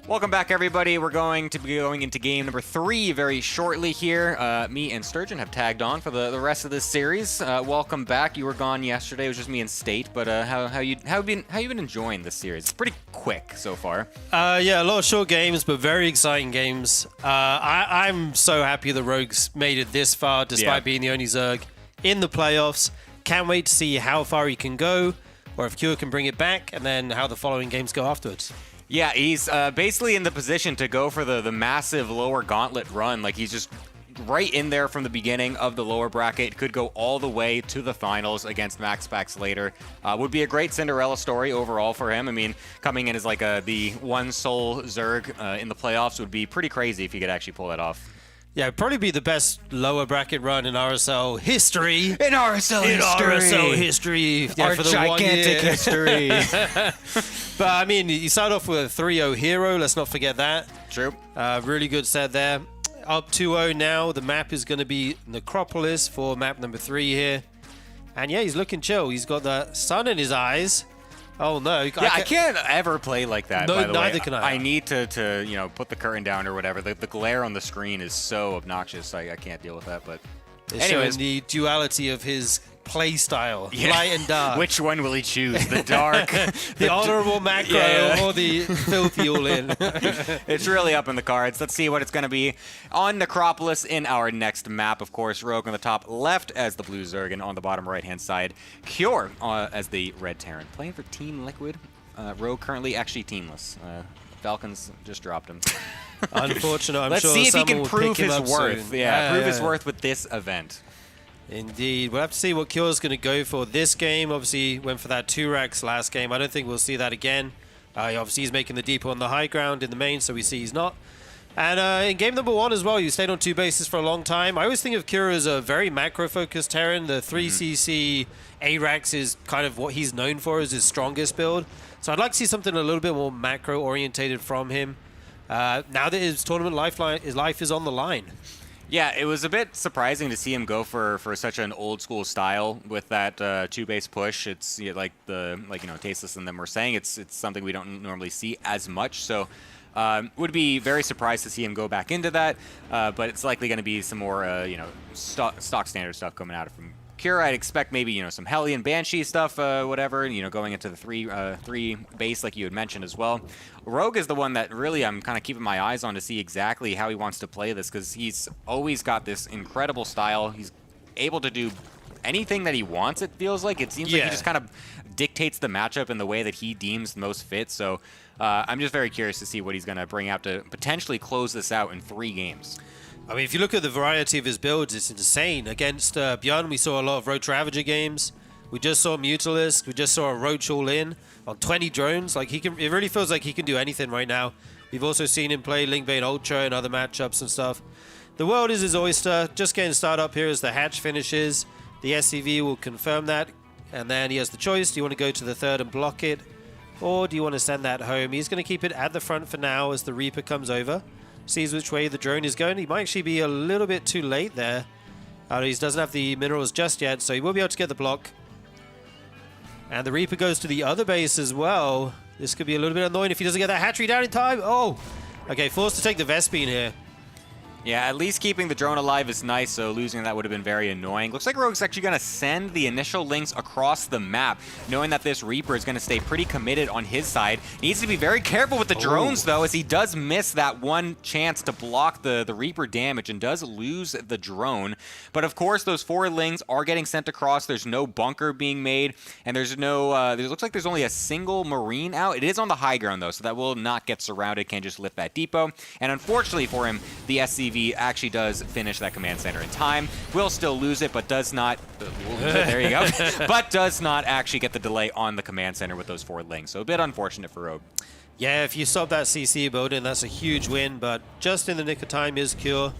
Welcome back, everybody. We're going to be going into game number 3 very shortly here. Me and Sturgeon have tagged on for the rest of this series. Welcome back. You were gone yesterday. It was just me and State. But how you been enjoying this series? It's pretty quick so far. Yeah, a lot of short games, but very exciting games. I'm so happy the Rogues made it this far, despite being the only Zerg in the playoffs. Can't wait to see how far he can go, or if Cure can bring it back, and then how the following games go afterwards. Yeah, he's basically in the position to go for the massive lower gauntlet run. Like, he's just right in there from the beginning of the lower bracket. Could go all the way to the finals against Max Pax later. Would be a great Cinderella story overall for him. I mean, coming in as like the one sole Zerg in the playoffs would be pretty crazy if he could actually pull that off. Yeah, it'd probably be the best lower bracket run in RSL history. In RSL history. Yeah, Our for the gigantic history. But, I mean, you start off with a 3-0 hero. Let's not forget that. True. Really good set there. Up 2-0 now. The map is going to be Necropolis for map number 3 here. And, yeah, he's looking chill. He's got the sun in his eyes. Oh, no. Yeah, I can't ever play like that, by the way. Neither can I. I need to you know, put the curtain down or whatever. The glare on the screen is so obnoxious. I can't deal with that, but it's showing the duality of his play style, light and dark. Which one will he choose? The dark, the honorable macro, or the filthy all-in? It's really up in the cards. Let's see what it's going to be on Necropolis in our next map. Of course, Rogue on the top left as the blue Zerg, and on the bottom right-hand side, Cure as the red Terran. Playing for Team Liquid. Rogue currently actually teamless. Falcons just dropped him. Unfortunate. Let's see if he can prove his worth. Soon. Prove his worth with this event. Indeed. We'll have to see what Cure's going to go for this game. Obviously, went for that 2-Rex last game. I don't think we'll see that again. Obviously, he's making the depot on the high ground in the main, so we see he's not. And in game number 1 as well, you stayed on 2 bases for a long time. I always think of Cure as a very macro-focused Terran. The 3cc ARAX is kind of what he's known for as his strongest build. So I'd like to see something a little bit more macro-orientated from him. Now that his tournament life is on the line. Yeah, it was a bit surprising to see him go for such an old school style with that 2-base push. It's Tasteless and them were saying it's something we don't normally see as much. So would be very surprised to see him go back into that. But it's likely going to be some more stock standard stuff coming out from Cure. I'd expect maybe some Hellion Banshee stuff, whatever. Going into the 3 base like you had mentioned as well. Rogue is the one that really I'm kind of keeping my eyes on to see exactly how he wants to play this, because he's always got this incredible style. He's able to do anything that he wants, it feels like. It seems like he just kind of dictates the matchup in the way that he deems most fit. So I'm just very curious to see what he's going to bring out to potentially close this out in 3 games. I mean, if you look at the variety of his builds, it's insane. Against Bjorn, we saw a lot of Roach Ravager games. We just saw Mutalisk. We just saw a Roach all-in on 20 drones. Like, it really feels like he can do anything right now. We've also seen him play Lingbane Ultra and other matchups and stuff. The world is his oyster. Just getting started up here as the hatch finishes. The SCV will confirm that. And then he has the choice. Do you want to go to the 3rd and block it? Or do you want to send that home? He's going to keep it at the front for now as the Reaper comes over. Sees which way the drone is going. He might actually be a little bit too late there. He doesn't have the minerals just yet, so he will be able to get the block. And the Reaper goes to the other base as well. This could be a little bit annoying if he doesn't get that hatchery down in time. Oh! Okay, forced to take the Vespene here. Yeah, at least keeping the drone alive is nice, so losing that would have been very annoying. Looks like Rogue's actually going to send the initial links across the map, knowing that this Reaper is going to stay pretty committed on his side. Needs to be very careful with the drones, though, as he does miss that one chance to block the Reaper damage and does lose the drone. But, of course, those 4 links are getting sent across. There's no bunker being made, and there's no... It looks like there's only a single Marine out. It is on the high ground, though, so that will not get surrounded. Can't just lift that depot. And, unfortunately for him, the SCV actually does finish that command center in time. Will still lose it, but does not... there you go. But does not actually get the delay on the command center with those 4 links. So a bit unfortunate for Rogue. Yeah, if you stop that CC building, that's a huge win, but just in the nick of time is Cure.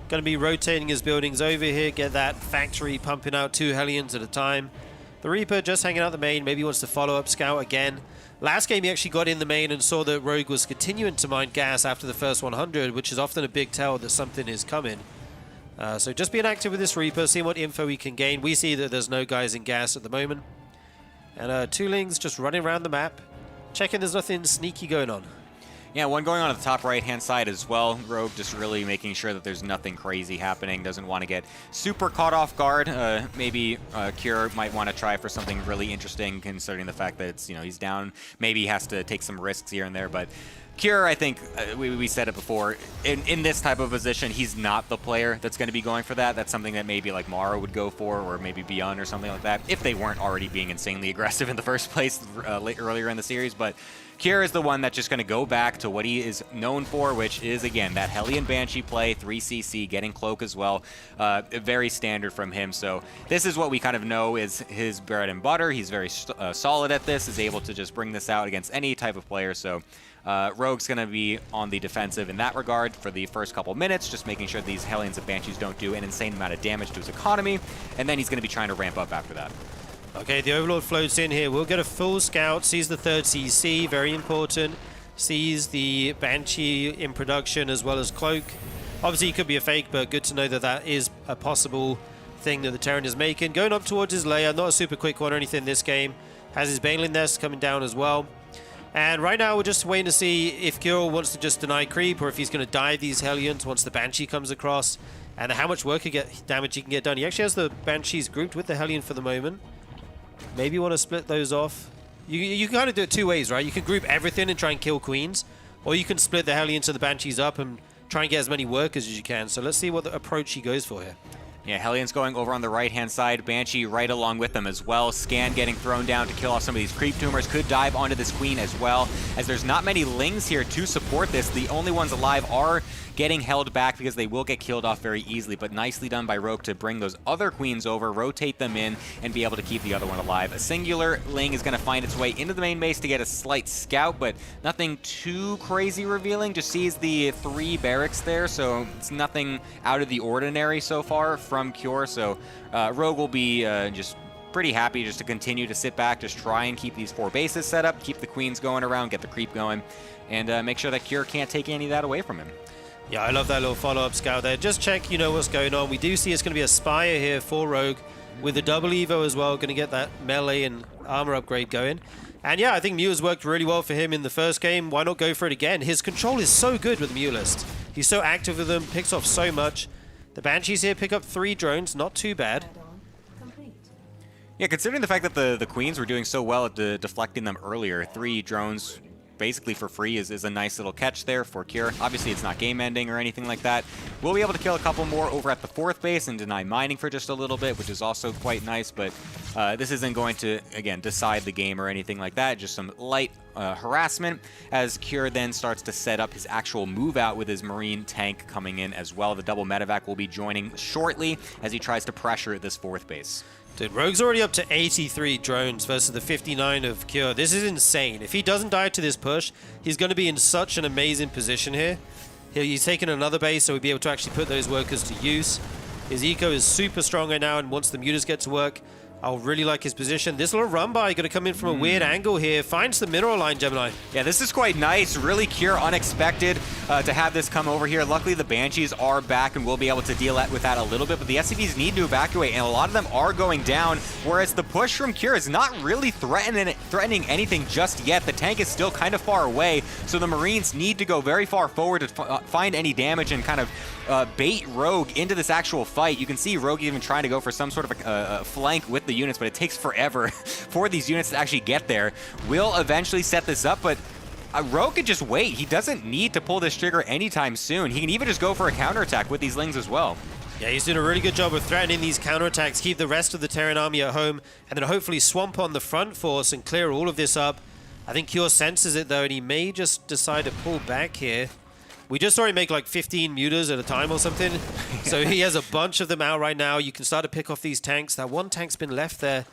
Going to be rotating his buildings over here, get that factory pumping out 2 Hellions at a time. The Reaper just hanging out the main, maybe wants to follow up scout again. Last game he actually got in the main and saw that Rogue was continuing to mine gas after the first 100, which is often a big tell that something is coming. So just being active with this Reaper, seeing what info we can gain. We see that there's no guys in gas at the moment. And 2 Lings just running around the map, checking there's nothing sneaky going on. Yeah, one going on at the top right-hand side as well. Rogue just really making sure that there's nothing crazy happening. Doesn't want to get super caught off guard. Maybe Cure might want to try for something really interesting, considering the fact that it's, he's down. Maybe he has to take some risks here and there, but Cure, I think, we said it before, in this type of position, he's not the player that's going to be going for that. That's something that maybe like Maru would go for, or maybe Beyond or something like that, if they weren't already being insanely aggressive in the first place earlier in the series. But Cure is the one that's just going to go back to what he is known for, which is, again, that Hellion Banshee play, 3CC, getting Cloak as well. Very standard from him. So this is what we kind of know is his bread and butter. He's very solid at this, is able to just bring this out against any type of player. So Rogue's going to be on the defensive in that regard for the first couple minutes, just making sure these Hellions and Banshees don't do an insane amount of damage to his economy, and then he's going to be trying to ramp up after that. Okay, the Overlord floats in here. We'll get a full scout, sees the third CC, very important. Sees the Banshee in production as well as Cloak. Obviously, it could be a fake, but good to know that that is a possible thing that the Terran is making. Going up towards his lair, not a super quick one or anything this game. Has his Baneling Nest coming down as well. And right now, we're just waiting to see if Kirill wants to just deny creep or if he's going to dive these Hellions once the Banshee comes across. And how much damage he can get done. He actually has the Banshees grouped with the Hellion for the moment. Maybe you want to split those off. You can kind of do it two ways, right? You can group everything and try and kill Queens. Or you can split the Hellions and the Banshees up and try and get as many workers as you can. So let's see what the approach he goes for here. Yeah, Hellion's going over on the right-hand side. Banshee right along with them as well. Scan getting thrown down to kill off some of these creep tumors. Could dive onto this queen as well, as there's not many lings here to support this. The only ones alive are getting held back because they will get killed off very easily, but nicely done by Rogue to bring those other queens over, rotate them in, and be able to keep the other one alive. A singular ling is going to find its way into the main base to get a slight scout, but nothing too crazy revealing. Just sees the 3 barracks there, so it's nothing out of the ordinary so far from Cure. So Rogue will be just pretty happy just to continue to sit back, just try and keep these 4 bases set up, keep the queens going around, get the creep going, and make sure that Cure can't take any of that away from him. Yeah, I love that little follow-up scout there. Just check, what's going on. We do see it's going to be a Spire here for Rogue with a double Evo as well. Going to get that melee and armor upgrade going. And yeah, I think Mew has worked really well for him in the first game. Why not go for it again? His control is so good with the Mew list. He's so active with them, picks off so much. The Banshees here pick up 3 drones, not too bad. Yeah, considering the fact that the Queens were doing so well at deflecting them earlier, 3 drones basically for free is a nice little catch there for Cure. Obviously, it's not game ending or anything like that. We'll be able to kill a couple more over at the 4th base and deny mining for just a little bit, which is also quite nice, but this isn't going to, again, decide the game or anything like that. Just some light harassment as Cure then starts to set up his actual move out with his Marine tank coming in as well. The double medevac will be joining shortly as he tries to pressure this 4th base. Dude, Rogue's already up to 83 drones versus the 59 of Cure. This is insane. If he doesn't die to this push, he's going to be in such an amazing position here. He's taken another base, so he'll be able to actually put those workers to use. His eco is super strong right now, and once the mutas get to work, I'll really like his position. This little run by going to come in from a weird angle here. Finds the mineral line, Gemini. Yeah, this is quite nice. Really Cure unexpected to have this come over here. Luckily, the Banshees are back and we'll be able to deal with that a little bit. But the SCVs need to evacuate, and a lot of them are going down. Whereas the push from Cure is not really threatening anything just yet. The tank is still kind of far away. So the Marines need to go very far forward to find any damage and kind of bait Rogue into this actual fight. You can see Rogue even trying to go for some sort of a flank with the units, but it takes forever for these units to actually get there. We'll eventually set this up, but Rogue could just wait. He doesn't need to pull this trigger anytime soon. He can even just go for a counterattack with these Lings as well. Yeah, he's doing a really good job of threatening these counterattacks, keep the rest of the Terran army at home, and then hopefully swamp on the front force and clear all of this up. I think Cure senses it though, and he may just decide to pull back here. We just saw him make like 15 mutas at a time or something. So he has a bunch of them out right now. You can start to pick off these tanks. That one tank's been left there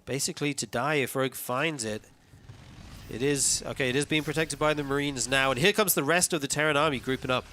basically to die if Rogue finds it. It is, okay, it is being protected by the Marines now. And here comes the rest of the Terran army grouping up.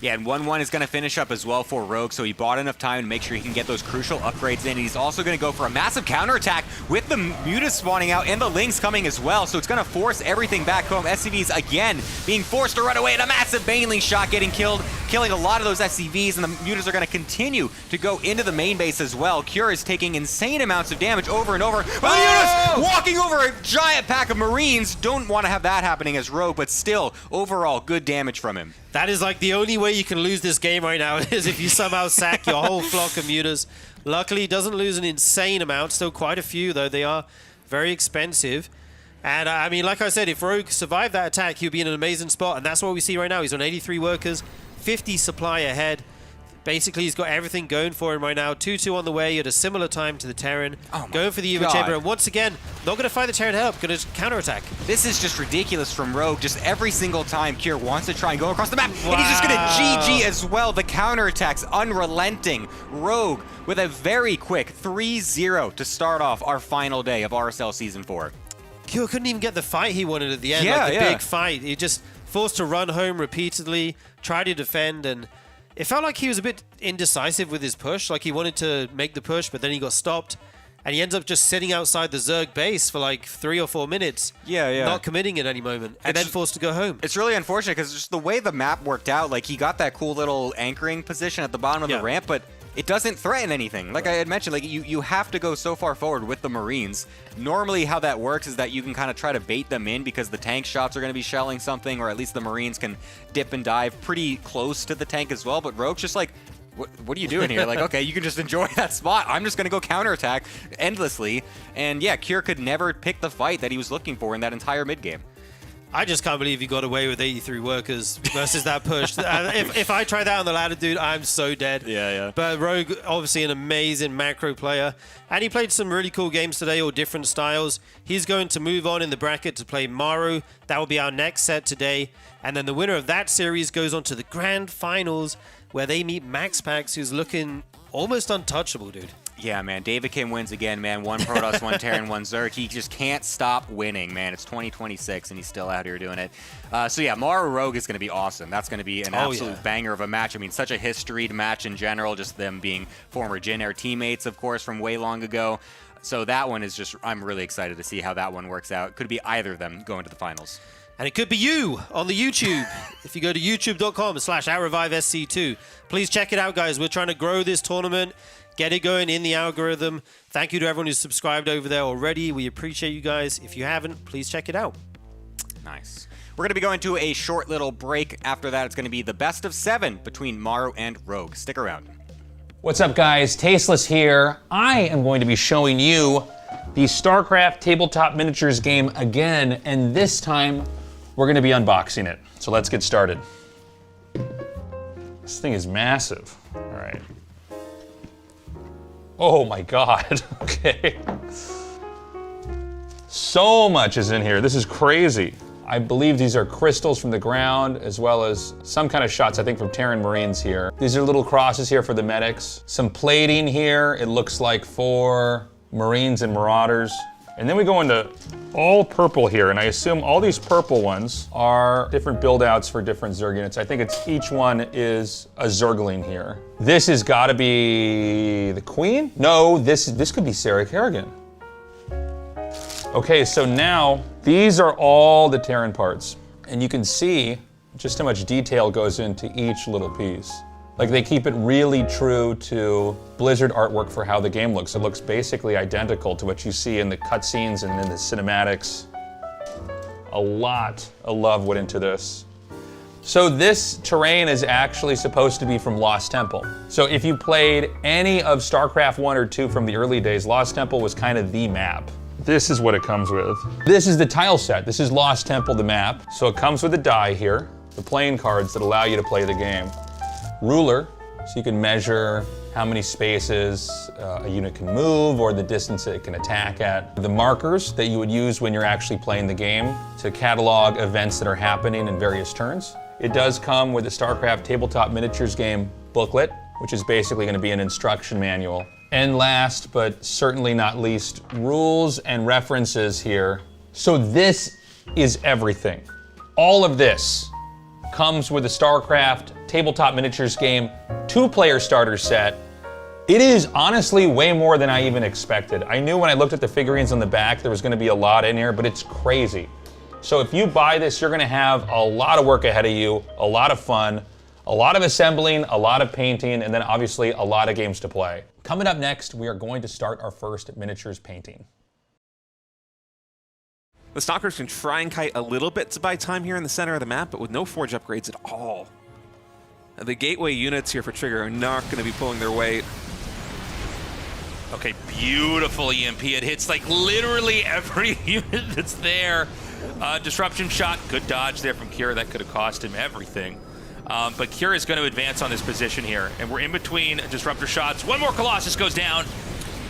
Yeah, and 1-1 is going to finish up as well for Rogue, so he bought enough time to make sure he can get those crucial upgrades in. And he's also going to go for a massive counterattack with the mutas spawning out and the Lings coming as well. So it's going to force everything back home. SCVs, again, being forced to run away, and a massive Baneling shot getting killed killing a lot of those SCVs, and the mutants are going to continue to go into the main base as well. Cure is taking insane amounts of damage over and over. But the mutants walking over a giant pack of Marines. Don't want to have that happening as Rogue, but still, overall, good damage from him. That is like the only way you can lose this game right now is if you somehow sack your whole flock of mutas. Luckily, he doesn't lose an insane amount. Still quite a few, though. They are very expensive. And, I mean, like I said, if Rogue survived that attack, he would be in an amazing spot. And that's what we see right now. He's on 83 workers, 50 supply ahead. Basically, he's got everything going for him right now. 2-2 on the way at a similar time to the Terran. Going for the Eva Chamber. And once again, not going to fight the Terran head up. Going to counterattack. This is just ridiculous from Rogue. Just every single time Cure wants to try and go across the map. Wow. And he's just going to GG as well. The counterattacks, unrelenting. Rogue with a very quick 3-0 to start off our final day of RSL Season 4. Cure couldn't even get the fight he wanted at the end. Like the big fight. He just forced to run home repeatedly, try to defend, and it felt like he was a bit indecisive with his push. Like he wanted to make the push, but then he got stopped. And he ends up just sitting outside the Zerg base for like 3 or 4 minutes. Not committing at any moment. And then forced to go home. It's really unfortunate because just the way the map worked out, like he got that cool little anchoring position at the bottom of the ramp, but it doesn't threaten anything. Like I had mentioned, like you have to go so far forward with the Marines. Normally how that works is that you can kind of try to bait them in because the tank shots are going to be shelling something, or at least the Marines can dip and dive pretty close to the tank as well. But Rogue's just like, what are you doing here? Like, okay, you can just enjoy that spot. I'm just going to go counterattack endlessly. And yeah, Cure could never pick the fight that he was looking for in that entire mid game. I just can't believe he got away with 83 workers versus that push. If I try that on the ladder, dude, I'm so dead. Yeah. But Rogue, obviously an amazing macro player. And he played some really cool games today, all different styles. He's going to move on in the bracket to play Maru. That will be our next set today. And then the winner of that series goes on to the grand finals, where they meet MaxPax, who's looking almost untouchable, dude. Yeah, man. David Kim wins again, man. 1 Protoss, 1 Terran, 1 Zerg. He just can't stop winning, man. It's 2026, and he's still out here doing it. So, yeah, Maru Rogue is going to be awesome. That's going to be an absolute banger of a match. I mean, such a historied match in general, just them being former Jin Air teammates, of course, from way long ago. So that one is just, I'm really excited to see how that one works out. Could be either of them going to the finals. And it could be you on the YouTube. If you go to youtube.com/@ReviveSC2, please check it out, guys. We're trying to grow this tournament, get it going in the algorithm. Thank you to everyone who's subscribed over there already. We appreciate you guys. If you haven't, please check it out. Nice. We're going to be going to a short little break. After that, it's going to be the best of 7 between Maru and Rogue. Stick around. What's up, guys? Tasteless here. I am going to be showing you the StarCraft Tabletop Miniatures game again, and this time we're going to be unboxing it. So let's get started. This thing is massive. All right. Oh my God. Okay. So much is in here. This is crazy. I believe these are crystals from the ground, as well as some kind of shots, I think, from Terran Marines here. These are little crosses here for the medics. Some plating here, it looks like, for Marines and Marauders. And then we go into all purple here, and I assume all these purple ones are different build outs for different Zerg units. I think it's each one is a Zergling here. This has got to be the Queen? No, this could be Sarah Kerrigan. Okay, so now these are all the Terran parts, and you can see just how much detail goes into each little piece. Like, they keep it really true to Blizzard artwork for how the game looks. It looks basically identical to what you see in the cutscenes and in the cinematics. A lot of love went into this. So this terrain is actually supposed to be from Lost Temple. So if you played any of StarCraft 1 or 2 from the early days, Lost Temple was kind of the map. This is what it comes with. This is the tile set. This is Lost Temple, the map. So it comes with a die here, the playing cards that allow you to play the game. Ruler, so you can measure how many spaces a unit can move or the distance it can attack at. The markers that you would use when you're actually playing the game to catalog events that are happening in various turns. It does come with a StarCraft Tabletop Miniatures game booklet, which is basically going to be an instruction manual. And last, but certainly not least, rules and references here. So this is everything. All of this comes with a StarCraft Tabletop Miniatures game 2-player starter set. It is honestly way more than I even expected. I knew when I looked at the figurines on the back there was going to be a lot in here, but it's crazy. So if you buy this, you're going to have a lot of work ahead of you, a lot of fun, A lot of assembling, a lot of painting, and then obviously a lot of games to play. Coming up next, we are going to start our first miniatures painting. The Stalkers can try and kite a little bit to buy time here in the center of the map, but with no forge upgrades at all. The gateway units here for Trigger are not going to be pulling their weight. Okay, beautiful EMP. It hits like literally every unit that's there. Disruption shot, good dodge there from Kira. That could have cost him everything. But Kira is going to advance on this position here, and we're in between disruptor shots. One more Colossus goes down.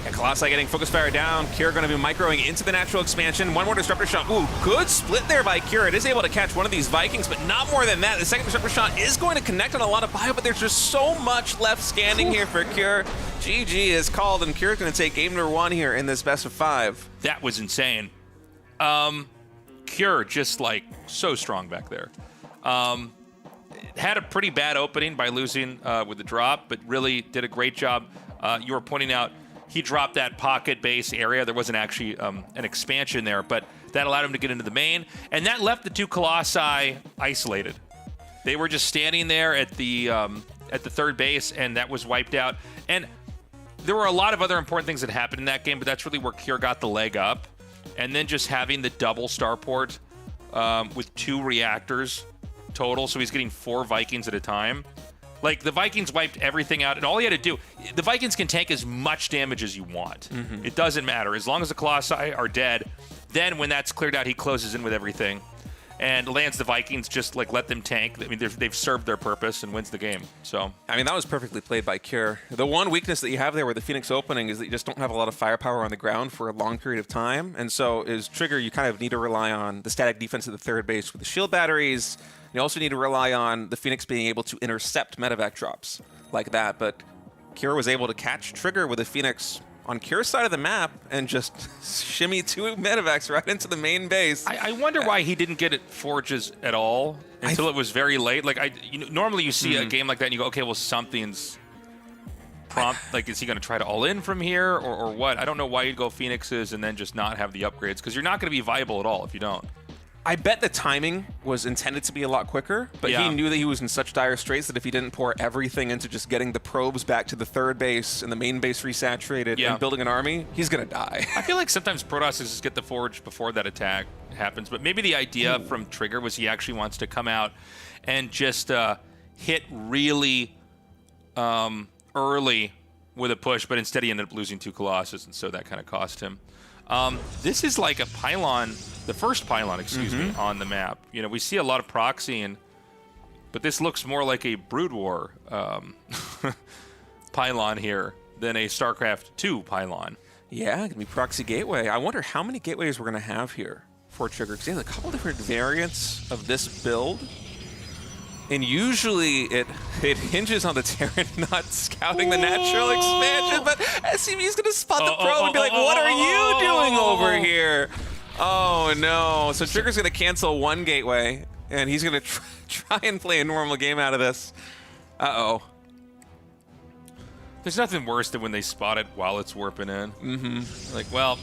And Colossi getting focus fire down. Kira going to be microing into the natural expansion. One more disruptor shot. Ooh, good split there by Kira. It is able to catch one of these Vikings, but not more than that. The second disruptor shot is going to connect on a lot of bio, but there's just so much left scanning here for Kira. GG is called, and Kira's going to take game number 1 here in this best of 5. That was insane. Cure just like so strong back there. Had a pretty bad opening by losing with the drop, but really did a great job. You were pointing out he dropped that pocket base area. There wasn't actually an expansion there, but that allowed him to get into the main, and that left the two Colossi isolated. They were just standing there at the third base, and that was wiped out. And there were a lot of other important things that happened in that game, but that's really where Kier got the leg up. And then just having the double starport with 2 reactors total, so he's getting 4 Vikings at a time. Like, the Vikings wiped everything out, and all he had to do, the Vikings can tank as much damage as you want. Mm-hmm. It doesn't matter. As long as the Colossi are dead, then when that's cleared out, he closes in with everything. And lands the Vikings, just like let them tank. I mean, they've served their purpose and wins the game. So I mean, that was perfectly played by Cure. The one weakness that you have there with the Phoenix opening is that you just don't have a lot of firepower on the ground for a long period of time. And so as Trigger, you kind of need to rely on the static defense of the third base with the shield batteries. You also need to rely on the Phoenix being able to intercept medevac drops like that. But Cure was able to catch Trigger with the Phoenix on Cure's side of the map and just shimmy 2 medevacs right into the main base. I wonder why he didn't get it forges at all until it was very late. Like, normally you see a game like that and you go, okay, well, something's prompt. Like, is he going to try to all in from here or what? I don't know why you'd go Phoenixes and then just not have the upgrades, because you're not going to be viable at all if you don't. I bet the timing was intended to be a lot quicker, but he knew that he was in such dire straits that if he didn't pour everything into just getting the probes back to the third base and the main base resaturated and building an army, he's going to die. I feel like sometimes Protoss just get the forge before that attack happens, but maybe the idea from Trigger was he actually wants to come out and just hit really early with a push, but instead he ended up losing 2 Colossus, and so that kind of cost him. This is like a pylon, the first pylon, excuse me, on the map. You know, we see a lot of proxying, but this looks more like a Brood War pylon here than a StarCraft 2 pylon. Yeah, it's going to be proxy gateway. I wonder how many gateways we're going to have here for Trigger, because he has a couple different variants of this build. And usually it hinges on the Terran not scouting the natural expansion, but SCV's going to spot the probe and be like, what are you doing over here? Oh, no. So Trigger's going to cancel 1 gateway, and he's going to try and play a normal game out of this. Uh-oh. There's nothing worse than when they spot it while it's warping in. Mm-hmm. Like, well,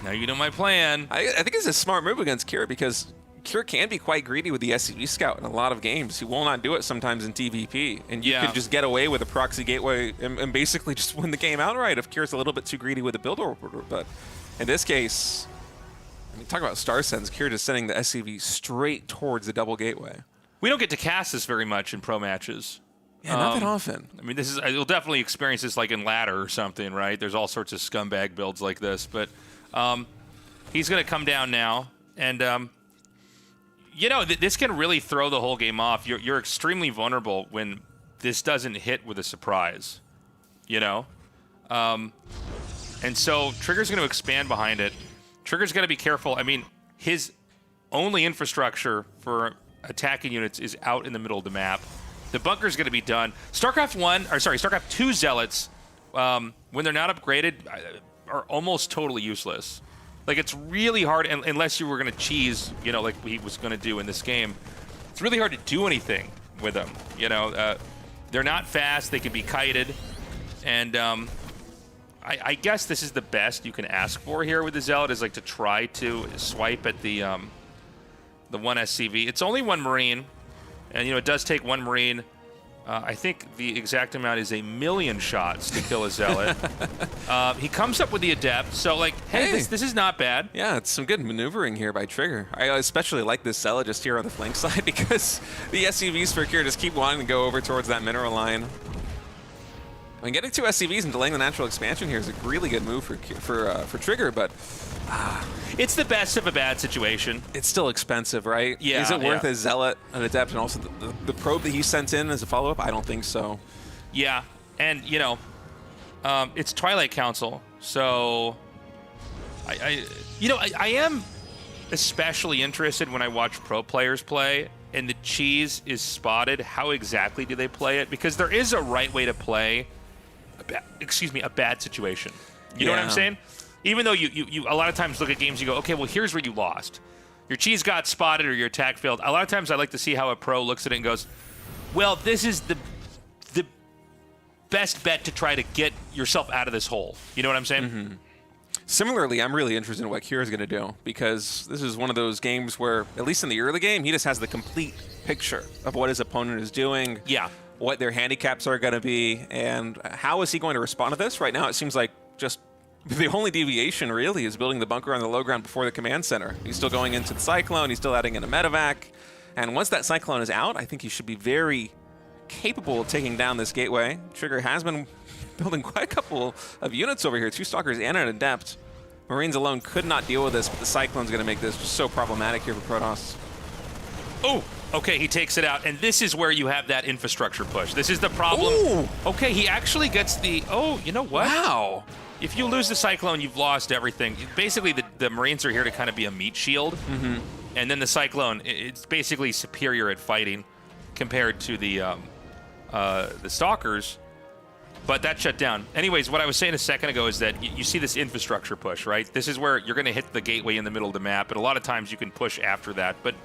now you know my plan. I think it's a smart move against Kira, because Cure can be quite greedy with the SCV scout in a lot of games. He will not do it sometimes in TVP, and you could just get away with a proxy gateway and basically just win the game outright if Cure's a little bit too greedy with the build order. But in this case, I mean, talk about star sends. Cure just sending the SCV straight towards the double gateway. We don't get to cast this very much in pro matches. Yeah, not that often. I mean, you'll definitely experience this like in ladder or something, right? There's all sorts of scumbag builds like this, but he's going to come down now, and you know, this can really throw the whole game off. You're extremely vulnerable when this doesn't hit with a surprise, you know? And so Trigger's going to expand behind it. Trigger's got to be careful. I mean, his only infrastructure for attacking units is out in the middle of the map. The bunker's going to be done. StarCraft 2 Zealots, when they're not upgraded, are almost totally useless. Like, it's really hard, unless you were going to cheese, you know, like he was going to do in this game. It's really hard to do anything with them, you know. They're not fast. They can be kited. And I guess this is the best you can ask for here with the Zealot, is like to try to swipe at the 1 SCV. It's only 1 Marine, And, it does take one Marine. I think the exact amount is 1,000,000 shots to kill a Zealot. He comes up with the Adept, so, hey, this is not bad. Yeah, it's some good maneuvering here by Trigger. I especially like this Zealot just here on the flank side because the SCVs for Kira just keep wanting to go over towards that mineral line. I mean, getting 2 SCVs and delaying the natural expansion here is a really good move for Trigger, but it's the best of a bad situation. it's still expensive, right? Yeah. Is it worth a Zealot, an Adept, and also the probe that he sent in as a follow-up? I don't think so. Yeah, and, it's Twilight Council, so I am especially interested when I watch pro players play and the cheese is spotted. How exactly do they play it? Because there is a right way to play a bad situation. You know what I'm saying? Even though you a lot of times look at games, you go, okay, well, here's where you lost. Your cheese got spotted or your attack failed. A lot of times I like to see how a pro looks at it and goes, well, this is the best bet to try to get yourself out of this hole. You know what I'm saying? Mm-hmm. Similarly, I'm really interested in what Kira's going to do because this is one of those games where, at least in the early game, he just has the complete picture of what his opponent is doing. Yeah. What their handicaps are going to be, and how is he going to respond to this? Right now, it seems like just the only deviation, really, is building the bunker on the low ground before the command center. He's still going into the Cyclone. He's still adding in a medevac. And once that Cyclone is out, I think he should be very capable of taking down this gateway. Trigger has been building quite a couple of units over here, 2 Stalkers and an Adept. Marines alone could not deal with this, but the Cyclone's going to make this just so problematic here for Protoss. Oh, okay, he takes it out, and this is where you have that infrastructure push. This is the problem. Ooh. Okay, he actually gets the... Oh, you know what? Wow. If you lose the Cyclone, you've lost everything. Basically, the Marines are here to kind of be a meat shield. Mm-hmm. And then the Cyclone, it's basically superior at fighting compared to the Stalkers. But that shut down. Anyways, what I was saying a second ago is that you see this infrastructure push, right? This is where you're going to hit the gateway in the middle of the map, and a lot of times you can push after that. But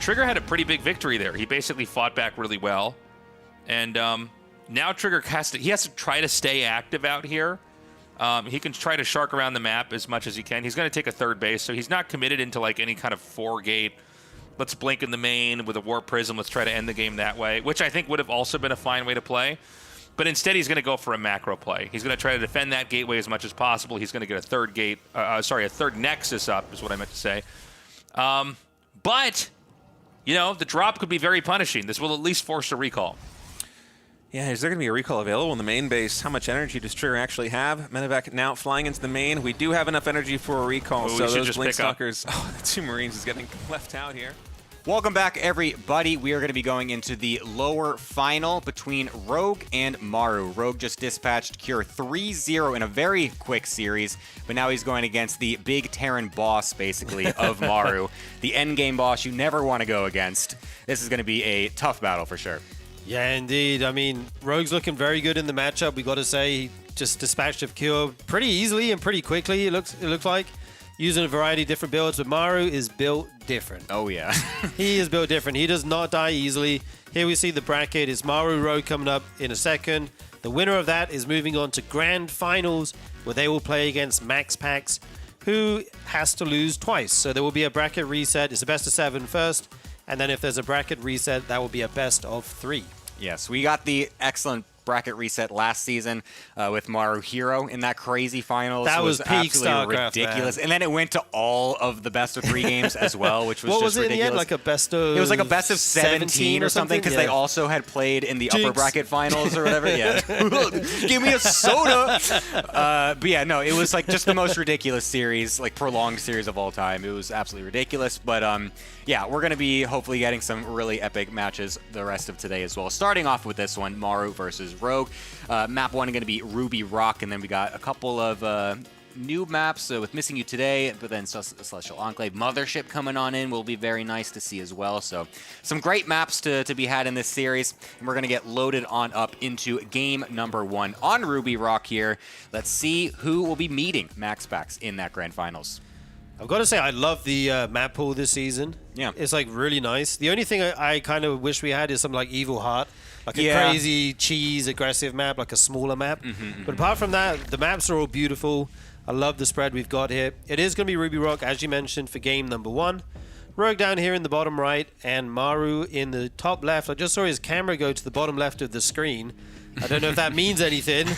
Trigger had a pretty big victory there. He basically fought back really well. And now Trigger has to try to stay active out here. He can try to shark around the map as much as he can. He's going to take a third base, so he's not committed into any kind of 4-gate. Let's blink in the main with a Warp Prism. Let's try to end the game that way, which I think would have also been a fine way to play. But instead, he's going to go for a macro play. He's going to try to defend that gateway as much as possible. He's going to get a third Nexus up is what I meant to say. But, the drop could be very punishing. This will at least force a recall. Yeah, is there going to be a recall available in the main base? How much energy does Trigger actually have? Medevac now flying into the main. We do have enough energy for a recall, so those Blink Stalkers... Oh, the 2 Marines is getting left out here. Welcome back, everybody. We are going to be going into the lower final between Rogue and Maru. Rogue just dispatched Cure 3-0 in a very quick series, but now he's going against the big Terran boss, basically, of Maru. The endgame boss you never want to go against. This is going to be a tough battle for sure. Yeah, indeed. I mean, Rogue's looking very good in the matchup. We got to say, he just dispatched of Cure pretty easily and pretty quickly, it looks like. Using a variety of different builds, but Maru is built different. Oh, yeah. He is built different. He does not die easily. Here we see the bracket is Maru Rogue coming up in a second. The winner of that is moving on to Grand Finals, where they will play against Max Pax, who has to lose twice. So there will be a bracket reset. It's a best of 7 first, and then if there's a bracket reset, that will be a best of 3. Yes, we got the excellent bracket reset last season with Maru Hero in that crazy finals. That was peak absolutely StarCraft, ridiculous. man. And then it went to all of the best of 3 games as well, which was what just was it ridiculous. in the end? Like a best of... It was like a best of 17 or something because they also had played in the upper bracket finals or whatever. Yeah. Give me a soda. But yeah, no, it was like just the most ridiculous series, like prolonged series of all time. It was absolutely ridiculous. But yeah, we're going to be hopefully getting some really epic matches the rest of today as well. Starting off with this one, Maru versus Rogue. Map 1 going to be Ruby Rock, and then we got a couple of new maps with Missing You Today, but then Celestial Enclave Mothership coming on in will be very nice to see as well. So some great maps to be had in this series, and we're going to get loaded on up into game number 1 on Ruby Rock here. Let's see who will be meeting Max Pax in that Grand Finals. I've got to say, I love the map pool this season. Yeah. It's like really nice. The only thing I kind of wish we had is something like Evil Heart. Like a crazy cheese aggressive map, like a smaller map. But apart from that, the maps are all beautiful. I love the spread we've got here. It is going to be Ruby Rock, as you mentioned, for game number 1. Rogue down here in the bottom right, and Maru in the top left. I just saw his camera go to the bottom left of the screen. I don't know if that means anything.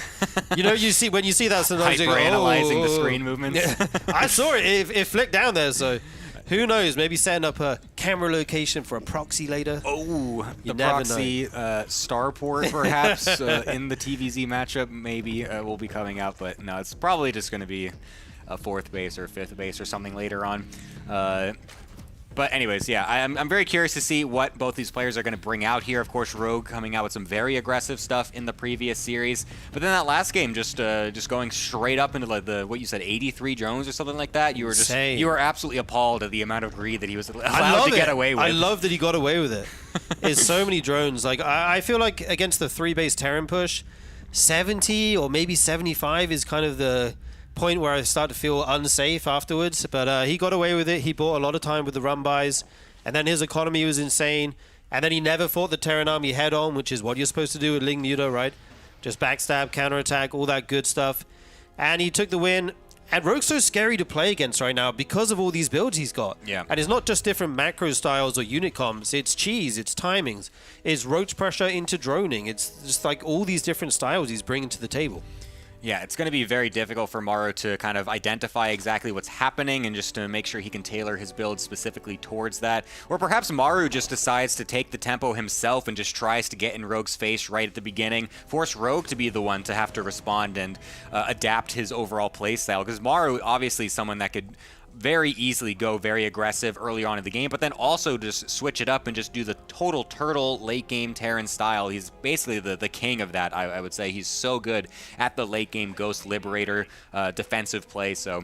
You know, when you see that sometimes you go, Hyper-analyzing the screen movements. Yeah. I saw it. It flicked down there, so who knows? Maybe setting up a camera location for a proxy later. Oh, the never proxy starport perhaps in the TVZ matchup maybe will be coming out, but no, it's probably just going to be a 4th base or 5th base or something later on. But anyways, yeah, I'm very curious to see what both these players are going to bring out here. Of course, Rogue coming out with some very aggressive stuff in the previous series, but then that last game just going straight up into like what you said, 83 drones or something like that. You were absolutely appalled at the amount of greed that he was allowed to get away with. I love that he got away with it. It's so many drones. Like I feel like against the 3-base Terran push, 70 or maybe 75 is kind of the point where I start to feel unsafe afterwards, but he got away with it. He bought a lot of time with the run bys, and then his economy was insane, and then he never fought the Terran army head on, which is what you're supposed to do with Ling Muto, right? Just backstab, counterattack, all that good stuff, and he took the win. And Rogue's so scary to play against right now because of all these builds he's got. Yeah. And it's not just different macro styles or unit comps, it's cheese, it's timings, it's roach pressure into droning, it's just like all these different styles he's bringing to the table. Yeah, it's going to be very difficult for Maru to kind of identify exactly what's happening and just to make sure he can tailor his build specifically towards that. Or perhaps Maru just decides to take the tempo himself and just tries to get in Rogue's face right at the beginning, force Rogue to be the one to have to respond and adapt his overall playstyle. Because Maru, obviously, someone that could very easily go very aggressive early on in the game, but then also just switch it up and just do the total turtle late game Terran style. He's basically the king of that, I would say. He's so good at the late game Ghost Liberator defensive play. So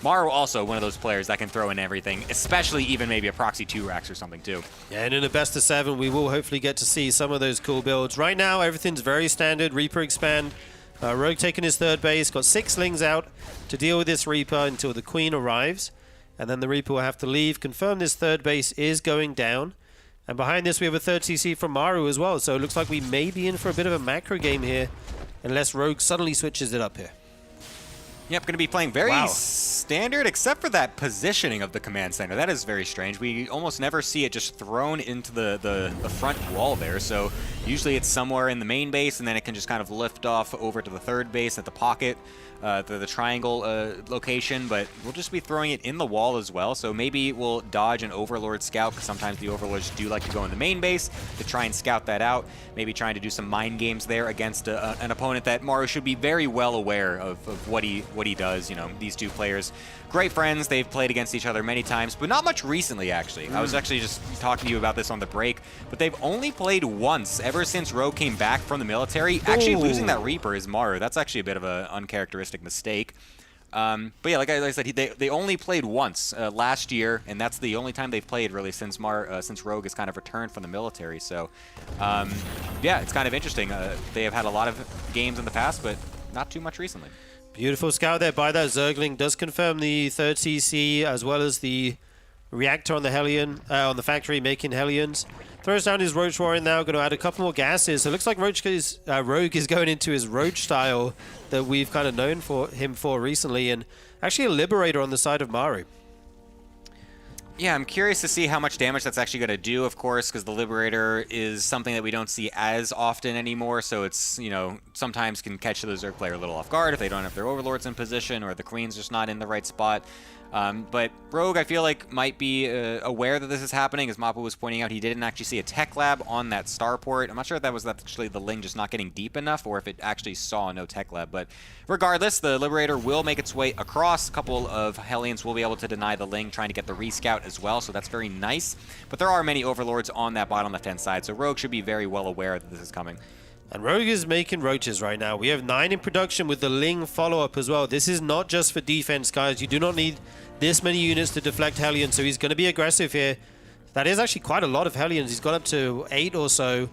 Maru also one of those players that can throw in everything, especially even maybe a proxy 2-racks or something too. Yeah, and in a best of 7, we will hopefully get to see some of those cool builds. Right now, everything's very standard. Reaper expand. Rogue taking his 3rd base, got 6 Lings out to deal with this Reaper until the Queen arrives. And then the Reaper will have to leave. Confirm this 3rd base is going down. And behind this we have a 3rd CC from Maru as well. So it looks like we may be in for a bit of a macro game here, unless Rogue suddenly switches it up here. Yep, going to be playing very standard, except for that positioning of the command center. That is very strange. We almost never see it just thrown into the front wall there. So usually it's somewhere in the main base, and then it can just kind of lift off over to the 3rd base at the pocket, the triangle location. But we'll just be throwing it in the wall as well. So maybe we'll dodge an Overlord scout, because sometimes the Overlords do like to go in the main base to try and scout that out. Maybe trying to do some mind games there against an opponent that Maru should be very well aware of what he does. You know, these two players, great friends. They've played against each other many times, but not much recently, actually. I was actually just talking to you about this on the break, but they've only played once ever since Rogue came back from the military. Actually, losing that Reaper is Maru. That's actually a bit of an uncharacteristic mistake. But yeah, like I said, they only played once last year, and that's the only time they've played really since Rogue has kind of returned from the military. So yeah, it's kind of interesting. They have had a lot of games in the past, but not too much recently. Beautiful scout there by that Zergling. Does confirm the 3rd CC as well as the reactor on the Hellion, on the factory making Hellions. Throws down his Roach Warrior now, going to add a couple more gases. So it looks like Rogue is going into his Roach style that we've kind of known him for recently, and actually a Liberator on the side of Maru. Yeah, I'm curious to see how much damage that's actually going to do, of course, because the Liberator is something that we don't see as often anymore, so it's, you know, sometimes can catch the Zerg player a little off guard if they don't have their Overlords in position or the Queen's just not in the right spot. But Rogue, I feel like, might be aware that this is happening. As Mappa was pointing out, he didn't actually see a tech lab on that starport. I'm not sure if that was actually the Ling just not getting deep enough or if it actually saw no tech lab. But regardless, the Liberator will make its way across. A couple of Hellions will be able to deny the Ling, trying to get the rescout as well, so that's very nice. But there are many Overlords on that bottom left-hand side, so Rogue should be very well aware that this is coming. And Rogue is making roaches right now. We have 9 in production with the Ling follow-up as well. This is not just for defense, guys. You do not need this many units to deflect Hellions, so he's going to be aggressive here. That is actually quite a lot of Hellions. He's got up to 8 or so.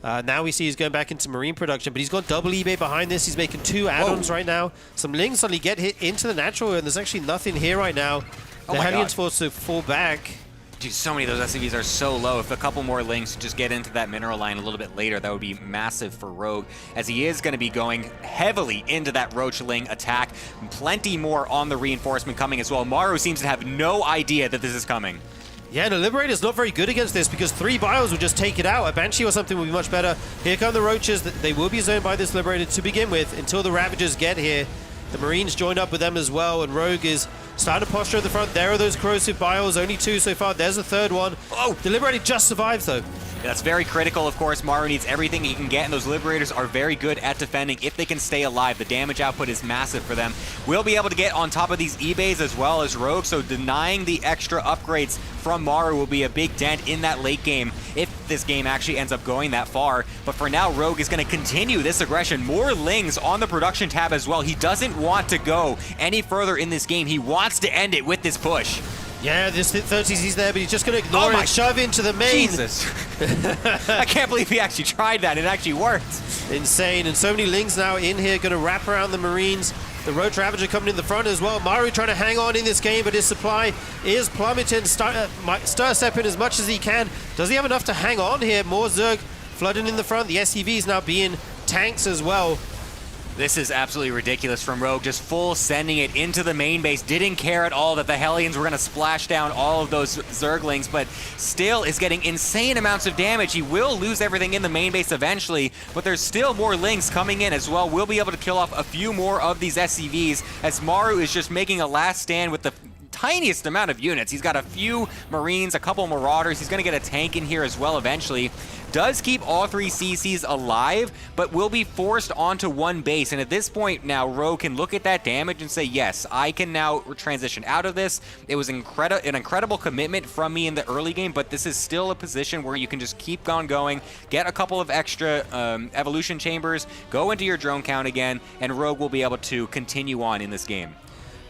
Now we see he's going back into Marine production, but he's got double eBay behind this. He's making 2 add-ons right now. Some Lings suddenly get hit into the natural, and there's actually nothing here right now. The Hellions forced to fall back. Dude, so many of those SCVs are so low. If a couple more Lings just get into that mineral line a little bit later, that would be massive for Rogue, as he is going to be going heavily into that Roach Ling attack. Plenty more on the reinforcement coming as well. Maru seems to have no idea that this is coming. Yeah, the Liberator's not very good against this because 3 bios will just take it out. A Banshee or something will be much better. Here come the Roaches. They will be zoned by this Liberator to begin with until the Ravagers get here. The Marines join up with them as well, and Rogue is starting to posture at the front. There are those corrosive bios, only 2 so far. There's a 3rd one. Oh, the Liberator just survives though. That's very critical, of course. Maru needs everything he can get, and those Liberators are very good at defending if they can stay alive. The damage output is massive for them. We'll be able to get on top of these eBays as well as Rogue, so denying the extra upgrades from Maru will be a big dent in that late game if this game actually ends up going that far. But for now, Rogue is going to continue this aggression. More Lings on the production tab as well. He doesn't want to go any further in this game. He wants to end it with this push. Yeah, this 30's there, but he's just going to ignore it, shove into the main. Jesus. I can't believe he actually tried that. It actually worked. Insane. And so many Lings now in here, going to wrap around the Marines. The Roach Ravager coming in the front as well. Maru trying to hang on in this game, but his supply is plummeting. Stir stepping as much as he can. Does he have enough to hang on here? More Zerg flooding in the front. The SCVs now being tanks as well. This is absolutely ridiculous from Rogue, just full sending it into the main base. Didn't care at all that the Hellions were going to splash down all of those Zerglings, but still is getting insane amounts of damage. He will lose everything in the main base eventually, but there's still more Lings coming in as well. We'll be able to kill off a few more of these SCVs as Maru is just making a last stand with the tiniest amount of units. He's got a few Marines, a couple Marauders. He's going to get a tank in here as well eventually. Does keep all 3 CCs alive, but will be forced onto one base. And at this point now, Rogue can look at that damage and say, yes, I can now transition out of this. It was an incredible commitment from me in the early game, but this is still a position where you can just keep on going, get a couple of extra evolution chambers, go into your drone count again, and Rogue will be able to continue on in this game.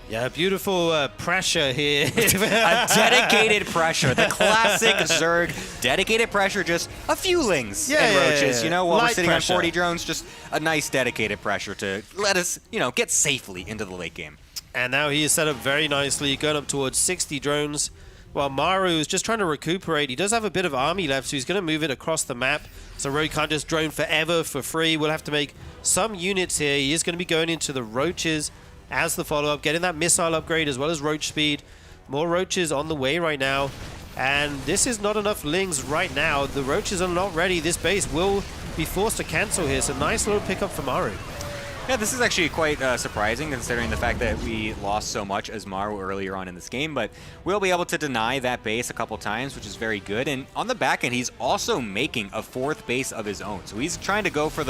Yeah, beautiful pressure here. A dedicated pressure. The classic Zerg. Dedicated pressure, just a few Lings and Roaches. Yeah. You know, while Light we're sitting pressure. on 40 drones, just a nice dedicated pressure to let us, get safely into the late game. And now he is set up very nicely, going up towards 60 drones. While Maru is just trying to recuperate. He does have a bit of army left, so he's going to move it across the map. So Rogue can't just drone forever for free. We'll have to make some units here. He is going to be going into the Roaches as the follow-up, getting that missile upgrade as well as Roach speed. More Roaches on the way right now. And this is not enough Lings right now. The Roaches are not ready. This base will be forced to cancel here. So nice little pickup for Maru. Yeah, this is actually quite surprising considering the fact that we lost so much as Maru earlier on in this game, but we'll be able to deny that base a couple times, which is very good. And on the back end, he's also making a 4th base of his own. So he's trying to go for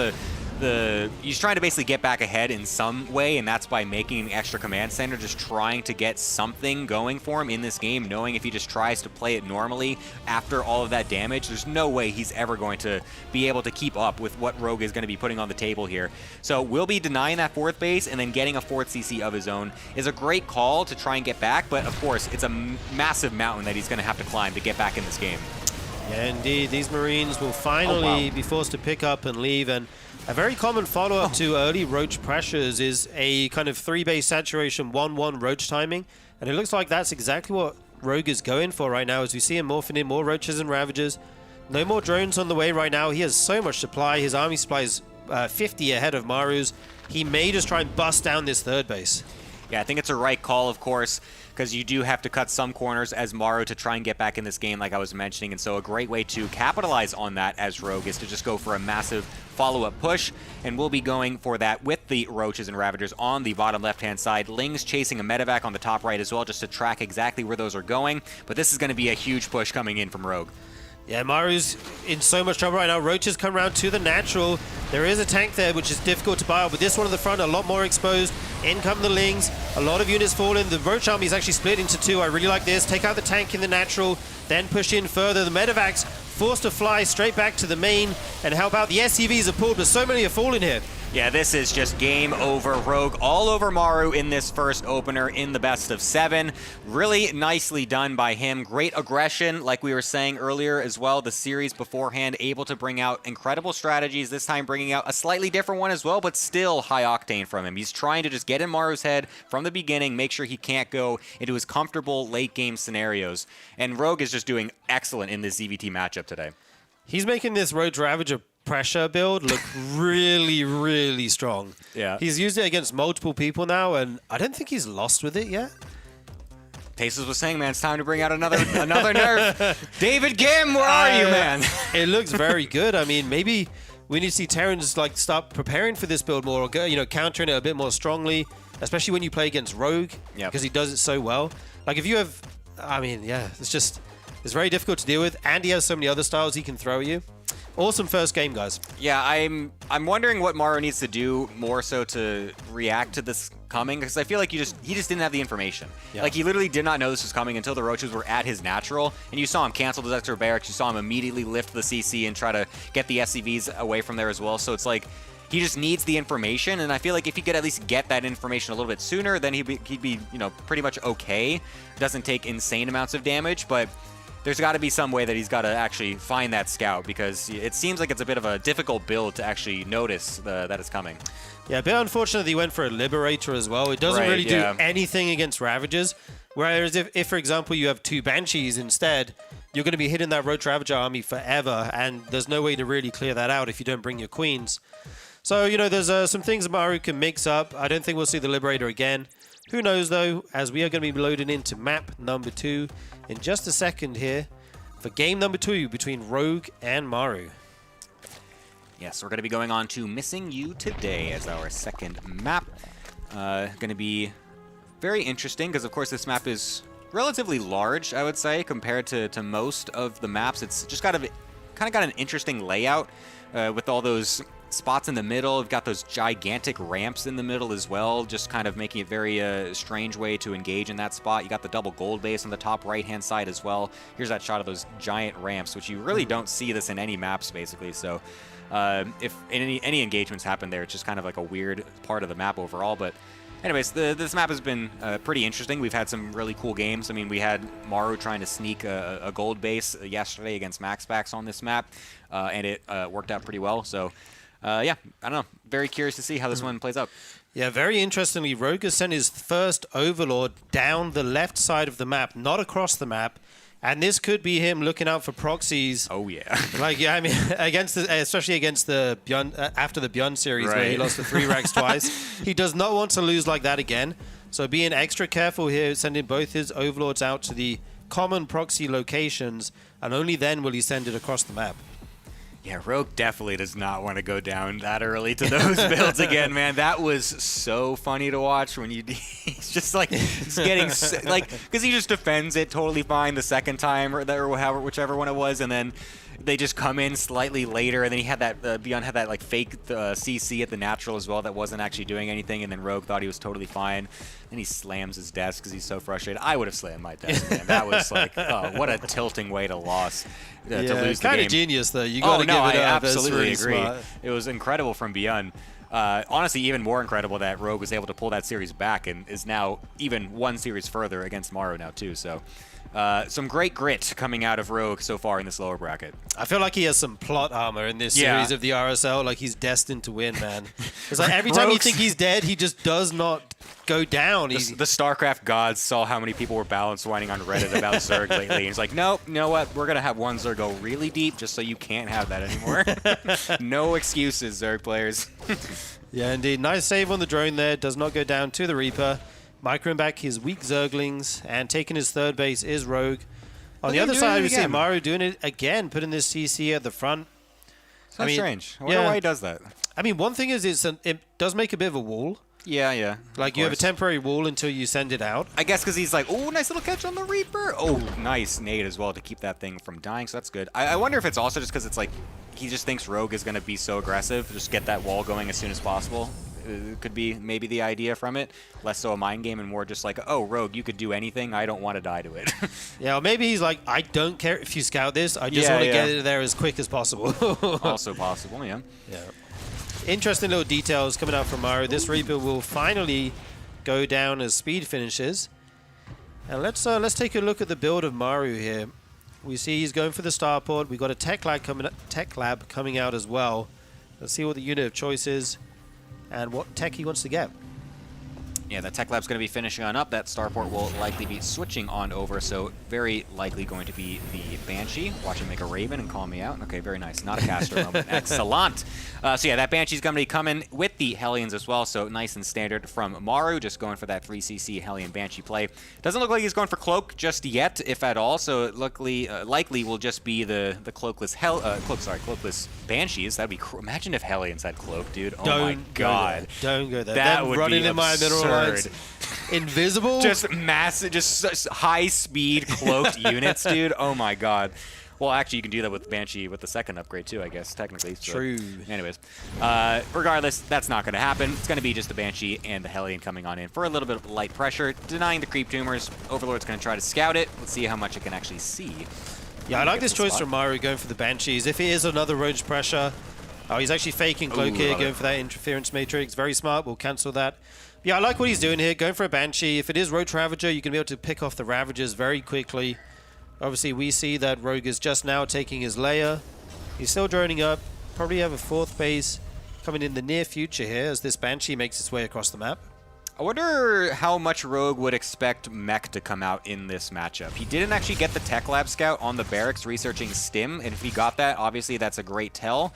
he's trying to basically get back ahead in some way, and that's by making an extra command center, just trying to get something going for him in this game, knowing if he just tries to play it normally after all of that damage, there's no way he's ever going to be able to keep up with what Rogue is going to be putting on the table here. So we'll be denying that 4th base, and then getting a 4th CC of his own is a great call to try and get back, but of course, it's a massive mountain that he's going to have to climb to get back in this game. Yeah, indeed. These Marines will finally be forced to pick up and leave, and a very common follow-up to early Roach pressures is a kind of 3-base saturation 1-1 Roach timing, and it looks like that's exactly what Rogue is going for right now as we see him morphing in more Roaches and Ravagers. No more drones on the way right now. He has so much supply. His army supply is 50 ahead of Maru's. He may just try and bust down this 3rd base. Yeah, I think it's a right call, of course, because you do have to cut some corners as Maru to try and get back in this game, like I was mentioning. And so a great way to capitalize on that as Rogue is to just go for a massive follow-up push. And we'll be going for that with the Roaches and Ravagers on the bottom left-hand side. Lings chasing a medevac on the top right as well, just to track exactly where those are going. But this is going to be a huge push coming in from Rogue. Yeah, Maru's in so much trouble right now. Roaches come around to the natural. There is a tank there, which is difficult to buy out, but this one at the front, a lot more exposed. In come the Lings. A lot of units fall in. The Roach army is actually split into 2. I really like this. Take out the tank in the natural, then push in further. The medevacs forced to fly straight back to the main and help out. The SCVs are pulled, but so many are falling here. Yeah, this is just game over. Rogue all over Maru in this first opener in the best of 7. Really nicely done by him. Great aggression, like we were saying earlier as well. The series beforehand, able to bring out incredible strategies. This time bringing out a slightly different one as well, but still high octane from him. He's trying to just get in Maru's head from the beginning, make sure he can't go into his comfortable late game scenarios. And Rogue is just doing excellent in this ZVT matchup today. He's making this Roach Ravager pressure build look really, really strong. Yeah. He's used it against multiple people now, and I don't think he's lost with it yet. Tasteless was saying, man, it's time to bring out another nerf. David Gim, where are you, man? It looks very good. I mean, maybe we need to see Terrans like start preparing for this build more, or countering it a bit more strongly, especially when you play against Rogue, because he does it so well. Like if you have, I mean, yeah, it's very difficult to deal with, and he has so many other styles he can throw you. Awesome first game, guys. Yeah, I'm wondering what Maru needs to do more so to react to this coming, because I feel like he just didn't have the information. Yeah. Like he literally did not know this was coming until the Roaches were at his natural, and you saw him cancel the extra barracks. You saw him immediately lift the CC and try to get the SCVs away from there as well. So it's like he just needs the information, and I feel like if he could at least get that information a little bit sooner, then he'd be pretty much okay. Doesn't take insane amounts of damage, but there's got to be some way that he's got to actually find that scout, because it seems like it's a bit of a difficult build to actually notice that it's coming. Yeah, a bit unfortunate that he went for a Liberator as well. It doesn't really do anything against Ravagers. Whereas if, for example, you have 2 Banshees instead, you're going to be hitting that Roach Ravager army forever, and there's no way to really clear that out if you don't bring your Queens. So, there's some things Maru can mix up. I don't think we'll see the Liberator again. Who knows, though, as we are going to be loading into map number 2 in just a second here for game number 2 between Rogue and Maru. Yes, we're going to be going on to Missing You Today as our second map. Going to be very interesting because, of course, this map is relatively large, I would say, compared to most of the maps. It's just kind of got an interesting layout with all those spots in the middle. We've got those gigantic ramps in the middle as well, just kind of making it very strange way to engage in that spot. You got the double gold base on the top right-hand side as well. Here's that shot of those giant ramps, which you really don't see this in any maps, basically. So if any engagements happen there, it's just kind of like a weird part of the map overall. But anyways, this map has been pretty interesting. We've had some really cool games. I mean, we had Maru trying to sneak a gold base yesterday against MaxPax on this map, and it worked out pretty well. So yeah, I don't know. Very curious to see how this one plays out. Yeah, very interestingly, Rogue has sent his first Overlord down the left side of the map, not across the map. And this could be him looking out for proxies. Oh, yeah. I mean, especially against the Beyond, after the Beyond series where he lost the 3 racks twice. He does not want to lose like that again. So being extra careful here, sending both his Overlords out to the common proxy locations, and only then will he send it across the map. Yeah, Rogue definitely does not want to go down that early to those builds again, man. That was so funny to watch when he's just like, he's getting, because he just defends it totally fine the second time or whichever one it was, and then they just come in slightly later, and then he had that, Beyond had that like fake CC at the natural as well that wasn't actually doing anything, and then Rogue thought he was totally fine. And he slams his desk because he's so frustrated. I would have slammed my desk, man. That was like, what a tilting way to lose the game. Kind of genius, though. You got to give it up. I absolutely really agree. Smart. It was incredible from Beyond. Honestly, even more incredible that Rogue was able to pull that series back and is now even one series further against Maru now, too. So some great grit coming out of Rogue so far in this lower bracket. I feel like he has some plot armor in this series of the RSL. Like, he's destined to win, man. It's like every time you think he's dead, he just does not go down. The StarCraft gods saw how many people were balance whining on Reddit about Zerg lately. And he's like, nope, you know what? We're going to have one Zerg go really deep just so you can't have that anymore. No excuses, Zerg players. Yeah, indeed. Nice save on the drone there. Does not go down to the Reaper. Microing back his weak Zerglings, and taking his third base is Rogue. On the other side, we see Maru doing it again, putting this CC at the front. So strange. I wonder why he does that. I mean, one thing is it does make a bit of a wall. Yeah. Like, you have a temporary wall until you send it out. I guess because he's like, oh, nice little catch on the Reaper. Oh, nice nade as well to keep that thing from dying, so that's good. I wonder if it's also just because it's like, he just thinks Rogue is going to be so aggressive, just get that wall going as soon as possible. Could be maybe the idea from it. Less so a mind game and more just like, oh, Rogue, you could do anything. I don't want to die to it. Yeah, or maybe he's like, I don't care if you scout this. I just want to get it there as quick as possible. Also possible, yeah. Interesting little details coming out from Maru. This Reaper will finally go down as speed finishes. And let's take a look at the build of Maru here. We see he's going for the starport. We've got a tech lab coming out as well. Let's see what the unit of choice is and what tech he wants to get. Yeah, the tech lab's going to be finishing on up. That starport will likely be switching on over, so very likely going to be the Banshee. Watch him make a Raven and call me out. Okay, very nice. Not a caster moment. Excellent. So yeah, that Banshee's going to be coming with the Hellions as well, so nice and standard from Maru, just going for that 3cc Hellion Banshee play. Doesn't look like he's going for Cloak just yet, if at all, so it likely will just be the Cloakless Cloakless Banshees. That'd be imagine if Hellions had Cloak, dude. Oh my god. Don't go there. That Them would running be in my mineral lines. absurd. Invisible? Just massive, just high-speed cloaked units, dude. Oh my god. Well, actually, you can do that with Banshee with the second upgrade, too, I guess, technically. So, True. anyways, regardless, that's not going to happen. It's going to be just the Banshee and the Hellion coming on in for a little bit of light pressure, denying the creep tumors. Overlord's going to try to scout it. Let's see how much it can actually see. Yeah, I like this choice from Maru going for the Banshees. If it is another Roach pressure, he's actually faking Cloak here, going for that interference matrix. Very smart. We'll cancel that. Yeah, I like what he's doing here, going for a Banshee. If it is Roach Ravager, you can be able to pick off the Ravagers very quickly. Obviously, we see that Rogue is just now taking his layer. He's still droning up. Probably have a 4th base coming in the near future here as this Banshee makes its way across the map. I wonder how much Rogue would expect Mech to come out in this matchup. He didn't actually get the Tech Lab Scout on the barracks researching Stim, and if he got that, obviously that's a great tell.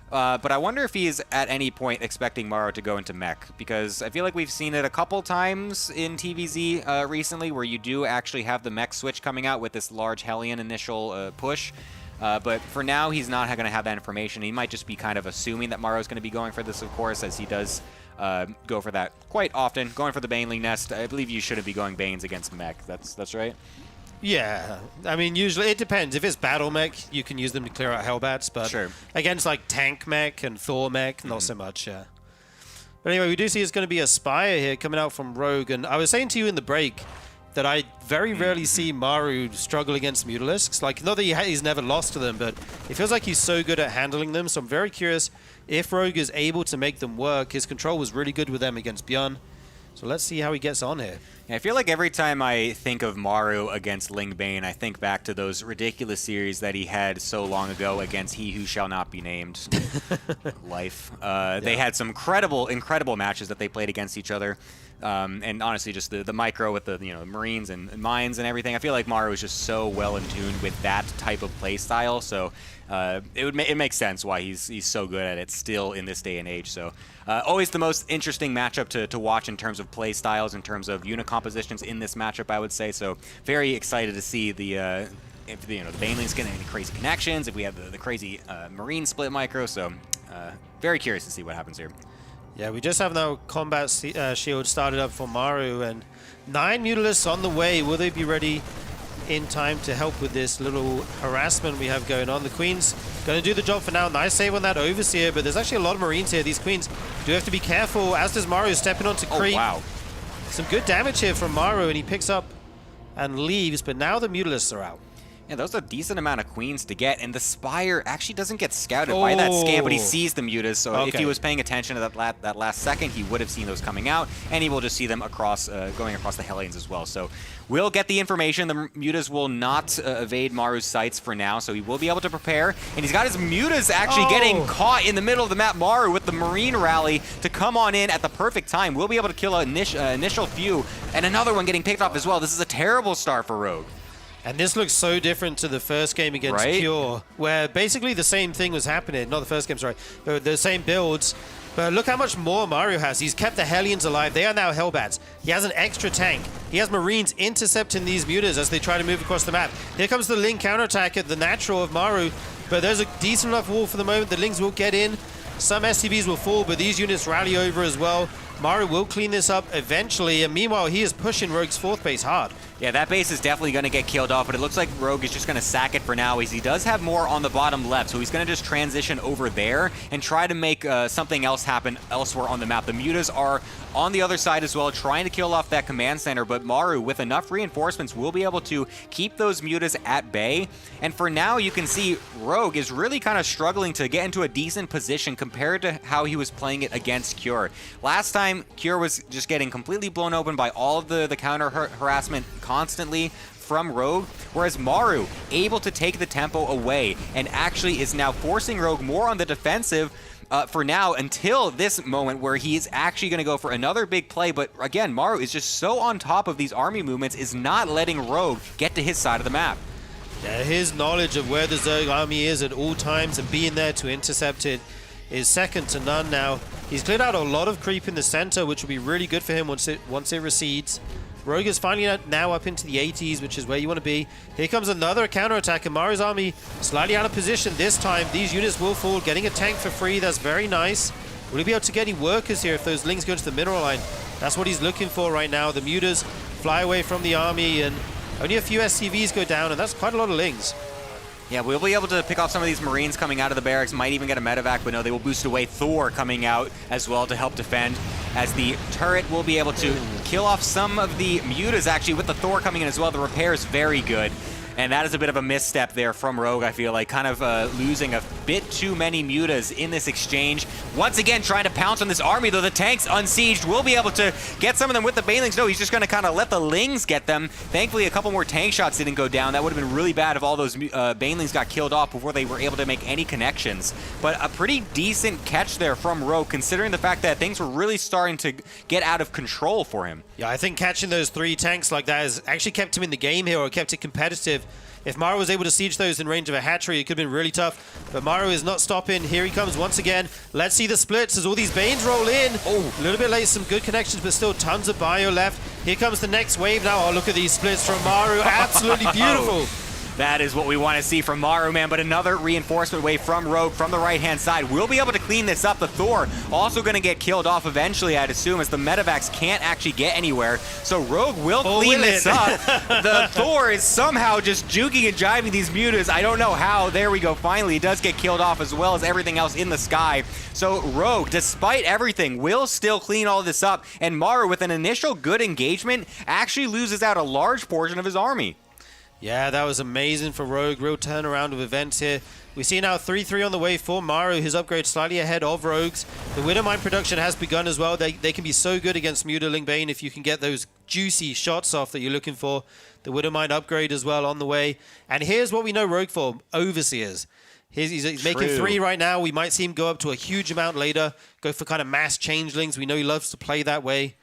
But I wonder if he's at any point expecting Maru to go into Mech, because I feel like we've seen it a couple times in TVZ recently where you do actually have the Mech switch coming out with this large Hellion initial push. But for now, he's not going to have that information. He might just be kind of assuming that Maru's going to be going for this, of course, as he does go for that quite often. Going for the Baneling Nest. I believe you shouldn't be going Banes against Mech. That's right? Yeah, I mean, usually it depends. If it's battle mech, you can use them to clear out Hellbats, but sure. Against like tank mech and Thor mech, not so much, yeah. But anyway, we do see it's going to be a Spire here coming out from Rogue, and I was saying to you in the break that I very rarely see Maru struggle against Mutalisks. Like, not that he's never lost to them, but it feels like he's so good at handling them, so I'm very curious if Rogue is able to make them work. His control was really good with them against Bjorn. So let's see how he gets on here. Yeah, I feel like every time I think of Maru against Ling Bane, I think back to those ridiculous series that he had so long ago against He Who Shall Not Be Named. Life. They had some incredible matches that they played against each other. And honestly, just the micro with the Marines and mines and everything. I feel like Maru is just so well in tune with that type of play style. So it makes sense why he's so good at it still in this day and age. So always the most interesting matchup to watch in terms of play styles, in terms of unit compositions in this matchup, I would say. So very excited to see the if the Banelings getting any crazy connections, if we have the crazy Marine split micro. So very curious to see what happens here. Yeah, we just have now combat shield started up for Maru, and 9 Mutalisks on the way. Will they be ready in time to help with this little harassment we have going on? The Queen's going to do the job for now. Nice save on that Overseer, but there's actually a lot of Marines here. These Queens do have to be careful, as does Maru stepping onto creep. Oh, wow. Some good damage here from Maru, and he picks up and leaves, but now the Mutalisks are out. Yeah, those are a decent amount of Queens to get, and the Spire actually doesn't get scouted by that scan, but he sees the Mutas, so if he was paying attention to that last second, he would have seen those coming out, and he will just see them across, going across the Hellions as well. So we'll get the information. The Mutas will not evade Maru's sights for now, so he will be able to prepare, and he's got his Mutas actually getting caught in the middle of the map. Maru with the Marine rally to come on in at the perfect time. We'll be able to kill an initial few, and another one getting picked off as well. This is a terrible start for Rogue. And this looks so different to the first game against Cure, where basically the same thing was happening. Not the first game, sorry, but the same builds. But look how much more Maru has. He's kept the Hellions alive. They are now Hellbats. He has an extra tank. He has Marines intercepting these Mutas as they try to move across the map. Here comes the Ling counterattack at the natural of Maru, but there's a decent enough wall for the moment. The Lings will get in. Some SCVs will fall, but these units rally over as well. Maru will clean this up eventually, and meanwhile, he is pushing Rogue's 4th base hard. Yeah, that base is definitely going to get killed off, but it looks like Rogue is just going to sack it for now, as he does have more on the bottom left, so he's going to just transition over there and try to make something else happen elsewhere on the map. The Mutas are on the other side as well, trying to kill off that command center, but Maru, with enough reinforcements, will be able to keep those Mutas at bay. And for now, you can see Rogue is really kind of struggling to get into a decent position compared to how he was playing it against Cure. Last time, Cure was just getting completely blown open by all of the counter harassment constantly from Rogue, whereas Maru able to take the tempo away and actually is now forcing Rogue more on the defensive for now until this moment where he is actually going to go for another big play. But again, Maru is just so on top of these army movements, is not letting Rogue get to his side of the map. Yeah, his knowledge of where the Zerg army is at all times and being there to intercept it is second to none now. He's cleared out a lot of creep in the center, which will be really good for him once it recedes. Rogue is finally now up into the 80s, which is where you want to be. Here comes another counterattack, and Maru's army slightly out of position this time. These units will fall, getting a tank for free. That's very nice. Will he be able to get any workers here if those lings go into the mineral line? That's what he's looking for right now. The mutas fly away from the army, and only a few SCVs go down, and that's quite a lot of lings. Yeah, we'll be able to pick off some of these Marines coming out of the barracks, might even get a medevac, but no, they will boost away Thor coming out as well to help defend, as the turret will be able to kill off some of the mutas actually with the Thor coming in as well. The repair is very good. And that is a bit of a misstep there from Rogue, I feel like, kind of losing a bit too many mutas in this exchange. Once again, trying to pounce on this army, though the tanks unsieged will be able to get some of them with the banelings. No, he's just going to kind of let the lings get them. Thankfully, a couple more tank shots didn't go down. That would have been really bad if all those banelings got killed off before they were able to make any connections. But a pretty decent catch there from Rogue, considering the fact that things were really starting to get out of control for him. Yeah, I think catching those 3 tanks like that has actually kept him in the game here, or kept it competitive. If Maru was able to siege those in range of a hatchery, it could have been really tough. But Maru is not stopping. Here he comes once again. Let's see the splits as all these Banes roll in. Oh, a little bit late, some good connections, but still tons of bio left. Here comes the next wave now. Oh, look at these splits from Maru. Absolutely beautiful. That is what we want to see from Maru, man, but another reinforcement wave from Rogue from the right-hand side. We'll be able to clean this up. The Thor also going to get killed off eventually, I'd assume, as the medevacs can't actually get anywhere. So Rogue will clean this up. The Thor is somehow just juking and jiving these mutas. I don't know how. There we go. Finally, he does get killed off as well as everything else in the sky. So Rogue, despite everything, will still clean all this up. And Maru, with an initial good engagement, actually loses out a large portion of his army. Yeah, that was amazing for Rogue. Real turnaround of events here. We see now 3-3 on the way for Maru. His upgrade slightly ahead of Rogue's. The Widowmine production has begun as well. They can be so good against Mutaling Bane if you can get those juicy shots off that you're looking for. The Widowmine upgrade as well on the way. And here's what we know Rogue for. Overseers. He's making 3 right now. We might see him go up to a huge amount later. Go for kind of mass changelings. We know he loves to play that way.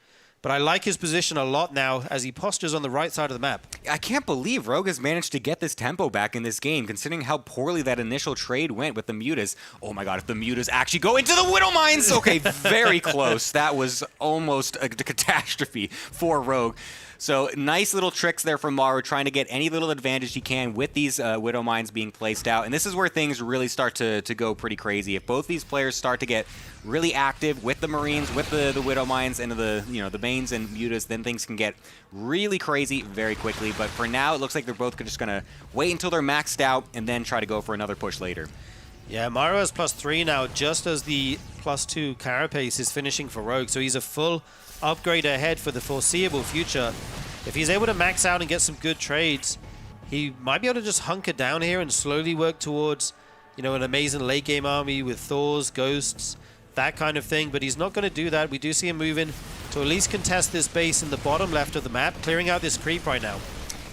But I like his position a lot now as he postures on the right side of the map. I can't believe Rogue has managed to get this tempo back in this game, considering how poorly that initial trade went with the mutas. Oh my god, if the mutas actually go into the Widow Mines! Okay, very close. That was almost a catastrophe for Rogue. So nice little tricks there from Maru, trying to get any little advantage he can with these Widow Mines being placed out. And this is where things really start to go pretty crazy. If both these players start to get really active with the Marines, with the Widow Mines, and the Banes and Mutas, then things can get really crazy very quickly. But for now, it looks like they're both just going to wait until they're maxed out and then try to go for another push later. Yeah, Maru has +3 now, just as the +2 Carapace is finishing for Rogue. So he's a full upgrade ahead for the foreseeable future. If he's able to max out and get some good trades, he might be able to just hunker down here and slowly work towards, an amazing late game army with Thors, Ghosts, that kind of thing. But he's not going to do that. We do see him moving to at least contest this base in the bottom left of the map, clearing out this creep right now.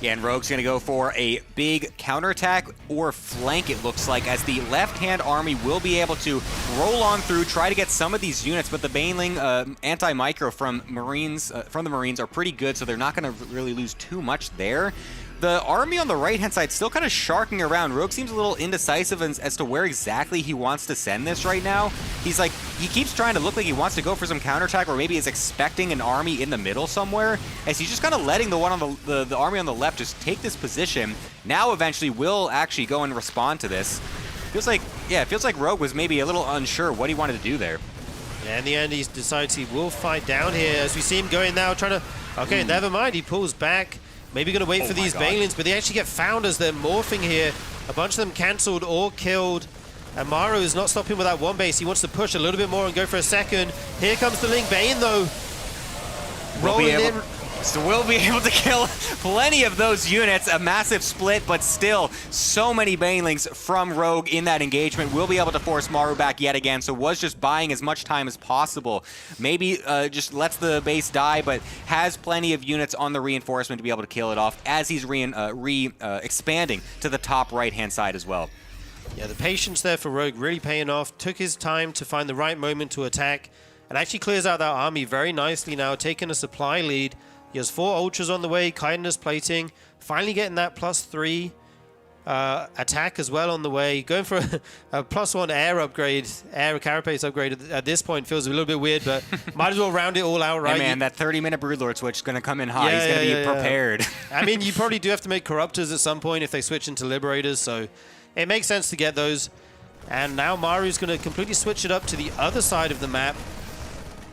Yeah, and Rogue's going to go for a big counterattack or flank, it looks like, as the left-hand army will be able to roll on through, try to get some of these units, but the Baneling anti-micro from the Marines are pretty good, so they're not going to really lose too much there. The army on the right-hand side still kind of sharking around. Rogue seems a little indecisive as to where exactly he wants to send this right now. He keeps trying to look like he wants to go for some counterattack, or maybe is expecting an army in the middle somewhere, as he's just kind of letting the one on the army on the left just take this position. Now eventually will actually go and respond to this. Feels like Rogue was maybe a little unsure what he wanted to do there. Yeah, in the end, he decides he will fight down here, as we see him going now, trying to... Okay, never mind, he pulls back. Maybe going to wait for these Banelings, but they actually get found as they're morphing here. A bunch of them cancelled or killed. And Maru is not stopping with that one base. He wants to push a little bit more and go for a second. Here comes the Ling Bane, though. Rolling in. So we'll be able to kill plenty of those units. A massive split, but still so many Banelings from Rogue in that engagement. We'll be able to force Maru back yet again. So was just buying as much time as possible. Maybe just lets the base die, but has plenty of units on the reinforcement to be able to kill it off as he's expanding to the top right-hand side as well. Yeah, the patience there for Rogue really paying off. Took his time to find the right moment to attack. And actually clears out that army very nicely now, taking a supply lead. He has 4 ultras on the way, kindness plating, finally getting that +3. attack as well on the way. Going for a +1 air upgrade, air carapace upgrade at this point feels a little bit weird, but might as well round it all out, right? Hey man, that 30-minute Broodlord switch is going to come in hot. He's going to be prepared. I mean, you probably do have to make Corruptors at some point if they switch into Liberators, so it makes sense to get those. And now Maru's going to completely switch it up to the other side of the map.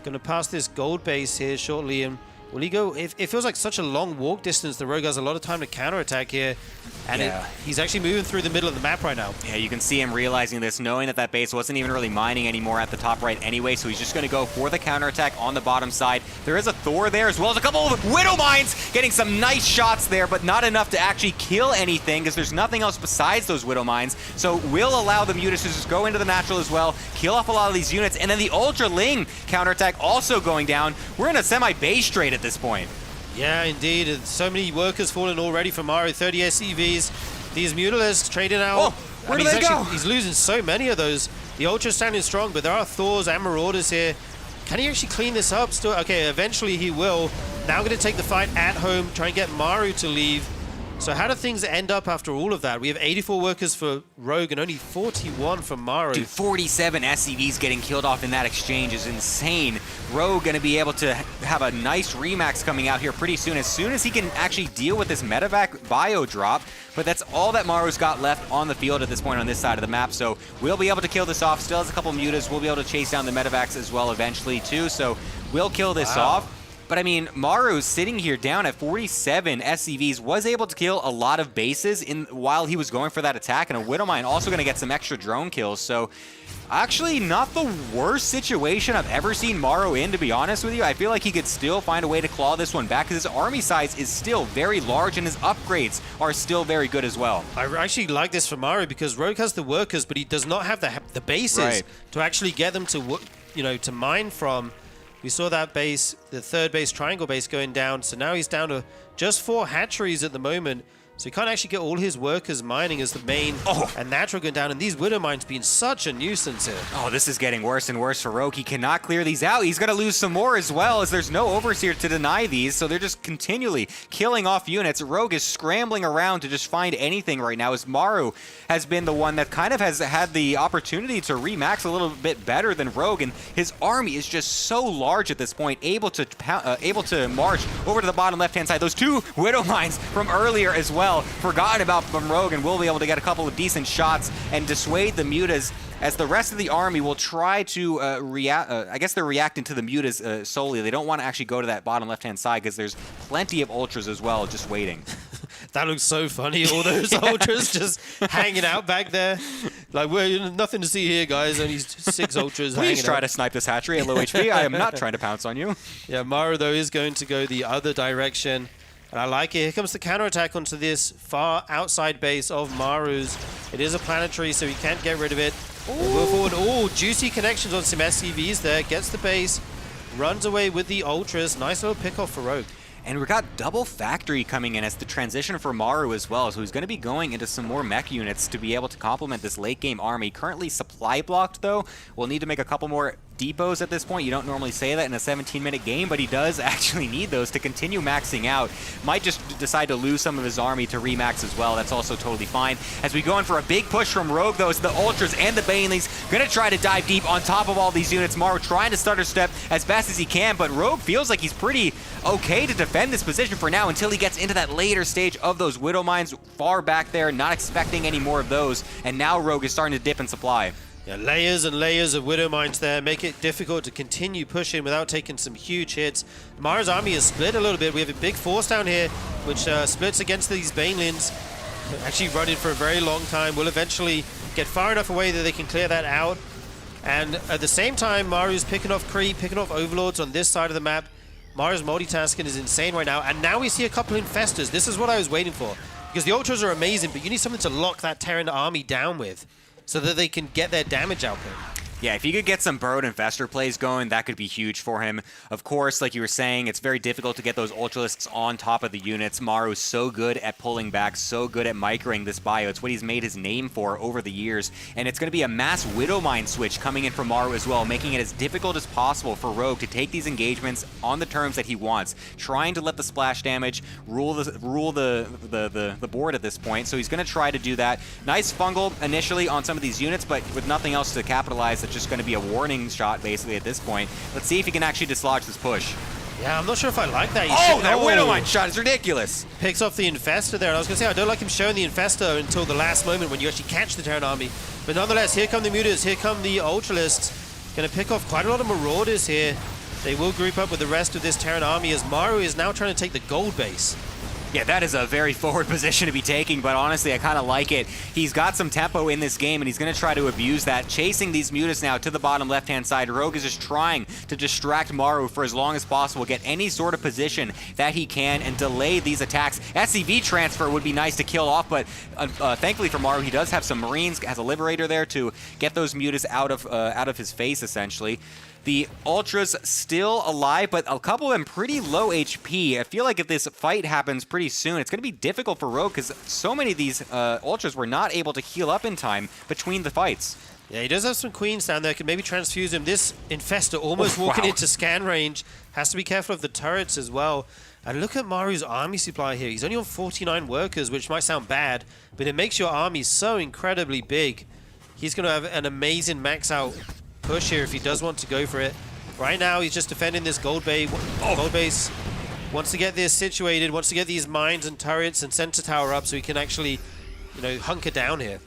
Going to pass this gold base here shortly, and will he go? It feels like such a long walk distance. The Rogue has a lot of time to counterattack here. And he's actually moving through the middle of the map right now. Yeah, you can see him realizing this, knowing that that base wasn't even really mining anymore at the top right anyway, so he's just going to go for the counterattack on the bottom side. There is a Thor there, as well as a couple of Widow Mines, getting some nice shots there, but not enough to actually kill anything, because there's nothing else besides those Widow Mines. So will allow the Mutas to just go into the natural as well, kill off a lot of these units, and then the Ultra Ling counterattack also going down. We're in a semi-base trade at this point. Yeah, indeed. And so many workers fallen already from Maru. 30 SCVs. These Mutalisks trading out. Oh, where do they go? He's losing so many of those. The Ultra's standing strong, but there are Thors and Marauders here. Can he actually clean this up still? Okay, eventually he will. Now going to take the fight at home, try and get Maru to leave. So how do things end up after all of that? We have 84 workers for Rogue and only 41 for Maru. Dude, 47 SCVs getting killed off in that exchange is insane. Rogue going to be able to have a nice remax coming out here pretty soon as he can actually deal with this medevac bio drop. But that's all that Maru's got left on the field at this point on this side of the map. So we'll be able to kill this off. Still has a couple mutas. We'll be able to chase down the medevacs as well eventually too. So we'll kill this off. But I mean, Maru sitting here down at 47 SCVs was able to kill a lot of bases while he was going for that attack, and a Widowmine also going to get some extra drone kills. So actually not the worst situation I've ever seen Maru in, to be honest with you. I feel like he could still find a way to claw this one back because his army size is still very large and his upgrades are still very good as well. I actually like this for Maru because Rogue has the workers, but he does not have the bases to actually get them to, to mine from. We saw that base, the third base, triangle base going down. So now he's down to just 4 hatcheries at the moment. So he can't actually get all his workers mining as the main and natural going down. And these Widow Mines being such a nuisance here. Oh, this is getting worse and worse for Rogue. He cannot clear these out. He's going to lose some more as well, as there's no Overseer to deny these. So they're just continually killing off units. Rogue is scrambling around to just find anything right now, as Maru has been the one that kind of has had the opportunity to remax a little bit better than Rogue. And his army is just so large at this point, able to march over to the bottom left-hand side. Those 2 Widow Mines from earlier as well. Forgotten about from Rogue, and we'll be able to get a couple of decent shots and dissuade the mutas, as the rest of the army will try to react. I guess they're reacting to the mutas solely. They don't want to actually go to that bottom left-hand side because there's plenty of ultras as well just waiting. That looks so funny, all those ultras just hanging out back there. Like, we're nothing to see here, guys. Only 6 ultras hanging out. Please try to snipe this hatchery at low HP. I am not trying to pounce on you. Yeah, Maru, though, is going to go the other direction. And I like it. Here comes the counterattack onto this far outside base of Maru's. It is a planetary, so he can't get rid of it. We'll forward. Oh, juicy connections on some SCVs there. Gets the base. Runs away with the Ultras. Nice little pick-off for Rogue. And we got double factory coming in as the transition for Maru as well. So he's going to be going into some more mech units to be able to complement this late game army. Currently supply blocked though. We'll need to make a couple more depots at this point. You don't normally say that in a 17-minute game, but he does actually need those to continue maxing out. Might just decide to lose some of his army to remax as well. That's also totally fine. As we go in for a big push from Rogue though, it's the Ultras and the Banelings going to try to dive deep on top of all these units. Maru trying to stutter step as fast as he can, but Rogue feels like he's pretty okay to defend this position for now until he gets into that later stage of those Widow Mines far back there, not expecting any more of those. And now Rogue is starting to dip in supply. Yeah, layers and layers of Widow Mines there make it difficult to continue pushing without taking some huge hits. Maru's army is split a little bit. We have a big force down here, which splits against these Banelings. Actually running for a very long time. Will eventually get far enough away that they can clear that out. And at the same time, Maru's picking off creep, picking off overlords on this side of the map. Maru's multitasking is insane right now. And now we see a couple infestors. This is what I was waiting for. Because the Ultras are amazing, but you need something to lock that Terran army down with, so that they can get their damage output. Yeah, if he could get some Burrowed Infestor plays going, that could be huge for him. Of course, like you were saying, it's very difficult to get those Ultralisks on top of the units. Maru's so good at pulling back, so good at microing this bio. It's what he's made his name for over the years. And it's going to be a mass Widowmine switch coming in from Maru as well, making it as difficult as possible for Rogue to take these engagements on the terms that he wants, trying to let the splash damage rule the board at this point. So he's going to try to do that. Nice fungal initially on some of these units, but with nothing else to capitalize, it's just going to be a warning shot basically at this point. Let's see if he can actually dislodge this push. Yeah, I'm not sure if I like that. That Widowmine shot is ridiculous. Picks off the Infestor there. And I was going to say, I don't like him showing the Infestor until the last moment when you actually catch the Terran army. But nonetheless, here come the Mutas, here come the Ultralisks. Going to pick off quite a lot of Marauders here. They will group up with the rest of this Terran army as Maru is now trying to take the gold base. Yeah, that is a very forward position to be taking, but honestly, I kind of like it. He's got some tempo in this game, and he's going to try to abuse that. Chasing these Mutas now to the bottom left-hand side. Rogue is just trying to distract Maru for as long as possible, get any sort of position that he can, and delay these attacks. SCV transfer would be nice to kill off, but thankfully for Maru, he does have some Marines, has a Liberator there to get those Mutas out of his face, essentially. The Ultras still alive, but a couple of them pretty low HP. I feel like if this fight happens pretty soon, it's going to be difficult for Rogue because so many of these Ultras were not able to heal up in time between the fights. Yeah, he does have some Queens down there. Could maybe transfuse him. This Infestor almost walking into scan range. Has to be careful of the turrets as well. And look at Maru's army supply here. He's only on 49 workers, which might sound bad, but it makes your army so incredibly big. He's going to have an amazing max out push here if he does want to go for it. Right now, he's just defending this gold base. Gold base wants to get this situated, wants to get these mines and turrets and center tower up so he can actually, hunker down here.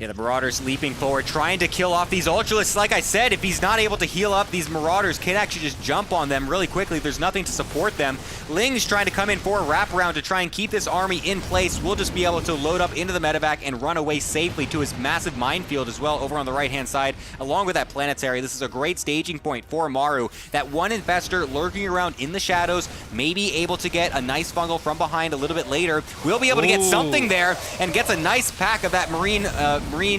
Yeah, the Marauders leaping forward, trying to kill off these Ultralisks. Like I said, if he's not able to heal up, these Marauders can actually just jump on them really quickly. There's nothing to support them. Ling's trying to come in for a wraparound to try and keep this army in place. We'll just be able to load up into the medevac and run away safely to his massive minefield as well over on the right-hand side, along with that planetary. This is a great staging point for Maru. That one Infestor lurking around in the shadows, maybe able to get a nice fungal from behind a little bit later. We'll be able to get something there and gets a nice pack of that Marine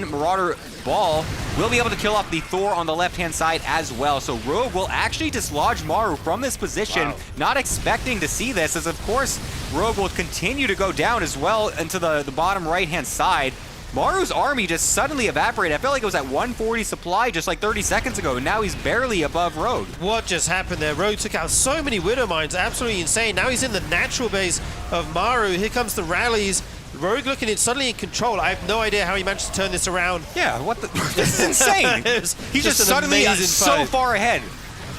Marauder ball. We'll be able to kill off the Thor on the left-hand side as well. So Rogue will actually dislodge Maru from this position. Wow. Not expecting to see this, as of course Rogue will continue to go down as well into the bottom right-hand side. Maru's army just suddenly evaporated. I felt like it was at 140 supply just like 30 seconds ago, and now he's barely above Rogue. What just happened there? Rogue took out so many Widow Mines, absolutely insane. Now he's in the natural base of Maru. Here comes the rallies. Rogue looking suddenly in control. I have no idea how he managed to turn this around. Yeah, what the? This is insane. He's just suddenly so far ahead.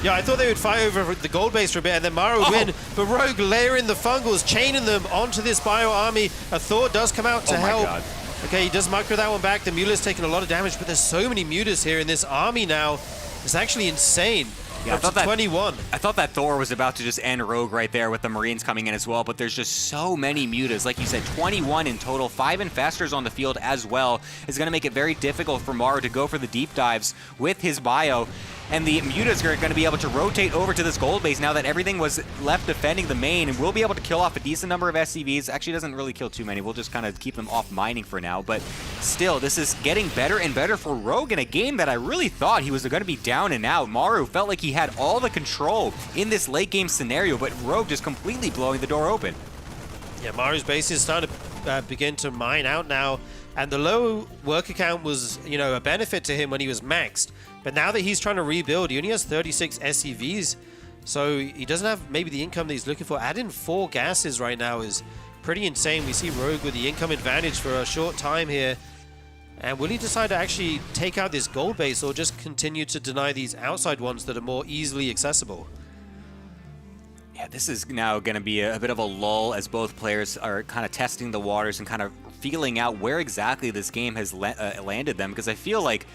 Yeah, I thought they would fight over the gold base for a bit and then Maru would win. But Rogue layering the fungals, chaining them onto this bio army. A Thor does come out to help. God. Okay, he does micro that one back. The Mula's taking a lot of damage, but there's so many Mutas here in this army now. It's actually insane. Yeah, I thought that Thor was about to just end Rogue right there with the Marines coming in as well, but there's just so many Mutas. Like you said, 21 in total. 5 Infestors on the field as well is going to make it very difficult for Maru to go for the deep dives with his bio. And the Mutas are going to be able to rotate over to this gold base now that everything was left defending the main, and we'll be able to kill off a decent number of SCVs. Actually, doesn't really kill too many. We'll just kind of keep them off mining for now. But still, this is getting better and better for Rogue in a game that I really thought he was going to be down and out. Maru felt like he had all the control in this late game scenario, but Rogue just completely blowing the door open. Yeah, Maru's base is starting to begin to mine out now. And the low worker count was, a benefit to him when he was maxed. But now that he's trying to rebuild, he only has 36 SCVs. So he doesn't have maybe the income that he's looking for. Adding 4 gases right now is pretty insane. We see Rogue with the income advantage for a short time here. And will he decide to actually take out this gold base or just continue to deny these outside ones that are more easily accessible? Yeah, this is now going to be a bit of a lull as both players are kind of testing the waters and kind of feeling out where exactly this game has landed them, because I feel like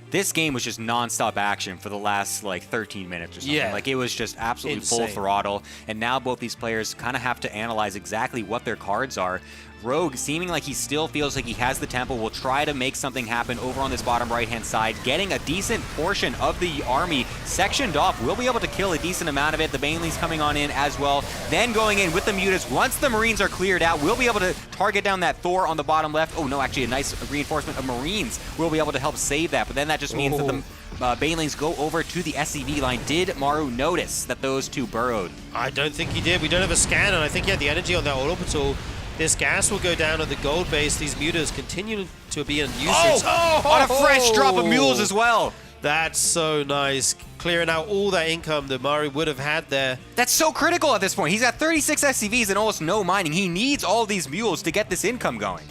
this game was just non-stop action for the last 13 minutes or something. Yeah. Like it was just absolutely insane. Full throttle, and now both these players kind of have to analyze exactly what their cards are. Rogue, seeming like he still feels like he has the tempo, will try to make something happen over on this bottom right-hand side, getting a decent portion of the army sectioned off, will be able to kill a decent amount of it. The Banelings coming on in as well. Then going in with the Mutas. Once the Marines are cleared out, we'll be able to target down that Thor on the bottom left. Oh no, actually a nice reinforcement of Marines will be able to help save that. But then that just means that the Banelings go over to the SCV line. Did Maru notice that those two burrowed? I don't think he did. We don't have a scan, and I think he had the energy on that orbital. This gas will go down at the gold base. These mutas continue to be in usage. On a fresh drop of mules as well. That's so nice. Clearing out all that income that Maru would have had there. That's so critical at this point. He's got 36 SCVs and almost no mining. He needs all these mules to get this income going.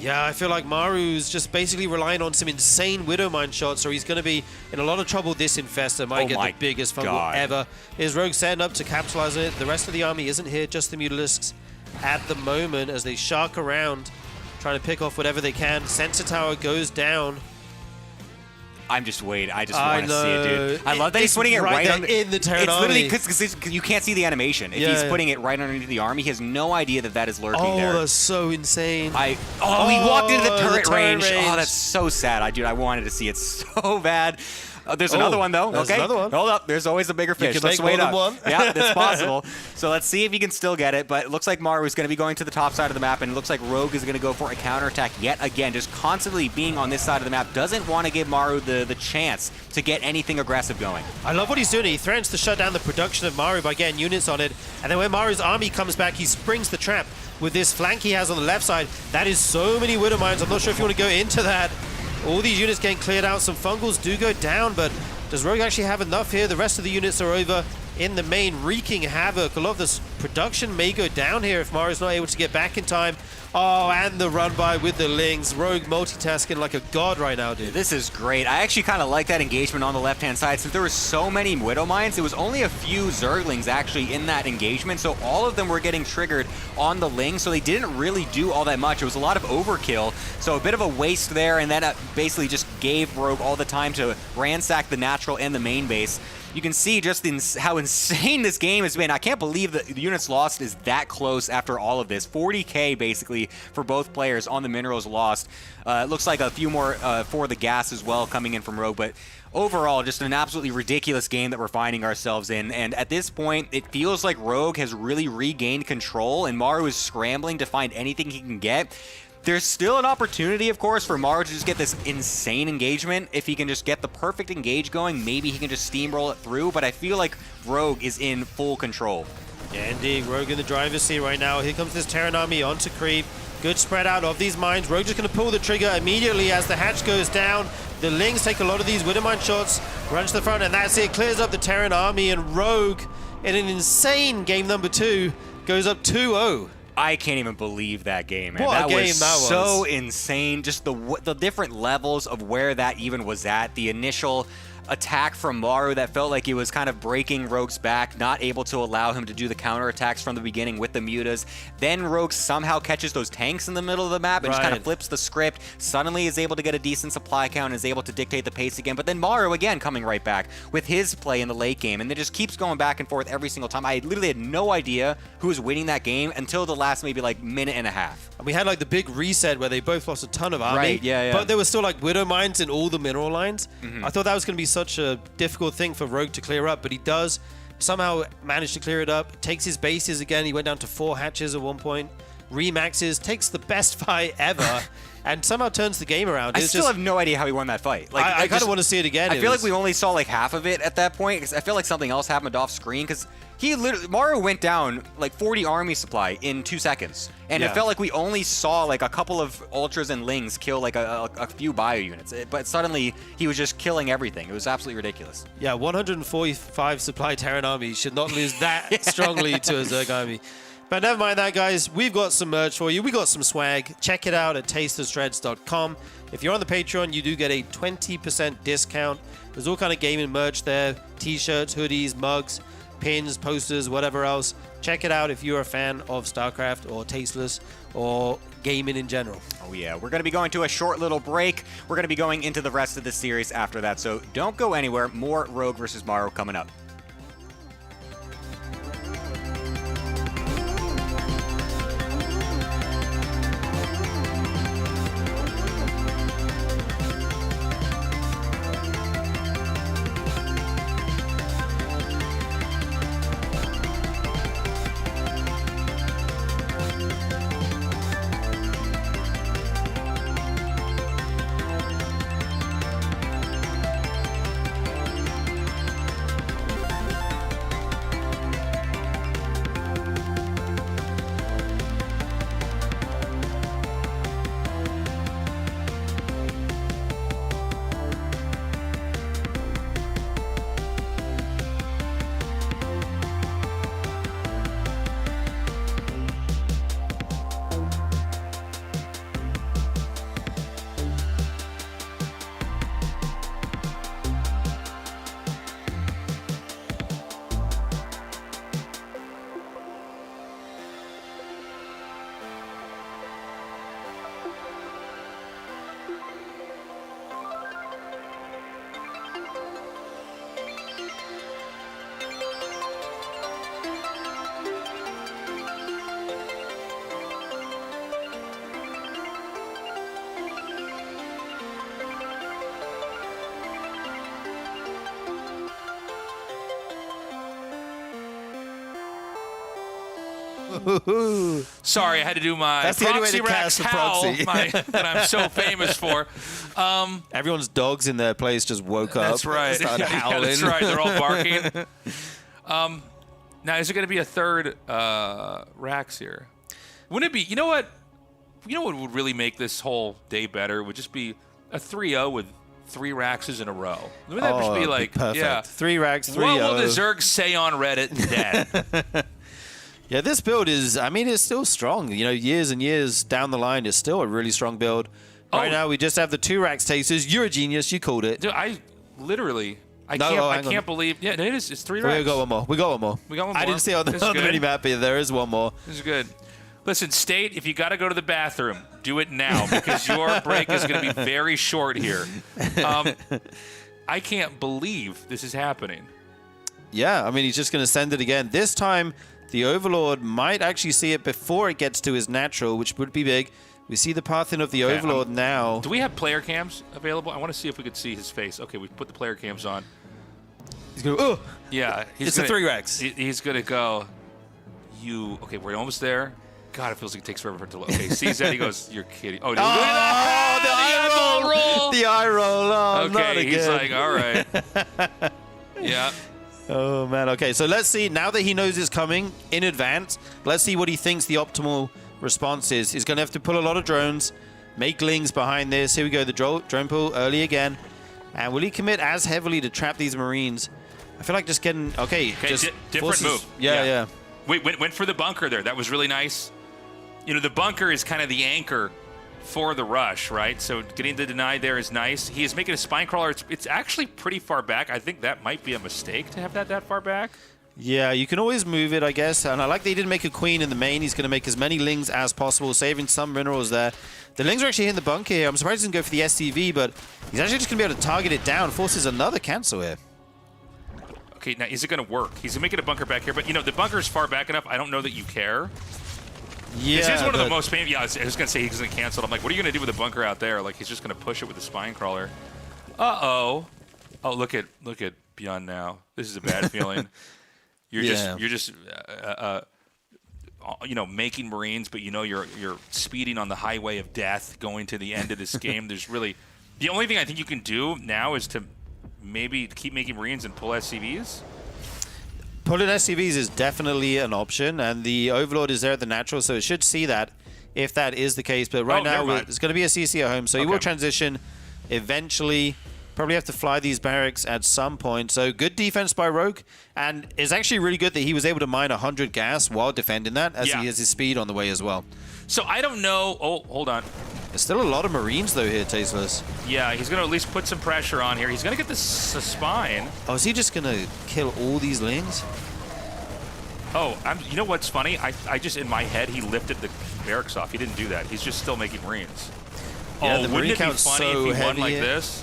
Yeah, I feel like Maru's just basically relying on some insane Widowmine shots, or he's going to be in a lot of trouble. This Infestor might get the biggest fungal ever. Is Rogue setting up to capitalize on it? The rest of the army isn't here, just the Mutalisks at the moment as they shark around, trying to pick off whatever they can. Sensor Tower goes down. I'm just waiting. I just want to see it, dude. I love that he's It's putting it right on in the Terran It's literally army. because you can't see the animation. If he's putting it right underneath the army, he has no idea that that is lurking there. Oh, that's so insane. He walked into the turret range. range. Oh, that's so sad. Dude, I wanted to see it so bad. There's another one, though. There's Okay, another one. hold up. There's always a bigger fish. can Let's make wait more up. than one. Yeah, that's possible. So let's see if he can still get it. But it looks like Maru is going to be going to the top side of the map, and it looks like Rogue is going to go for a counterattack yet again. Just constantly being on this side of the map. Doesn't want to give Maru the chance to get anything aggressive going. I love what he's doing. He threatens to shut down the production of Maru by getting units on it. And then when Maru's army comes back, he springs the trap with this flank he has on the left side. That is so many Widow Mines. I'm not sure if you want to go into that. All these units getting cleared out. Some Fungals do go down, but does Rogue actually have enough here? The rest of the units are over in the main, wreaking havoc. A lot of this production may go down here if Maru's not able to get back in time. Oh, and the run by with the Lings. Rogue multitasking like a god right now, dude. This is great. I actually kind of like that engagement on the left-hand side. Since there were so many Widow Mines, it was only a few Zerglings actually in that engagement, so all of them were getting triggered on the Ling, so they didn't really do all that much. It was a lot of overkill, so a bit of a waste there, and that basically just gave Rogue all the time to ransack the natural and the main base. You can see just how insane this game has been. I can't believe that the units lost is that close after all of this. 40k basically for both players on the minerals lost. It looks like a few more for the gas as well coming in from Rogue, but overall just an absolutely ridiculous game that we're finding ourselves in. And at this point, it feels like Rogue has really regained control, and Maru is scrambling to find anything he can get. There's still an opportunity, of course, for Maru to just get this insane engagement. If he can just get the perfect engage going, maybe he can just steamroll it through, but I feel like Rogue is in full control. Yeah, indeed. Rogue in the driver's seat right now. Here comes this Terran army onto creep. Good spread out of these mines. Rogue just going to pull the trigger immediately as the hatch goes down. The Lings take a lot of these Widowmine shots, runs to the front, and that's it. Clears up the Terran army, and Rogue, in an insane game number 2, goes up 2-0. I can't even believe that game, man. What a that game was that was. so insane. Just the different levels of where that even was at. The initial attack from Maru that felt like it was kind of breaking Rogue's back, not able to allow him to do the counterattacks from the beginning with the mutas. Then Rogue somehow catches those tanks in the middle of the map and just kind of flips the script. Suddenly is able to get a decent supply count and is able to dictate the pace again. But then Maru again coming right back with his play in the late game, and it just keeps going back and forth every single time. I literally had no idea who was winning that game until the last maybe like minute and a half. And we had like the big reset where they both lost a ton of army. Right, yeah. But there was still like Widow Mines in all the mineral lines. I thought that was going to be such a difficult thing for Rogue to clear up, but he does somehow manage to clear it up. Takes his bases again. He went down to 4 hatches at one point. Remaxes, takes the best fight ever, and somehow turns the game around. I still have no idea how he won that fight. Like I kind of want to see it again. I feel like we only saw like half of it at that point, because I feel like something else happened off screen, because Maru went down like 40 army supply in 2 seconds, and it felt like we only saw like a couple of ultras and lings kill like a few bio units, but suddenly he was just killing everything. It was absolutely ridiculous. Yeah, 145 supply Terran army should not lose that strongly to a Zerg army. But never mind that, guys. We've got some merch for you. We got some swag. Check it out at tastersthreads.com. If you're on the Patreon, you do get a 20% discount. There's all kind of gaming merch there. T-shirts, hoodies, mugs, pins, posters, whatever else. Check it out if you're a fan of StarCraft or Tasteless or gaming in general. Oh yeah, we're going to be going to a short little break. We're going to be going into the rest of the series after that, so don't go anywhere. More Rogue versus Maru coming up. Sorry, I had to do my That's the only way proxy to rax cast a howl proxy. that I'm so famous for. Everyone's dogs in their place just woke up. That's right. Started howling. That's right. They're all barking. Now, is it going to be a third Rax here? Wouldn't it be? You know what? You know what would really make this whole day better? Would just be a 3-0 with 3 Raxes in a row. Wouldn't that just be like, perfect. yeah, 3 Rax, 3-0. What will the Zerg say on Reddit then? Yeah, this build is, I mean, it's still strong. You know, years and years down the line, it's still a really strong build. Right now, we just have the 2 Rax tasters. You're a genius. You called it. Dude, I literally, I hang can't on. believe. Yeah, it is. It's 3 Rax. We got one more. We got one more. We got one I more. didn't see it on This is the good. mini map, but there is one more. This is good. Listen, State, if you got to go to the bathroom, do it now because your break is going to be very short here. I can't believe this is happening. Yeah, I mean, he's just going to send it again. This time, the Overlord might actually see it before it gets to his natural, which would be big. We see the path in of the Overlord now. Do we have player cams available? I want to see if we could see his face. Okay, we put the player cams on. He's going, oh! Yeah. It's a 3 Rax. He's going to go, okay, we're almost there. God, it feels like it takes forever for it to load. Okay, sees that, he goes, you're kidding. Oh, look at that! The eye roll! The eye roll. Oh, not Okay, again. he's like, all right. Yeah. Oh, man. Okay, so let's see. Now that he knows it's coming in advance, let's see what he thinks the optimal response is. He's going to have to pull a lot of drones, make lings behind this. Here we go, the drone pull early again. And will he commit as heavily to trap these Marines? I feel like just getting... Okay, just different forces, move. Yeah. Went for the bunker there. That was really nice. You know, the bunker is kind of the anchor for the rush, right? So getting the deny there is nice. He is making a spine crawler. It's actually pretty far back. I think that might be a mistake to have that far back. Yeah, you can always move it, I guess. And I like that he didn't make a queen in the main. He's going to make as many lings as possible, saving some minerals there. The lings are actually hitting the bunker here. I'm surprised he didn't go for the SCV, but he's actually just going to be able to target it down. Forces another cancel here. Okay, now is it going to work? He's making a bunker back here, but you know, the bunker is far back enough. I don't know that you care. Yeah, this is one of the most painful. Yeah, I was going to say he's going to cancel it. I'm like, what are you going to do with the bunker out there? Like, he's just going to push it with the spine crawler. Uh-oh. Oh, look at Beyond now. This is a bad feeling. You're just you know, making Marines, but you know you're speeding on the highway of death going to the end of this game. There's really the only thing I think you can do now is to maybe keep making Marines and pull SCVs. Pulling SCVs is definitely an option, and the Overlord is there at the natural, so it should see that if that is the case. But right now, it's going to be a CC at home, so he will transition eventually. Probably have to fly these barracks at some point. So good defense by Rogue, and it's actually really good that he was able to mine 100 gas while defending that, as he has his speed on the way as well. So I don't know. Oh, hold on. There's still a lot of Marines, though, here, Tasteless. Yeah, he's going to at least put some pressure on here. He's going to get the spine. Oh, is he just going to kill all these lings? Oh, you know what's funny? I just, in my head, he lifted the barracks off. He didn't do that. He's just still making Marines. Yeah, oh, wouldn't it be funny if he won like this?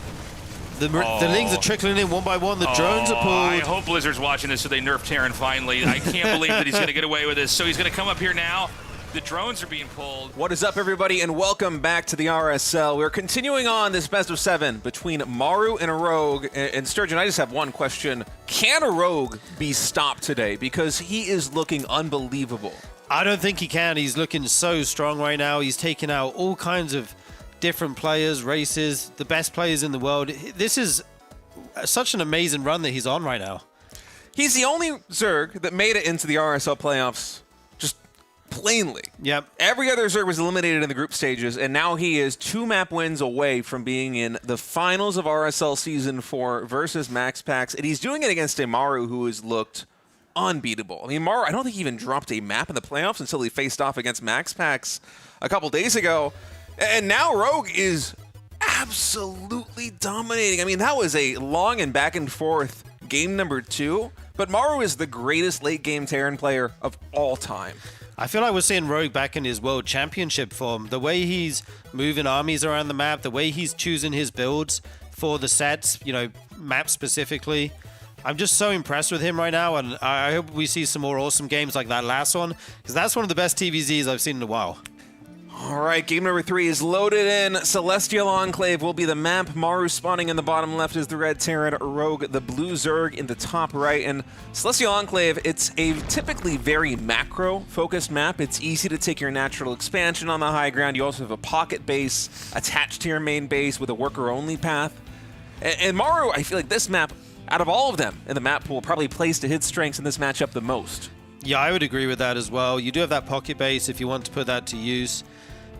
The lings are trickling in one by one. The drones are pulled. I hope Blizzard's watching this so they nerf Terran finally. I can't believe that he's going to get away with this. So he's going to come up here now. The drones are being pulled. What is up, everybody, and welcome back to the RSL. We're continuing on this best of 7 between Maru and a Rogue. And Sturgeon, I just have one question. Can a Rogue be stopped today? Because he is looking unbelievable. I don't think he can. He's looking so strong right now. He's taking out all kinds of different players, races, the best players in the world. This is such an amazing run that he's on right now. He's the only Zerg that made it into the RSL playoffs, just plainly. Yep. Every other Zerg was eliminated in the group stages, and now he is 2 map wins away from being in the finals of RSL Season 4 versus Max Pax, and he's doing it against a Maru who has looked unbeatable. I mean, Maru, I don't think he even dropped a map in the playoffs until he faced off against Max Pax a couple days ago. And now Rogue is absolutely dominating. I mean, that was a long and back and forth game number 2, but Maru is the greatest late game Terran player of all time. I feel like we're seeing Rogue back in his world championship form. The way he's moving armies around the map, the way he's choosing his builds for the sets, you know, map specifically. I'm just so impressed with him right now, and I hope we see some more awesome games like that last one, because that's one of the best TVZs I've seen in a while. All right, game number 3 is loaded in. Celestial Enclave will be the map. Maru spawning in the bottom left is the red Terran, Rogue, the blue Zerg in the top right. And Celestial Enclave, it's a typically very macro-focused map. It's easy to take your natural expansion on the high ground. You also have a pocket base attached to your main base with a worker-only path. And Maru, I feel like this map, out of all of them in the map pool, probably plays to his strengths in this matchup the most. Yeah, I would agree with that as well. You do have that pocket base if you want to put that to use.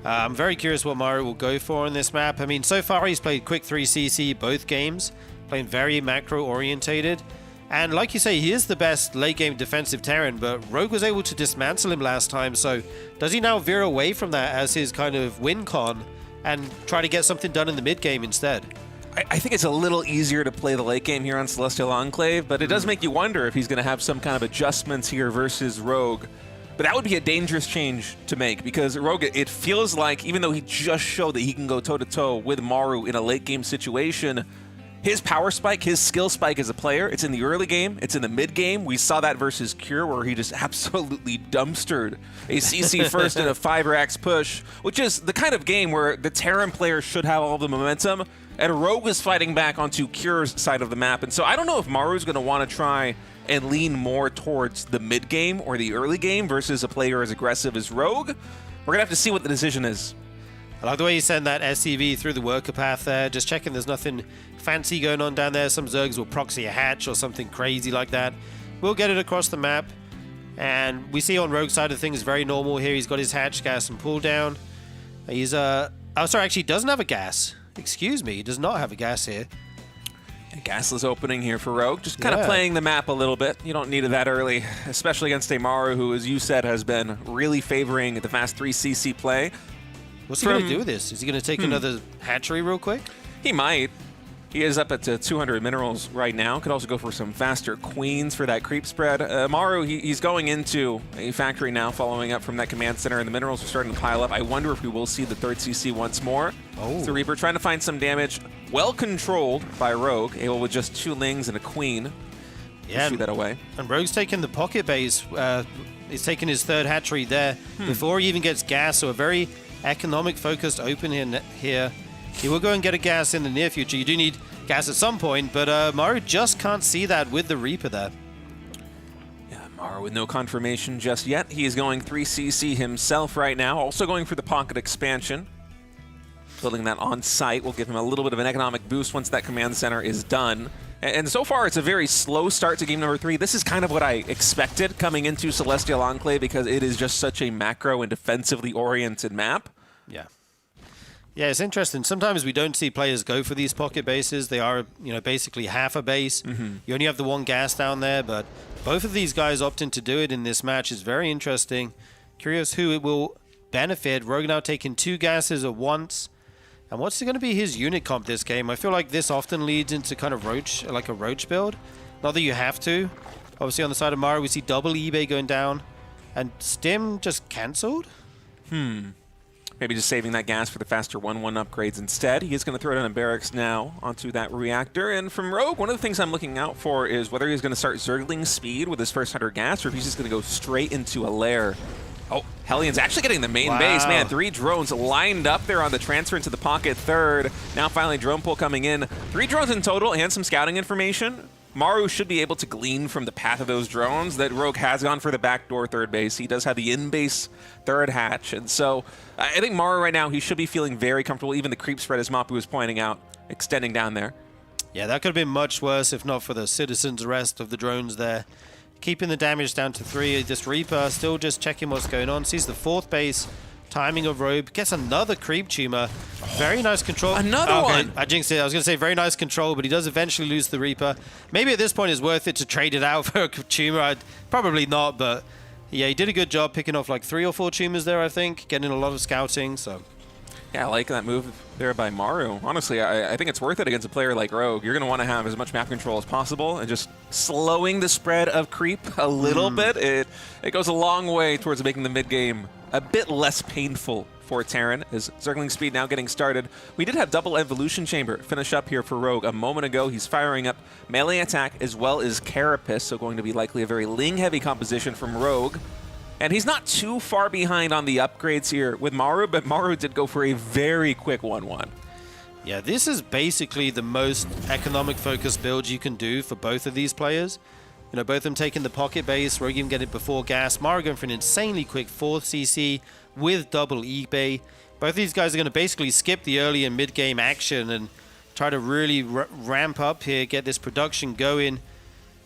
I'm very curious what Maru will go for in this map. I mean, so far he's played quick 3cc both games, playing very macro-orientated. And like you say, he is the best late-game defensive Terran, but Rogue was able to dismantle him last time, so does he now veer away from that as his kind of win con and try to get something done in the mid-game instead? I think it's a little easier to play the late game here on Celestial Enclave, but it does make you wonder if he's going to have some kind of adjustments here versus Rogue. But that would be a dangerous change to make, because Rogue, it feels like, even though he just showed that he can go toe-to-toe with Maru in a late-game situation, his power spike, his skill spike as a player, it's in the early game, it's in the mid-game. We saw that versus Cure, where he just absolutely dumpstered a CC first and a 5-rax push, which is the kind of game where the Terran player should have all the momentum, and Rogue is fighting back onto Cure's side of the map. And so I don't know if Maru's going to want to try and lean more towards the mid-game or the early game versus a player as aggressive as Rogue. We're going to have to see what the decision is. I like the way you send that SCV through the worker path there, just checking there's nothing fancy going on down there. Some Zergs will proxy a hatch or something crazy like that. We'll get it across the map, and we see on Rogue's side of things very normal here. He's got his hatch, gas, and pull down. He's, oh sorry, actually he doesn't have a gas. Excuse me, he does not have a gas here. Gasless opening here for Rogue, just kind of playing the map a little bit. You don't need it that early, especially against a Maru who, as you said, has been really favoring the fast 3cc play. What's he going to do with this? Is he going to take another hatchery real quick? He might. He is up at 200 minerals right now. Could also go for some faster queens for that creep spread. Maru, he's going into a factory now, following up from that command center, and the minerals are starting to pile up. I wonder if we will see the 3rd CC once more. Oh. The Reaper trying to find some damage. Well controlled by Rogue, able with just 2 lings and a queen. Yeah, shoot that away. And Rogue's taking the pocket base. He's taking his 3rd hatchery there before he even gets gas, so a very economic-focused open here. He will go and get a gas in the near future. You do need gas at some point, but Maru just can't see that with the Reaper there. Yeah, Maru with no confirmation just yet. He is going 3cc himself right now, also going for the pocket expansion. Building that on site will give him a little bit of an economic boost once that command center is done. And so far, it's a very slow start to game number 3. This is kind of what I expected coming into Celestial Enclave, because it is just such a macro and defensively oriented map. Yeah. Yeah, it's interesting. Sometimes we don't see players go for these pocket bases. They are, basically half a base. You only have the 1 gas down there, but both of these guys opting to do it in this match is very interesting. Curious who it will benefit. Rogue now taking 2 gases at once. And what's going to be his unit comp this game? I feel like this often leads into kind of Roach, like a Roach build. Not that you have to. Obviously on the side of Maru, we see double eBay going down. And Stim just cancelled? Maybe just saving that gas for the faster 1-1 upgrades instead. He is going to throw down a barracks now onto that reactor. And from Rogue, one of the things I'm looking out for is whether he's going to start Zergling speed with his first 100 gas, or if he's just going to go straight into a lair. Oh, Hellions actually getting the main base. Man, 3 drones lined up there on the transfer into the pocket 3rd. Now finally drone pull coming in. 3 drones in total and some scouting information. Maru should be able to glean from the path of those drones that Rogue has gone for the backdoor 3rd base. He does have the in-base 3rd hatch. And so I think Maru right now, he should be feeling very comfortable. Even the creep spread, as Mapu was pointing out, extending down there. Yeah, that could have been much worse if not for the citizen's arrest of the drones there. Keeping the damage down to 3. This Reaper still just checking what's going on. Sees the 4th base. Timing of Robe. Gets another creep tumor. Very nice control. Another one. I jinxed it. I was going to say very nice control, but he does eventually lose the Reaper. Maybe at this point it's worth it to trade it out for a tumor. Probably not, but yeah, he did a good job picking off like 3 or 4 tumors there, I think. Getting a lot of scouting, so... Yeah, I like that move there by Maru. Honestly, I think it's worth it against a player like Rogue. You're going to want to have as much map control as possible, and just slowing the spread of creep a little bit, it goes a long way towards making the mid-game a bit less painful for Terran, as Zergling speed now getting started. We did have double Evolution Chamber finish up here for Rogue a moment ago. He's firing up melee attack as well as Carapace, so going to be likely a very Ling-heavy composition from Rogue. And he's not too far behind on the upgrades here with Maru, but Maru did go for a very quick 1-1. Yeah, this is basically the most economic focused build you can do for both of these players. You know, both of them taking the pocket base, Rogue even getting it before gas. Maru going for an insanely quick 4th CC with double eBay. Both of these guys are going to basically skip the early and mid-game action and try to really ramp up here, get this production going.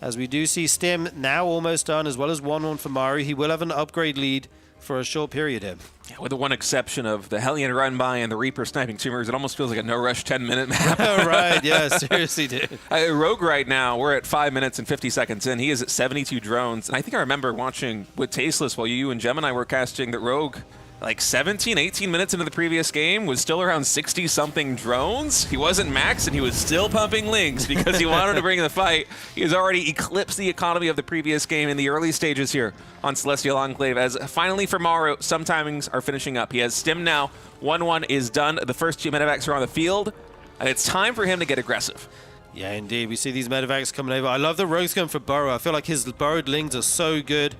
As we do see Stim now almost done, as well as 1-1 for Maru. He will have an upgrade lead for a short period here. Yeah, with the one exception of the Hellion run by and the Reaper sniping tumors, it almost feels like a no-rush 10-minute map. Right, yeah, seriously, dude. Rogue right now, we're at 5 minutes and 50 seconds in. He is at 72 drones. And I think I remember watching with Tasteless while you and Gemini were casting that Rogue, like 17, 18 minutes into the previous game, was still around 60-something drones. He wasn't max, and he was still pumping links because he wanted to bring the fight. He has already eclipsed the economy of the previous game in the early stages here on Celestial Enclave. As finally for Maru, some timings are finishing up. He has Stim now. 1-1 is done. The first 2 medevacs are on the field, and it's time for him to get aggressive. Yeah, indeed. We see these medevacs coming over. I love the Rogue's going for Burrow. I feel like his burrowed lings are so good.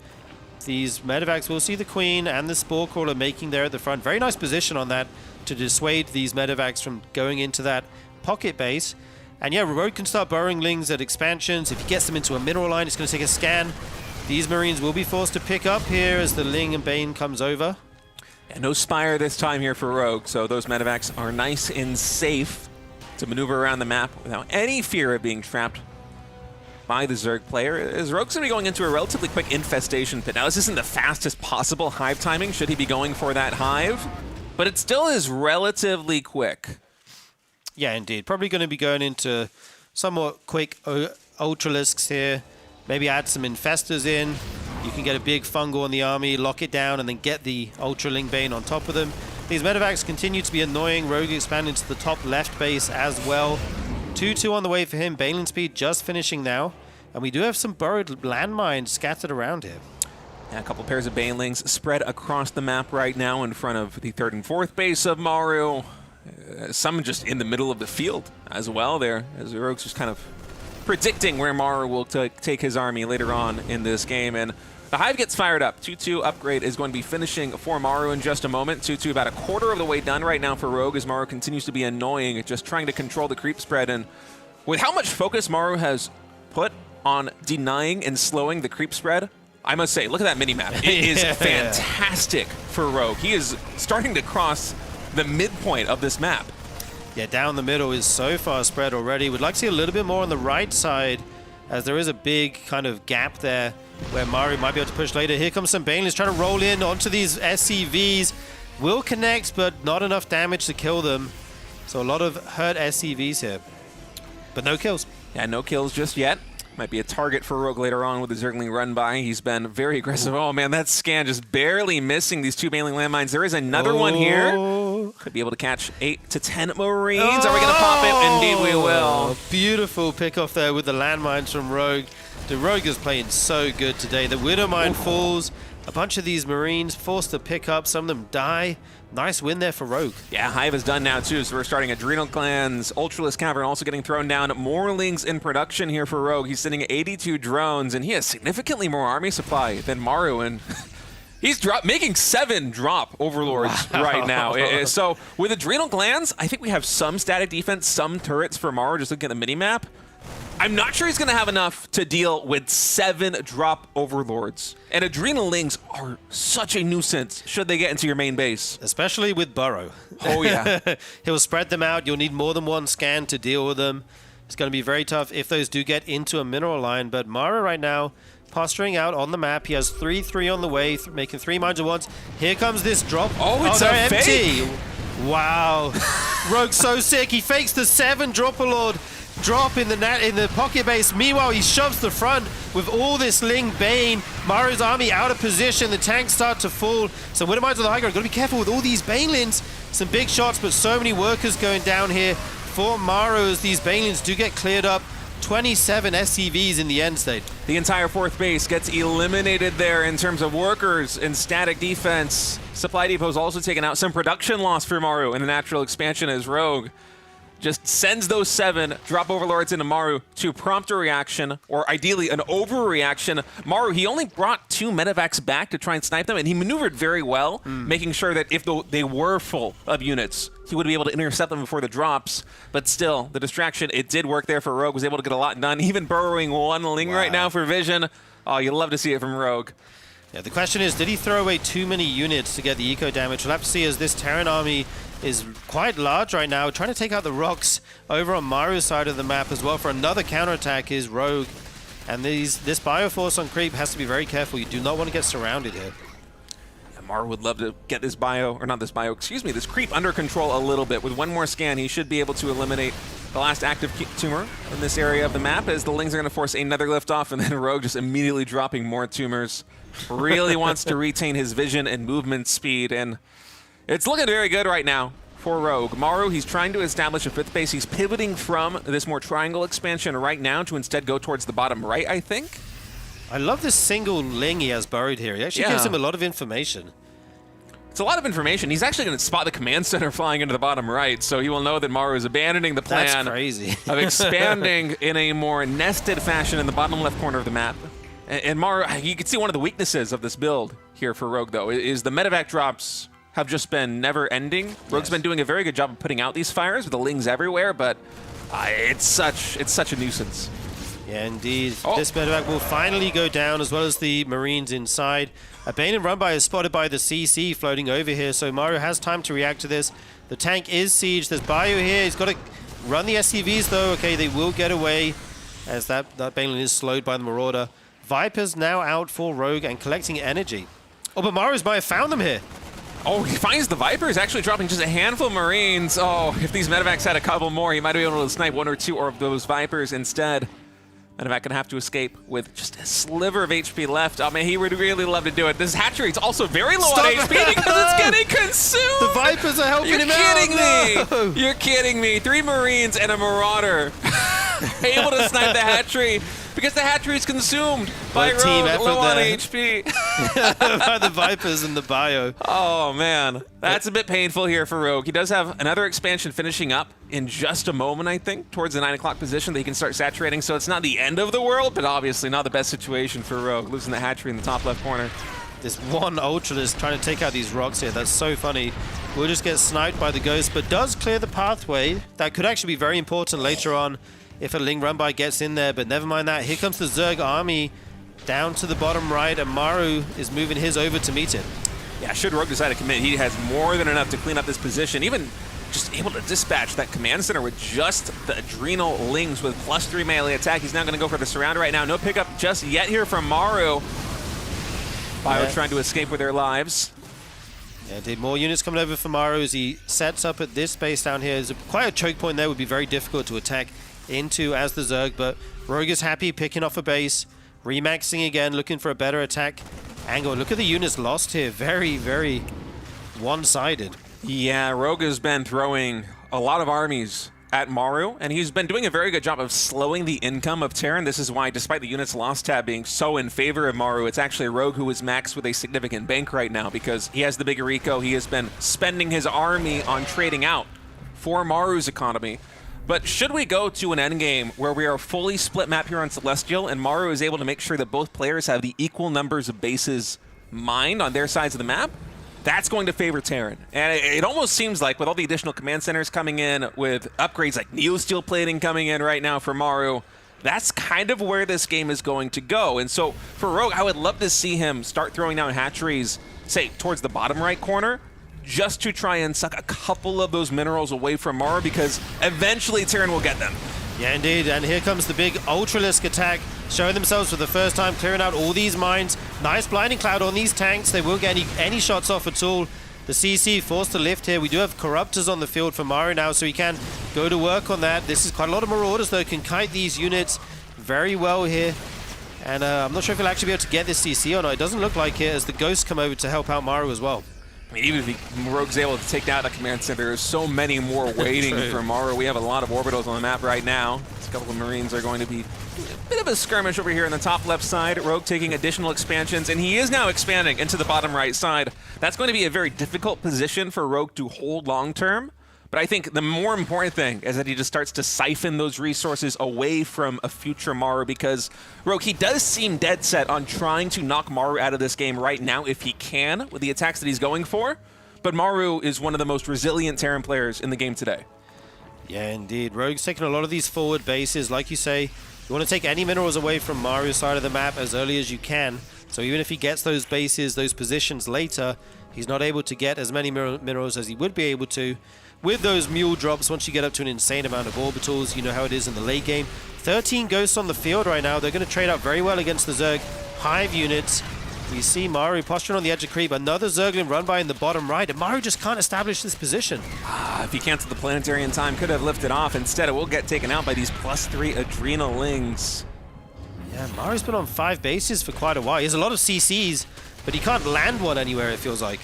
These medevacs will see the Queen and the Spore Crawler making there at the front. Very nice position on that to dissuade these medevacs from going into that pocket base. And yeah, Rogue can start burrowing lings at expansions. If he gets them into a mineral line, it's going to take a scan. These Marines will be forced to pick up here as the Ling and Bane comes over. And no Spire this time here for Rogue, so those medevacs are nice and safe to maneuver around the map without any fear of being trapped by the Zerg player. As Rogue's going to be going into a relatively quick infestation pit. Now, this isn't the fastest possible hive timing, should he be going for that hive, but it still is relatively quick. Yeah, indeed. Probably going to be going into somewhat quick Ultralisks here. Maybe add some Infestors in. You can get a big fungal in the army, lock it down, and then get the Ultraling Bane on top of them. These medevacs continue to be annoying. Rogue expanding to the top left base as well. 2-2 on the way for him. Balin speed just finishing now. And we do have some burrowed landmines scattered around here. Yeah, a couple pairs of Banelings spread across the map right now in front of the 3rd and 4th base of Maru. Some just in the middle of the field as well there, as the Rogue's just kind of predicting where Maru will take his army later on in this game. And the hive gets fired up. 2-2 upgrade is going to be finishing for Maru in just a moment. 2-2 about a quarter of the way done right now for Rogue, as Maru continues to be annoying, just trying to control the creep spread. And with how much focus Maru has put on denying and slowing the creep spread, I must say, look at that mini-map. It is fantastic for Rogue. He is starting to cross the midpoint of this map. Yeah, down the middle is so far spread already. We'd like to see a little bit more on the right side, as there is a big kind of gap there where Maru might be able to push later. Here comes some Banelings trying to roll in onto these SCVs. Will connect, but not enough damage to kill them. So a lot of hurt SCVs here, but no kills. Yeah, no kills just yet. Might be a target for Rogue later on with the Zergling run by. He's been very aggressive. Oh man, that scan just barely missing these 2 Baneling landmines. There is another one here. Could be able to catch 8 to 10 Marines. Are we going to pop it? Indeed we will. Beautiful pick off there with the landmines from Rogue. The Rogue is playing so good today. The Widowmine falls. A bunch of these Marines forced to pick up. Some of them die. Nice win there for Rogue. Yeah, Hive is done now too, so we're starting Adrenal Glands, Ultralisk Cavern also getting thrown down. More Lings in production here for Rogue. He's sitting at 82 drones, and he has significantly more army supply than Maru, and he's making 7 drop Overlords right now. So with Adrenal Glands, I think we have some static defense, some turrets for Maru, just looking at the mini-map. I'm not sure he's going to have enough to deal with 7 drop Overlords. And Adrenal Lings are such a nuisance should they get into your main base. Especially with Burrow. Oh, yeah. He'll spread them out. You'll need more than one scan to deal with them. It's going to be very tough if those do get into a mineral line. But Maru right now, posturing out on the map. He has 3-3 on the way, making 3 mines at once. Here comes this drop. Oh, it's a empty. fake. Wow. Rogue's so sick. He fakes the 7 Drop-a-Lord drop in the pocket base. Meanwhile, he shoves the front with all this Ling Bane. Maru's army out of position. The tanks start to fall. So Widowmines on the high ground. Got to be careful with all these Banelings. Some big shots, but so many workers going down here for Maru as these Banelings do get cleared up. 27 SCVs in the end state. The entire 4th base gets eliminated there in terms of workers and static defense. Supply depots also taken out. Some production loss for Maru in the natural expansion as Rogue just sends those 7 drop overlords into Maru to prompt a reaction, or ideally an overreaction. Maru, he only brought 2 medevacs back to try and snipe them, and he maneuvered very well, making sure that if they were full of units, he would be able to intercept them before the drops. But still, the distraction, it did work there for Rogue, was able to get a lot done, even burrowing 1 Ling right now for vision. Oh, you love to see it from Rogue. Yeah, the question is, did he throw away too many units to get the eco damage? We'll have to see, as this Terran army is quite large right now, trying to take out the rocks over on Maru's side of the map as well. For another counterattack is Rogue. And this Bioforce on creep has to be very careful. You do not want to get surrounded here. Yeah, Maru would love to get this this creep under control a little bit. With 1 more scan, he should be able to eliminate the last active tumor in this area of the map, as the Lings are going to force another liftoff, and then Rogue just immediately dropping more tumors. Really wants to retain his vision and movement speed, and it's looking very good right now for Rogue. Maru, he's trying to establish a 5th base. He's pivoting from this more triangle expansion right now to instead go towards the bottom right, I think. I love this single Ling he has buried here. He actually gives him a lot of information. It's a lot of information. He's actually going to spot the command center flying into the bottom right, so he will know that Maru is abandoning the plan That's crazy. of expanding in a more nested fashion in the bottom left corner of the map. And Maru, you can see one of the weaknesses of this build here for Rogue, though, is the medevac drops have just been never-ending. Rogue's been doing a very good job of putting out these fires with the Lings everywhere, but it's such a nuisance. Yeah, indeed. This medevac will finally go down, as well as the Marines inside. A Bane and Run-By is spotted by the CC floating over here, so Maru has time to react to this. The tank is sieged. There's Bio here. He's got to run the SCVs, though. Okay, they will get away, as that Baneland is slowed by the Marauder. Viper's now out for Rogue and collecting energy. Oh, but Maru's might have found them here. Oh, he finds the Vipers, actually dropping just a handful of Marines. Oh, if these medevacs had a couple more, he might have been able to snipe 1 or 2 of those Vipers instead. Medevac gonna have to escape with just a sliver of HP left. Oh man, he would really love to do it. This hatchery's also very low on HP because it's getting consumed. The Vipers are helping him out. No. You're kidding me. 3 Marines and a Marauder able to snipe the hatchery because the hatchery is consumed by Rogue, low on HP. By the Vipers and the Bio. Oh man, that's a bit painful here for Rogue. He does have another expansion finishing up in just a moment, I think, towards the 9 o'clock position that he can start saturating, so it's not the end of the world, but obviously not the best situation for Rogue, losing the hatchery in the top left corner. This one Ultralist trying to take out these rocks here. That's so funny. Will just get sniped by the Ghost, but does clear the pathway. That could actually be very important later on if a Ling Run-By gets in there, but never mind that. Here comes the Zerg army down to the bottom right, and Maru is moving his over to meet it. Yeah, should Rogue decide to commit, he has more than enough to clean up this position. Even just able to dispatch that command center with just the Adrenal Lings with +3 melee attack. He's now going to go for the surround right now. No pickup just yet here from Maru. Bio trying to escape with their lives. Yeah, indeed. More units coming over for Maru as he sets up at this base down here. There's quite a choke point there. Would be very difficult to attack into as the Zerg, but Rogue is happy picking off a base, remaxing again, looking for a better attack angle. Look at the units lost here. Very, very one-sided. Yeah, Rogue has been throwing a lot of armies at Maru, and he's been doing a very good job of slowing the income of Terran. This is why, despite the units lost tab being so in favor of Maru, it's actually Rogue who is maxed with a significant bank right now because he has the bigger eco. He has been spending his army on trading out for Maru's economy. But should we go to an endgame where we are fully split map here on Celestial and Maru is able to make sure that both players have the equal numbers of bases mined on their sides of the map, that's going to favor Terran. And it almost seems like with all the additional command centers coming in, with upgrades like Neosteel plating coming in right now for Maru, that's kind of where this game is going to go. And so for Rogue, I would love to see him start throwing down hatcheries, say, towards the bottom right corner, just to try and suck a couple of those minerals away from Maru, because eventually Terran will get them. Yeah, indeed. And here comes the big Ultralisk attack, showing themselves for the first time, clearing out all these mines. Nice blinding cloud on these tanks. They won't get any shots off at all. The CC forced to lift here. We do have Corruptors on the field for Maru now, so he can go to work on that. This is quite a lot of Marauders, though, can kite these units very well here. And I'm not sure if he'll actually be able to get this CC or not. It doesn't look like it, as the Ghosts come over to help out Maru as well. I mean, even if Rogue's able to take down the command center, there's so many more waiting for Maru. We have a lot of orbitals on the map right now. A couple of Marines are going to be a bit of a skirmish over here in the top left side. Rogue taking additional expansions, and he is now expanding into the bottom right side. That's going to be a very difficult position for Rogue to hold long term, But I think the more important thing is that he just starts to siphon those resources away from a future Maru, because Rogue, he does seem dead set on trying to knock Maru out of this game right now if he can with the attacks that he's going for. But Maru is one of the most resilient Terran players in the game today. Yeah, indeed. Rogue's taking a lot of these forward bases. Like you say, you want to take any minerals away from Maru's side of the map as early as you can. So even if he gets those bases, those positions later, he's not able to get as many minerals as he would be able to. With those mule drops, once you get up to an insane amount of orbitals, you know how it is in the late game. 13 ghosts on the field right now. They're going to trade out very well against the Zerg Hive units. We see Maru posturing on the edge of creep. Another Zergling run by in the bottom right, and Maru just can't establish this position. If he canceled the planetary in time, could have lifted off. Instead, it will get taken out by these +3 Adrenalings. Yeah, Maru's been on 5 bases for quite a while. He has a lot of CCs, but he can't land one anywhere, it feels like.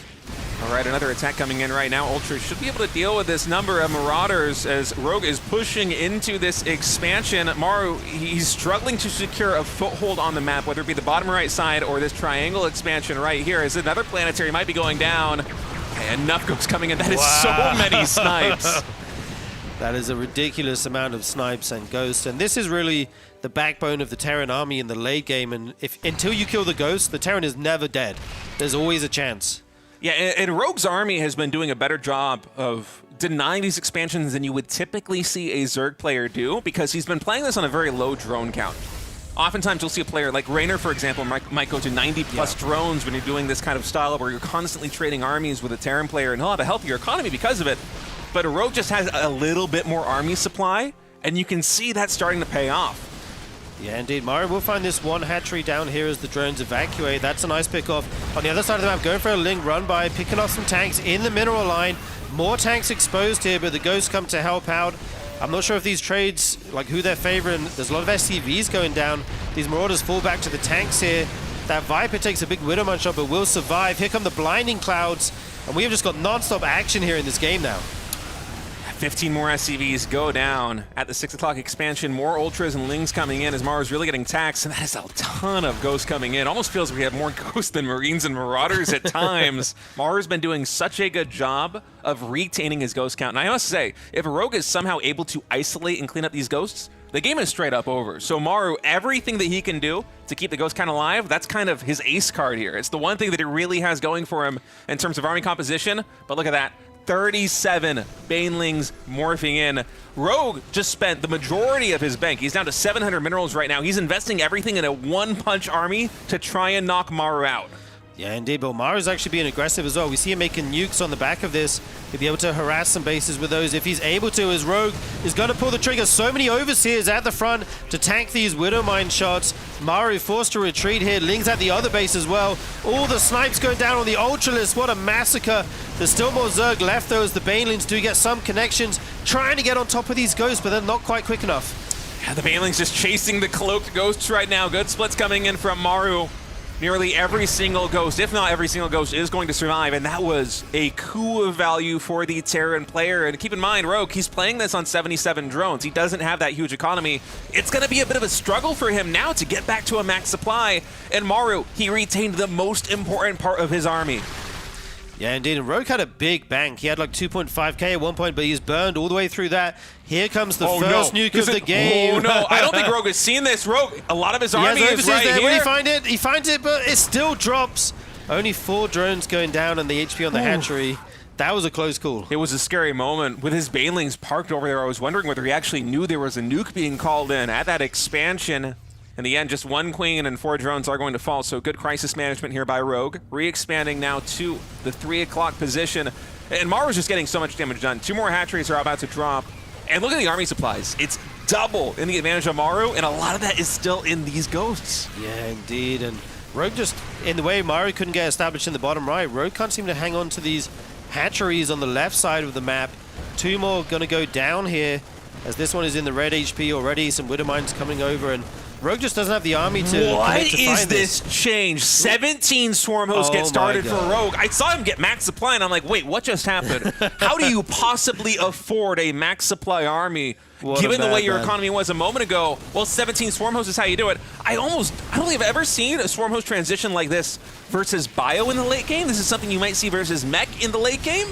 All right, another attack coming in right now. Ultra should be able to deal with this number of Marauders as Rogue is pushing into this expansion. Maru, he's struggling to secure a foothold on the map, whether it be the bottom right side or this triangle expansion right here, as another planetary might be going down. Okay, enough ghosts coming in. That is so many snipes. That is a ridiculous amount of snipes and ghosts, and this is really the backbone of the Terran army in the late game, and until you kill the ghost, the Terran is never dead. There's always a chance. Yeah, and Rogue's army has been doing a better job of denying these expansions than you would typically see a Zerg player do, because he's been playing this on a very low drone count. Oftentimes you'll see a player like Raynor, for example, might go to 90+ drones when you're doing this kind of style where you're constantly trading armies with a Terran player, and he'll have a healthier economy because of it. But a Rogue just has a little bit more army supply, and you can see that starting to pay off. Yeah, indeed. Maru will find this one hatchery down here as the drones evacuate. That's a nice pick off. On the other side of the map, going for a Ling run by, picking off some tanks in the mineral line. More tanks exposed here, but the ghosts come to help out. I'm not sure if these trades, like who they're favoring. There's a lot of SCVs going down. These Marauders fall back to the tanks here. That Viper takes a big Widowman shot, but will survive. Here come the blinding clouds, and we have just got non-stop action here in this game now. 15 more SCVs go down at the 6 o'clock expansion. More Ultras and Lings coming in as Maru's really getting taxed, and that is a ton of ghosts coming in. Almost feels like we have more ghosts than Marines and Marauders at times. Maru's been doing such a good job of retaining his ghost count. And I must say, if a Rogue is somehow able to isolate and clean up these ghosts, the game is straight up over. So Maru, everything that he can do to keep the ghost count alive, that's kind of his ace card here. It's the one thing that he really has going for him in terms of army composition. But look at that. 37 Banelings morphing in. Rogue just spent the majority of his bank. He's down to 700 minerals right now. He's investing everything in a one-punch army to try and knock Maru out. Yeah, indeed, but Maru's actually being aggressive as well. We see him making nukes on the back of this. He'll be able to harass some bases with those if he's able to, as Rogue is going to pull the trigger. So many Overseers at the front to tank these Widowmine shots. Maru forced to retreat here. Ling's at the other base as well. All the snipes going down on the Ultralisk. What a massacre. There's still more Zerg left, though, as the Banelings do get some connections, trying to get on top of these ghosts, but they're not quite quick enough. Yeah, the Banelings just chasing the cloaked ghosts right now. Good splits coming in from Maru. Nearly every single ghost, if not every single ghost, is going to survive, and that was a coup of value for the Terran player. And keep in mind, Rogue, he's playing this on 77 drones. He doesn't have that huge economy. It's going to be a bit of a struggle for him now to get back to a max supply. And Maru, he retained the most important part of his army. Yeah, indeed. And Rogue had a big bank. He had like 2.5k at one point, but he's burned all the way through that. Here comes the first nuke of the game. Oh, no. I don't think Rogue has seen this. Rogue, a lot of his army is right here. Will he find it? He finds it, but it still drops. Only 4 drones going down and the HP on the hatchery. That was a close call. It was a scary moment. With his Banelings parked over there, I was wondering whether he actually knew there was a nuke being called in at that expansion. In the end, just 1 queen and 4 drones are going to fall, so good crisis management here by Rogue. Re-expanding now to the 3 o'clock position. And Maru's just getting so much damage done. 2 more hatcheries are about to drop. And look at the army supplies. It's double in the advantage of Maru, and a lot of that is still in these ghosts. Yeah, indeed. And Rogue just, in the way Maru couldn't get established in the bottom right, Rogue can't seem to hang on to these hatcheries on the left side of the map. 2 more going to go down here, as this one is in the red HP already. Some Widowmines coming over, and Rogue just doesn't have the army to What commit to is find this change? 17 Swarm hosts get started for Rogue. I saw him get max supply, and I'm like, wait, what just happened? How do you possibly afford a max supply army, given the way your economy was a moment ago? Well, 17 Swarm hosts is how you do it. I don't think I've ever seen a Swarm host transition like this versus Bio in the late game. This is something you might see versus Mech in the late game.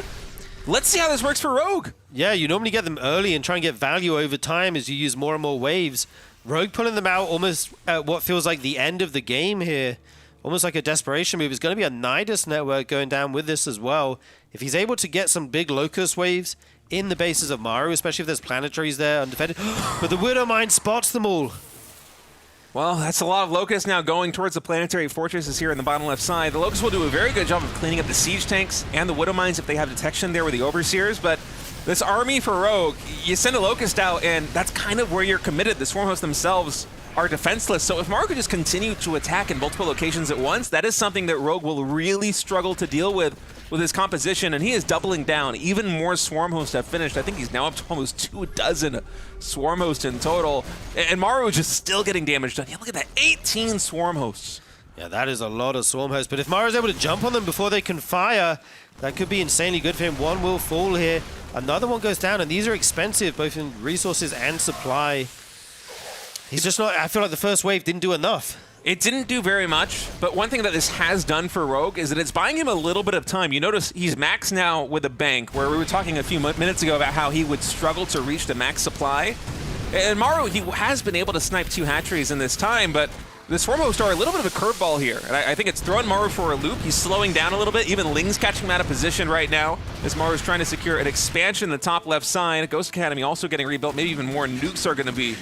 Let's see how this works for Rogue. Yeah, you normally get them early and try and get value over time as you use more and more waves. Rogue pulling them out almost at what feels like the end of the game here. Almost like a desperation move. It's going to be a Nidus network going down with this as well. If he's able to get some big Locust waves in the bases of Maru, especially if there's planetaries there undefended. But the Widow Mine spots them all. Well, that's a lot of Locusts now going towards the planetary fortresses here in the bottom left side. The Locusts will do a very good job of cleaning up the siege tanks and the Widow Mines if they have detection there with the Overseers, but this army for Rogue, you send a Locust out and that's kind of where you're committed. The Swarm hosts themselves are defenseless, so if Maru could just continue to attack in multiple locations at once, that is something that Rogue will really struggle to deal with his composition, and he is doubling down. Even more Swarm hosts have finished. I think he's now up to almost 24 Swarm hosts in total, and Maru is just still getting damage done. Yeah, look at that, 18 Swarm hosts. Yeah, that is a lot of Swarm hosts, but if Maru's able to jump on them before they can fire, that could be insanely good for him. One will fall here, another one goes down, and these are expensive, both in resources and supply. He's just not, I feel like the first wave didn't do enough. It didn't do very much, but one thing that this has done for Rogue is that it's buying him a little bit of time. You notice he's max now with a bank, where we were talking a few minutes ago about how he would struggle to reach the max supply. And Maru, he has been able to snipe 2 hatcheries in this time, but the Swarm hosts are a little bit of a curveball here. And I think it's throwing Maru for a loop. He's slowing down a little bit. Even Ling's catching him out of position right now as Maru's trying to secure an expansion in the top left side. Ghost Academy also getting rebuilt. Maybe even more nukes are going to be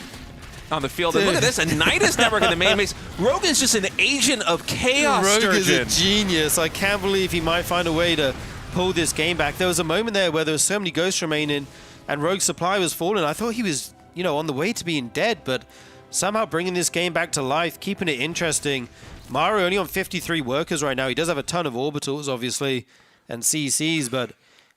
on the field. And look at this, a Nidus network in the main base. Rogue is just an agent of chaos, Rogue Sturgeon. is a genius. I can't believe he might find a way to pull this game back. There was a moment there where there was so many ghosts remaining and Rogue's supply was falling. I thought he was, you know, on the way to being dead, but somehow bringing this game back to life, keeping it interesting. Maru only on 53 workers right now. He does have a ton of orbitals, obviously, and CCs, but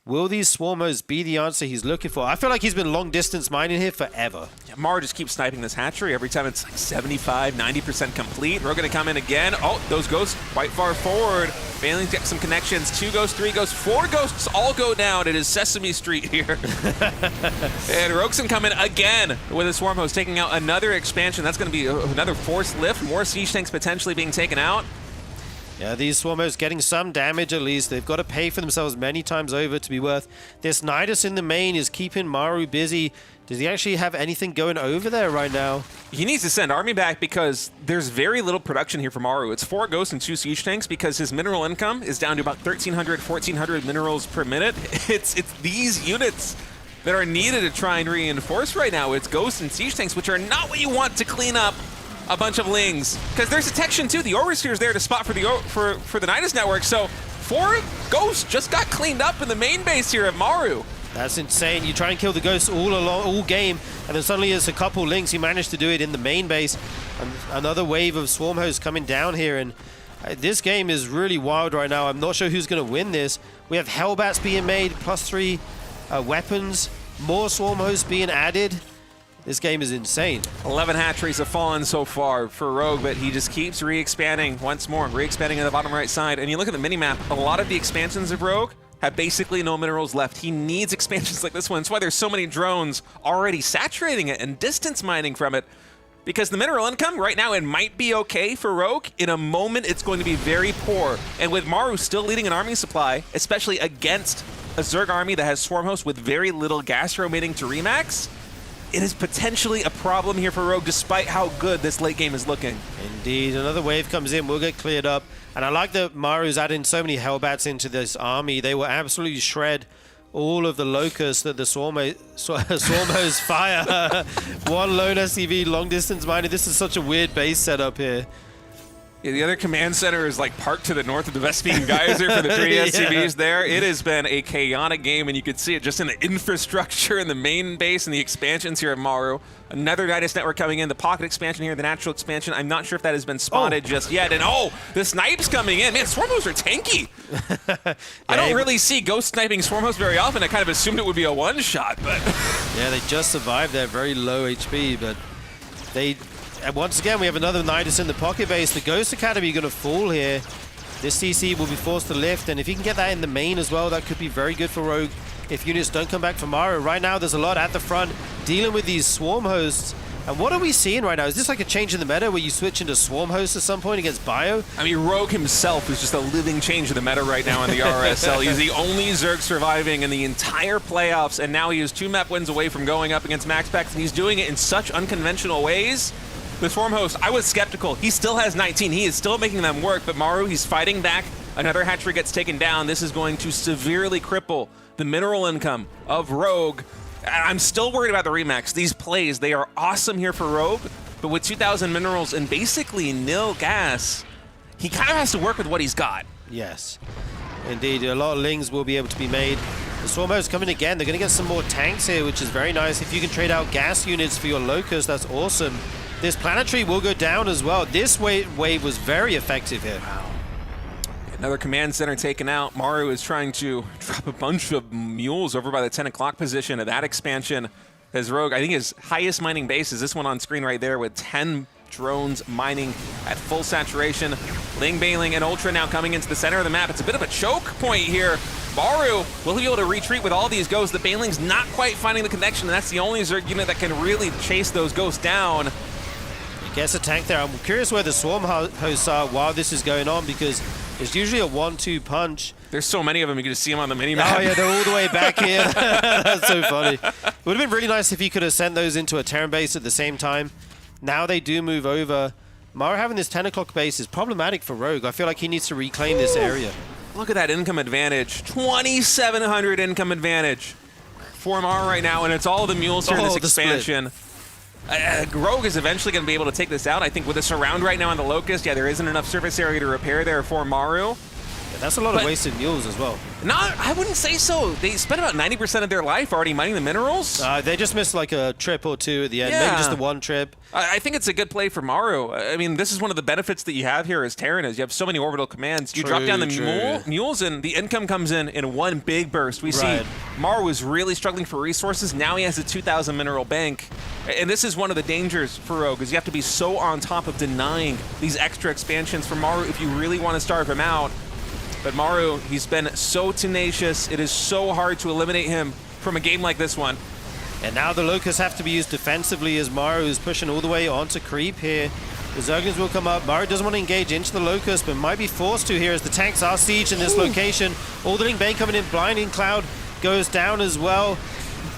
will these Swarmos be the answer he's looking for? I feel like he's been long-distance mining here forever. Yeah, Maru just keeps sniping this hatchery. Every time it's like 75, 90% complete. We're going to come in again. Oh, those ghosts quite far forward. Failing to get some connections. 2 ghosts, 3 ghosts, 4 ghosts all go down. It is Sesame Street here. And Roxon come in again with a Swarm host, taking out another expansion. That's going to be another force lift. More siege tanks potentially being taken out. Yeah, these Swarmos getting some damage at least. They've got to pay for themselves many times over to be worth. This Nidus in the main is keeping Maru busy. Does he actually have anything going over there right now? He needs to send army back because there's very little production here for Maru. It's 4 ghosts and 2 siege tanks because his mineral income is down to about 1,300, 1,400 minerals per minute. It's these units that are needed to try and reinforce right now. It's ghosts and siege tanks, which are not what you want to clean up a bunch of Lings, because there's detection too. The Overseer's there to spot for the Nidus network, so 4 ghosts just got cleaned up in the main base here of Maru. That's insane. You try and kill the ghosts all game, and then suddenly there's a couple Lings. You manage to do it in the main base. And another wave of Swarm hosts coming down here, and this game is really wild right now. I'm not sure who's going to win this. We have Hellbats being made, +3 weapons, more Swarm hosts being added. This game is insane. 11 hatcheries have fallen so far for Rogue, but he just keeps re-expanding once more, re-expanding in the bottom right side. And you look at the mini-map, a lot of the expansions of Rogue have basically no minerals left. He needs expansions like this one. That's why there's so many drones already saturating it and distance mining from it. Because the mineral income, right now, it might be okay for Rogue. In a moment, it's going to be very poor. And with Maru still leading an army supply, especially against a Zerg army that has Swarm hosts with very little gastro mating to remax, it is potentially a problem here for Rogue, despite how good this late game is looking. Indeed. Another wave comes in. We'll get cleared up. And I like that Maru's adding so many Hellbats into this army. They will absolutely shred all of the Locusts that the Swarmos fire. 1 lone SCV, long distance miner. This is such a weird base setup here. Yeah, the other command center is like parked to the north of the Vespine Geyser for the 3 SCVs there. It has been a chaotic game, and you can see it just in the infrastructure in the main base and the expansions here at Maru. Another Nidus network coming in, the pocket expansion here, the natural expansion. I'm not sure if that has been spotted just yet. And the snipes coming in. Man, Swarm hosts are tanky. I don't really see ghost sniping Swarm hosts very often. I kind of assumed it would be a one-shot, but yeah, they just survived their very low HP, but they... And once again, we have another Nidus in the pocket base. The Ghost Academy going to fall here. This CC will be forced to lift, and if you can get that in the main as well, that could be very good for Rogue if units don't come back from Maru. Right now, there's a lot at the front dealing with these Swarm hosts. And what are we seeing right now? Is this like a change in the meta where you switch into Swarm Host at some point against Bio? I mean, Rogue himself is just a living change in the meta right now in the RSL. He's the only Zerg surviving in the entire playoffs, and now he is 2 map wins away from going up against Max Packs, and he's doing it in such unconventional ways. The Swarm Host, I was skeptical. He still has 19. He is still making them work, but Maru, he's fighting back. Another hatchery gets taken down. This is going to severely cripple the mineral income of Rogue. I'm still worried about the Remax. These plays, they are awesome here for Rogue, but with 2,000 minerals and basically nil gas, he kind of has to work with what he's got. Yes, indeed. A lot of lings will be able to be made. The Swarm Host coming again. They're going to get some more tanks here, which is very nice. If you can trade out gas units for your Locust, that's awesome. This Planetary will go down as well. This wave was very effective here. Wow. Another command center taken out. Maru is trying to drop a bunch of mules over by the 10 o'clock position of that expansion. As Rogue, I think his highest mining base is this one on screen right there with 10 drones mining at full saturation. Ling, Bailing, and Ultra now coming into the center of the map. It's a bit of a choke point here. Maru, will he be able to retreat with all these ghosts? The Bailing's not quite finding the connection, and that's the only Zerg unit that can really chase those ghosts down. Gets a tank there. I'm curious where the Swarm Hosts are while this is going on, because it's usually a 1-2 punch. There's so many of them, you can just see them on the mini-map. Oh yeah, they're all the way back here. That's so funny. It would have been really nice if he could have sent those into a Terran base at the same time. Now they do move over. Maru having this 10 o'clock base is problematic for Rogue. I feel like he needs to reclaim this area. Look at that income advantage. 2,700 income advantage for Maru right now, and it's all the mules here in this expansion. Rogue is eventually going to be able to take this out. I think with a surround right now on the Locust, yeah, there isn't enough surface area to repair there for Maru. Yeah, that's a lot of wasted mules as well. No, I wouldn't say so. They spent about 90% of their life already mining the minerals. They just missed like a trip or two at the end. Yeah. Maybe just the one trip. I think it's a good play for Maru. I mean, this is one of the benefits that you have here as Terran is you have so many orbital commands. You drop down the mules and the income comes in one big burst. We see Maru is really struggling for resources. Now he has a 2,000 mineral bank. And this is one of the dangers for Rogue, is you have to be so on top of denying these extra expansions for Maru if you really want to starve him out. But Maru, he's been so tenacious. It is so hard to eliminate him from a game like this one. And now the Locusts have to be used defensively as Maru is pushing all the way onto creep here. The Zerglings will come up. Maru doesn't want to engage into the Locust, but might be forced to here as the tanks are sieged in this location. Aldering Bane coming in, Blinding Cloud goes down as well.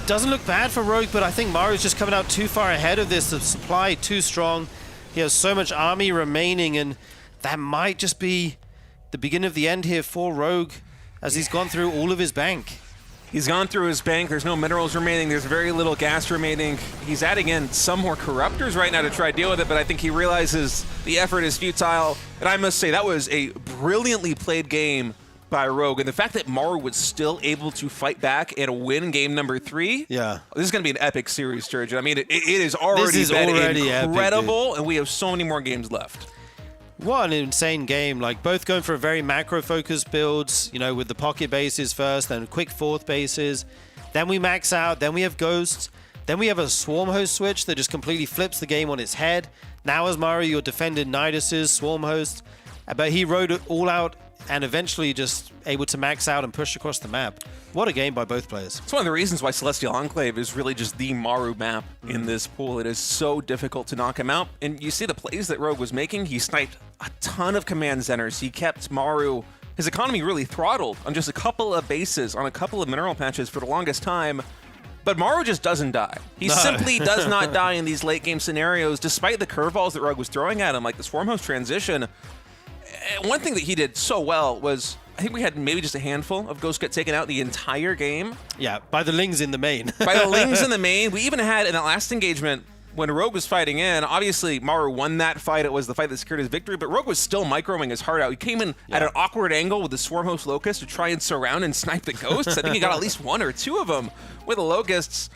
Doesn't look bad for Rogue, but I think Maru's just coming out too far ahead of this. The supply too strong. He has so much army remaining, and that might just be the beginning of the end here for Rogue as he's gone through all of his bank. He's gone through his bank. There's no minerals remaining. There's very little gas remaining. He's adding in some more corruptors right now to try to deal with it, but I think he realizes the effort is futile. And I must say, that was a brilliantly played game by Rogue. And the fact that Maru was still able to fight back and win game number 3, yeah, this is going to be an epic series, Sturgeon. I mean, it is already incredible, epic, and we have so many more games left. What an insane game. Like, both going for a very macro-focused builds, you know, with the pocket bases first, then quick fourth bases. Then we max out, then we have ghosts. Then we have a Swarm Host switch that just completely flips the game on its head. Now as Maru, you're defending Nidus's Swarm Host. But he rode it all out and eventually just able to max out and push across the map. What a game by both players. It's one of the reasons why Celestial Enclave is really just the Maru map in this pool. It is so difficult to knock him out. And you see the plays that Rogue was making. He sniped a ton of command centers. He kept Maru, his economy really throttled on just a couple of bases, on a couple of mineral patches for the longest time. But Maru just doesn't die. He simply does not die in these late game scenarios, despite the curveballs that Rogue was throwing at him, like the Swarm Host transition. One thing that he did so well was, I think we had maybe just a handful of ghosts get taken out the entire game. Yeah, by the Lings in the main. By the Lings in the main. We even had, in that last engagement, when Rogue was fighting in, obviously Maru won that fight. It was the fight that secured his victory, but Rogue was still microing his heart out. He came in at an awkward angle with the Swarm Host Locust to try and surround and snipe the ghosts. I think he got at least 1 or 2 of them with the Locusts.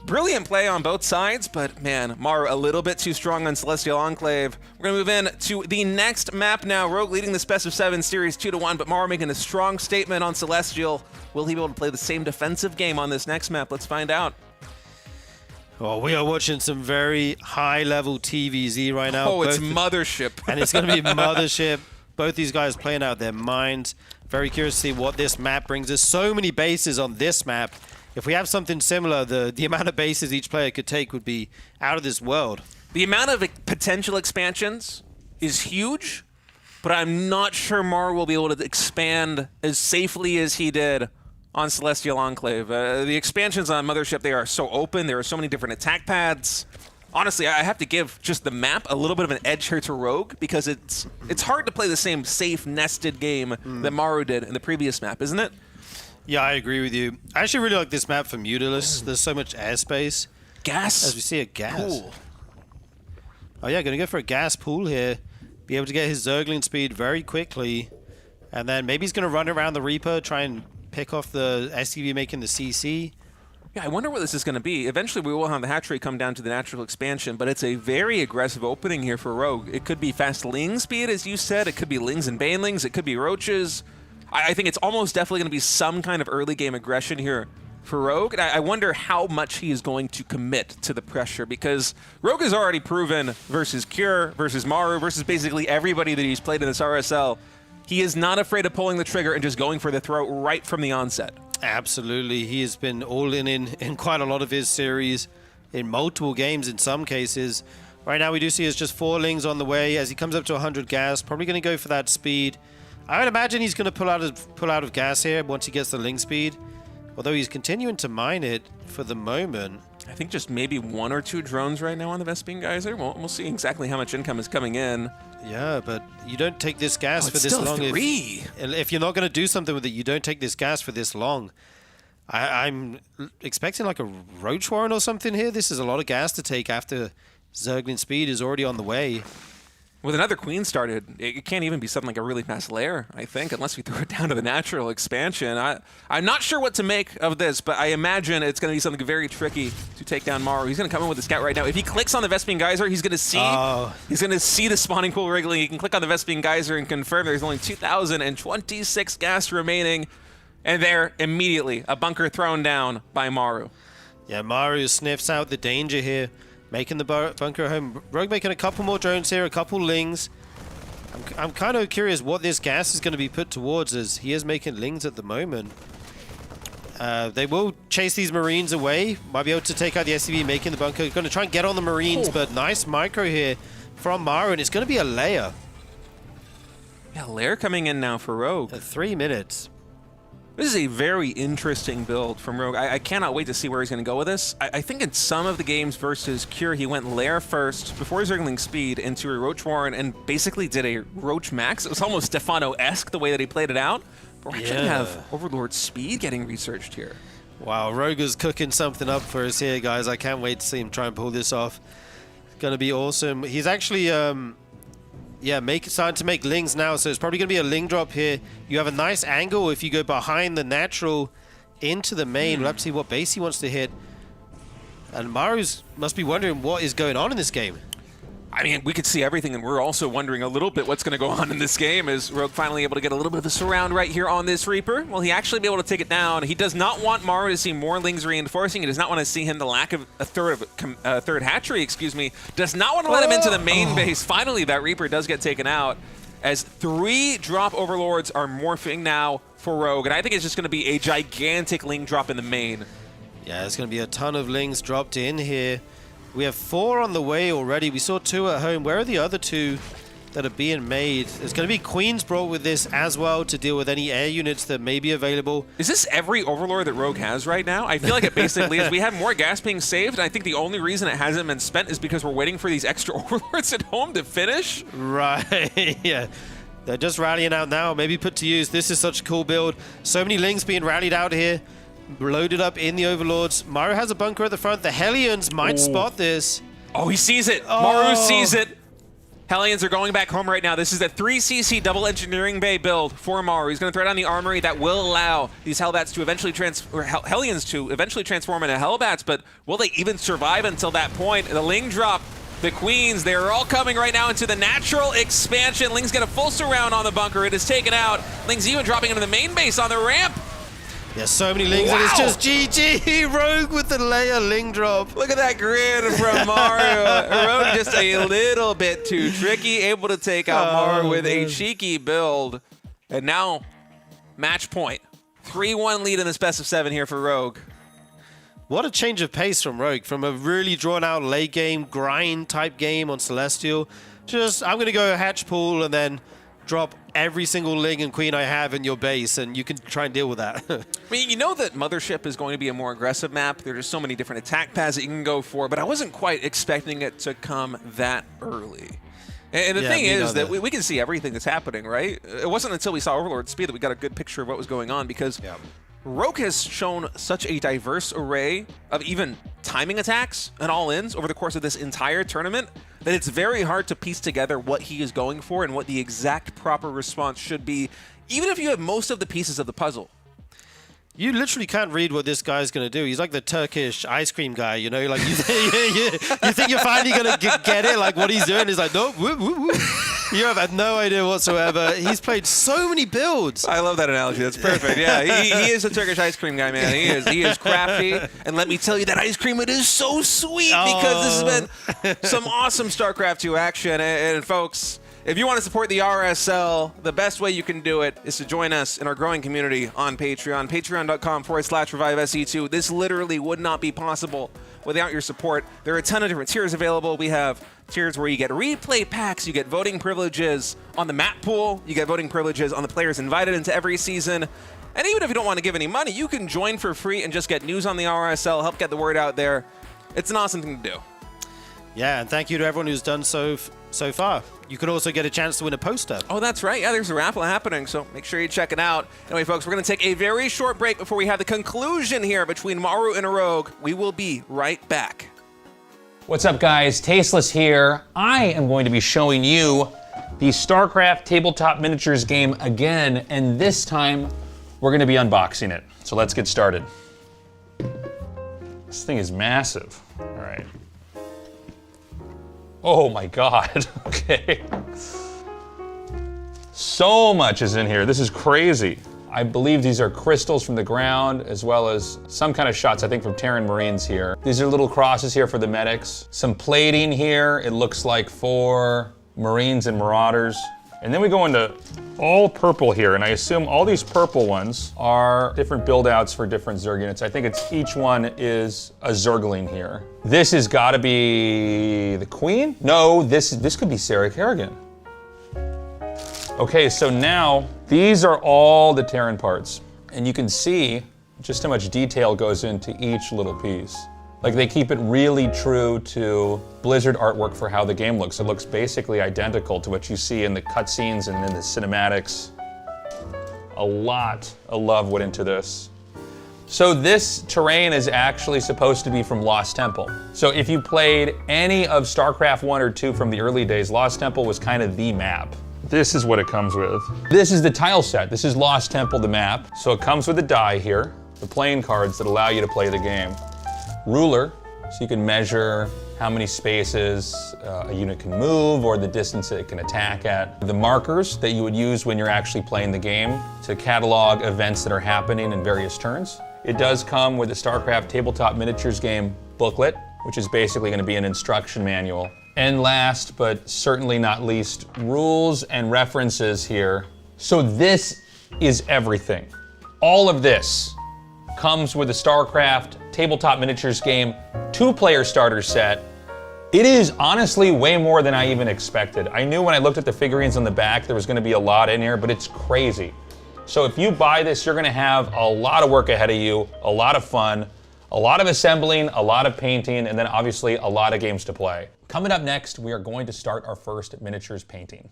Brilliant play on both sides, but man, Maru a little bit too strong on Celestial Enclave. We're going to move in to the next map now. Rogue leading this best of 7 series 2-1, but Maru making a strong statement on Celestial. Will he be able to play the same defensive game on this next map? Let's find out. Well, we are watching some very high-level TVZ right now. Oh, it's Mothership. And it's going to be Mothership. Both these guys playing out their minds. Very curious to see what this map brings. There's so many bases on this map. if we have something similar, the amount of bases each player could take would be out of this world. The amount of potential expansions is huge, but I'm not sure Maru will be able to expand as safely as he did on Celestial Enclave. The expansions on Mothership, they are so open. There are so many different attack paths. Honestly, I have to give just the map a little bit of an edge here to Rogue because it's hard to play the same safe, nested game that Maru did in the previous map, isn't it? Yeah, I agree with you. I actually really like this map for Mutalisk. There's so much airspace. Gas. As we see a gas. Pool. Oh yeah, going to go for a gas pool here. Be able to get his Zergling speed very quickly. And then maybe he's going to run around the Reaper, try and pick off the SCV making the CC. Yeah, I wonder what this is going to be. Eventually, we will have the hatchery come down to the natural expansion, but it's a very aggressive opening here for Rogue. It could be fast Ling speed, as you said. It could be Lings and Banelings. It could be Roaches. I think it's almost definitely going to be some kind of early game aggression here for Rogue. And I wonder how much he is going to commit to the pressure, because Rogue has already proven versus Cure, versus Maru, versus basically everybody that he's played in this RSL, he is not afraid of pulling the trigger and just going for the throat right from the onset. Absolutely. He has been all in quite a lot of his series, in multiple games in some cases. Right now we do see it's just 4 Lings on the way as he comes up to 100 gas. Probably going to go for that speed. I would imagine he's going to pull out of gas here once he gets the Ling speed. Although he's continuing to mine it for the moment. I think just maybe 1 or 2 drones right now on the Vespene Geyser. We'll see exactly how much income is coming in. Yeah, but you don't take this gas for this still long. 3. If you're not going to do something with it, you don't take this gas for this long. I'm expecting like a Roach Warren or something here. This is a lot of gas to take after Zergling speed is already on the way. With another Queen started, it can't even be something like a really fast lair, I think, unless we throw it down to the natural expansion. I'm not sure what to make of this, but I imagine it's going to be something very tricky to take down Maru. He's going to come in with the scout right now. If he clicks on the Vespene Geyser, he's going to see the spawning pool wriggling. He can click on the Vespene Geyser and confirm there's only 2,026 gas remaining. And there, immediately, a bunker thrown down by Maru. Yeah, Maru sniffs out the danger here. Making the bunker home. Rogue making a couple more drones here, a couple Lings. I'm kind of curious what this gas is going to be put towards, as he is making Lings at the moment. They will chase these Marines away. Might be able to take out the SCV, making the bunker. Going to try and get on the Marines, but nice micro here from Maru, and it's going to be a layer. Yeah, lair coming in now for Rogue. At 3 minutes. This is a very interesting build from Rogue. I cannot wait to see where he's going to go with this. I think in some of the games versus Cure, he went lair first before Zergling speed into a Roach Warren and basically did a Roach Max. It was almost Stefano-esque the way that he played it out. But we actually have Overlord speed getting researched here. Wow, Rogue is cooking something up for us here, guys. I can't wait to see him try and pull this off. It's going to be awesome. He's actually... starting to make Lings now, so it's probably going to be a Ling drop here. You have a nice angle if you go behind the natural into the main. We'll have to see what base he wants to hit. And Maru's must be wondering what is going on in this game. I mean, we could see everything, and we're also wondering a little bit what's going to go on in this game. Is Rogue finally able to get a little bit of a surround right here on this Reaper? Will he actually be able to take it down? He does not want Maru to see more Lings reinforcing. He does not want to see him the lack of a third hatchery, excuse me. Does not want to let him into the main base. Finally, that Reaper does get taken out, as 3 drop Overlords are morphing now for Rogue, and I think it's just going to be a gigantic Ling drop in the main. Yeah, there's going to be a ton of Lings dropped in here. We have 4 on the way already. We saw 2 at home. Where are the other 2 that are being made? There's going to be Queens brought with this as well to deal with any air units that may be available. Is this every Overlord that Rogue has right now? I feel like it basically is. We have more gas being saved, and I think the only reason it hasn't been spent is because we're waiting for these extra Overlords at home to finish. Right, yeah. They're just rallying out now. Maybe put to use. This is such a cool build. So many Lings being rallied out here. Loaded up in the Overlords. Maru has a bunker at the front. The Hellions might spot this. Oh, he sees it. Maru sees it. Hellions are going back home right now. This is the 3cc double engineering bay build for Maru. He's going to throw down the armory that will allow these Hellbats to eventually Hellions to eventually transform into Hellbats, but will they even survive until that point? The Ling drop, the Queens, they are all coming right now into the natural expansion. Ling's get a full surround on the bunker. It is taken out. Ling's even dropping into the main base on the ramp. There's so many Lings, and it's just GG. Rogue with the layer Ling drop. Look at that grin from Maru. Rogue just a little bit too tricky, able to take out Maru with a cheeky build. And now, match point. 3-1 lead in this best of 7 here for Rogue. What a change of pace from Rogue, from a really drawn-out late game, grind-type game on Celestial. Just, I'm going to go hatch pool and then drop every single Ling and Queen I have in your base, and you can try and deal with that. I mean, you know that Mothership is going to be a more aggressive map. There are just so many different attack paths that you can go for, but I wasn't quite expecting it to come that early. And the thing is that we can see everything that's happening, right? It wasn't until we saw Overlord Speed that we got a good picture of what was going on, because Rogue has shown such a diverse array of even timing attacks and all-ins over the course of this entire tournament that it's very hard to piece together what he is going for and what the exact proper response should be, even if you have most of the pieces of the puzzle. You literally can't read what this guy's going to do. He's like the Turkish ice cream guy, you know? Like, you think you're finally going to get it? Like, what he's doing is like, nope, whoop, whoop, whoop. You have no idea whatsoever. He's played so many builds. I love that analogy. That's perfect. Yeah, he is a Turkish ice cream guy, man. He is crafty. And let me tell you, that ice cream, it is so sweet because this has been some awesome StarCraft 2 action. And folks, if you want to support the RSL, the best way you can do it is to join us in our growing community on Patreon, patreon.com/ReviveSE2. This literally would not be possible without your support. There are a ton of different tiers available. We have tiers where you get replay packs, you get voting privileges on the map pool, you get voting privileges on the players invited into every season. And even if you don't want to give any money, you can join for free and just get news on the RSL, help get the word out there. It's an awesome thing to do. Yeah, and thank you to everyone who's done so far. You could also get a chance to win a poster. Oh, that's right. Yeah, there's a raffle happening, so make sure you check it out. Anyway, folks, we're going to take a very short break before we have the conclusion here between Maru and Rogue. We will be right back. What's up, guys? Tasteless here. I am going to be showing you the StarCraft tabletop miniatures game again, and this time we're going to be unboxing it. So let's get started. This thing is massive. All right. Oh my God, okay. So much is in here, this is crazy. I believe these are crystals from the ground, as well as some kind of shots, I think from Terran Marines here. These are little crosses here for the medics. Some plating here, it looks like for Marines and Marauders. And then we go into all purple here, and I assume all these purple ones are different build outs for different Zerg units. I think it's each one is a Zergling here. This has got to be the Queen? No, this could be Sarah Kerrigan. Okay, so now these are all the Terran parts, and you can see just how much detail goes into each little piece. Like, they keep it really true to Blizzard artwork for how the game looks. It looks basically identical to what you see in the cutscenes and in the cinematics. A lot of love went into this. So this terrain is actually supposed to be from Lost Temple. So if you played any of StarCraft 1 or 2 from the early days, Lost Temple was kind of the map. This is what it comes with. This is the tile set. This is Lost Temple, the map. So it comes with a die here, the playing cards that allow you to play the game. Ruler, so you can measure how many spaces a unit can move or the distance it can attack at. The markers that you would use when you're actually playing the game to catalog events that are happening in various turns. It does come with the StarCraft tabletop miniatures game booklet, which is basically going to be an instruction manual. And last, but certainly not least, rules and references here. So this is everything. All of this comes with the StarCraft tabletop miniatures game 2-player starter set. It is honestly way more than I even expected. I knew when I looked at the figurines on the back there was going to be a lot in here, but it's crazy. So if you buy this, you're going to have a lot of work ahead of you, a lot of fun, a lot of assembling, a lot of painting, and then obviously a lot of games to play. Coming up next, we are going to start our first miniatures painting.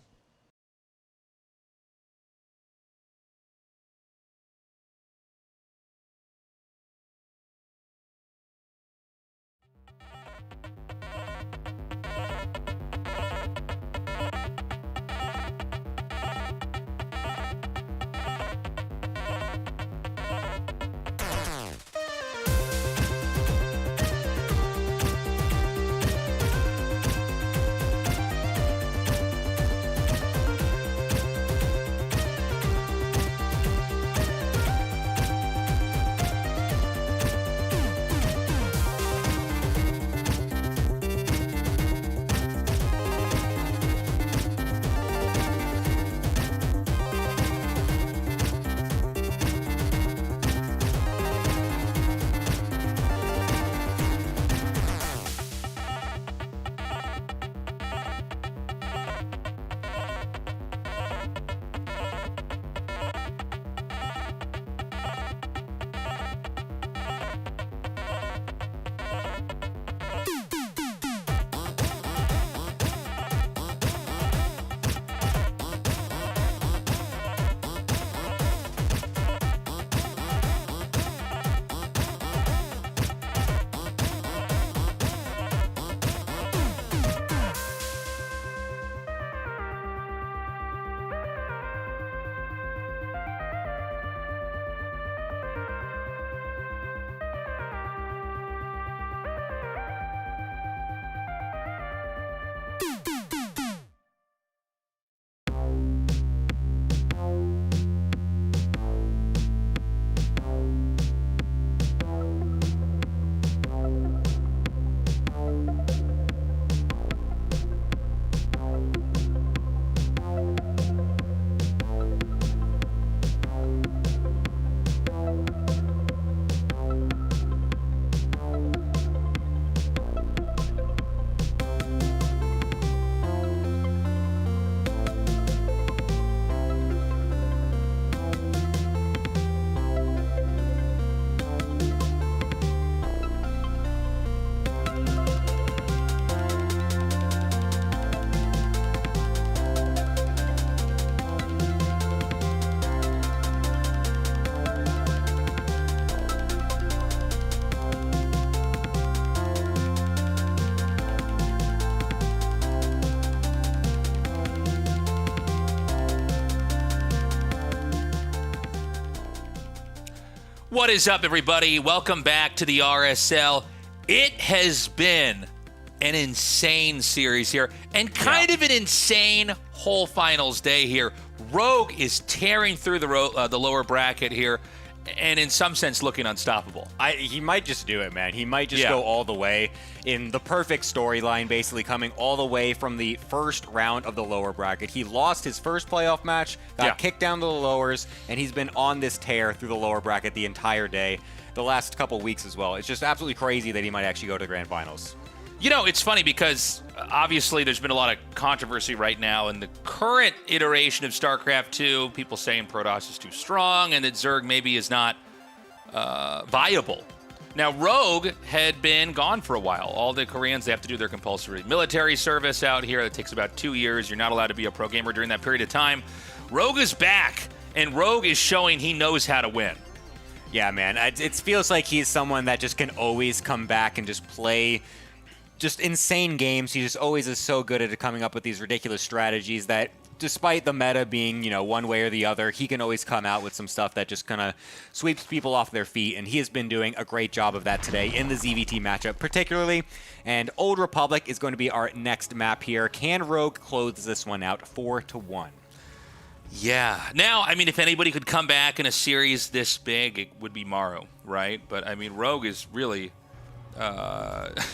What is up, everybody? Welcome back to the RSL. It has been an insane series here and kind of an insane whole finals day here. Rogue is tearing through the lower bracket here and in some sense looking unstoppable. He might just do it, man. He might just go all the way in the perfect storyline, basically coming all the way from the first round of the lower bracket. He lost his first playoff match, got kicked down to the lowers, and he's been on this tear through the lower bracket the entire day, the last couple weeks as well. It's just absolutely crazy that he might actually go to the grand finals. You know, it's funny because obviously there's been a lot of controversy right now in the current iteration of StarCraft 2. People saying Protoss is too strong and that Zerg maybe is not viable. Now, Rogue had been gone for a while. All the Koreans, they have to do their compulsory military service out here. That takes about 2 years. You're not allowed to be a pro gamer during that period of time. Rogue is back, and Rogue is showing he knows how to win. Yeah, man. It feels like he's someone that just can always come back and just play just insane games. He just always is so good at coming up with these ridiculous strategies that despite the meta being, you know, one way or the other, he can always come out with some stuff that just kind of sweeps people off their feet, and he has been doing a great job of that today in the ZVT matchup particularly. And Old Republic is going to be our next map here. Can Rogue close this one out 4-1? Yeah. Now, I mean, if anybody could come back in a series this big, it would be Maru, right? But, I mean, Rogue is really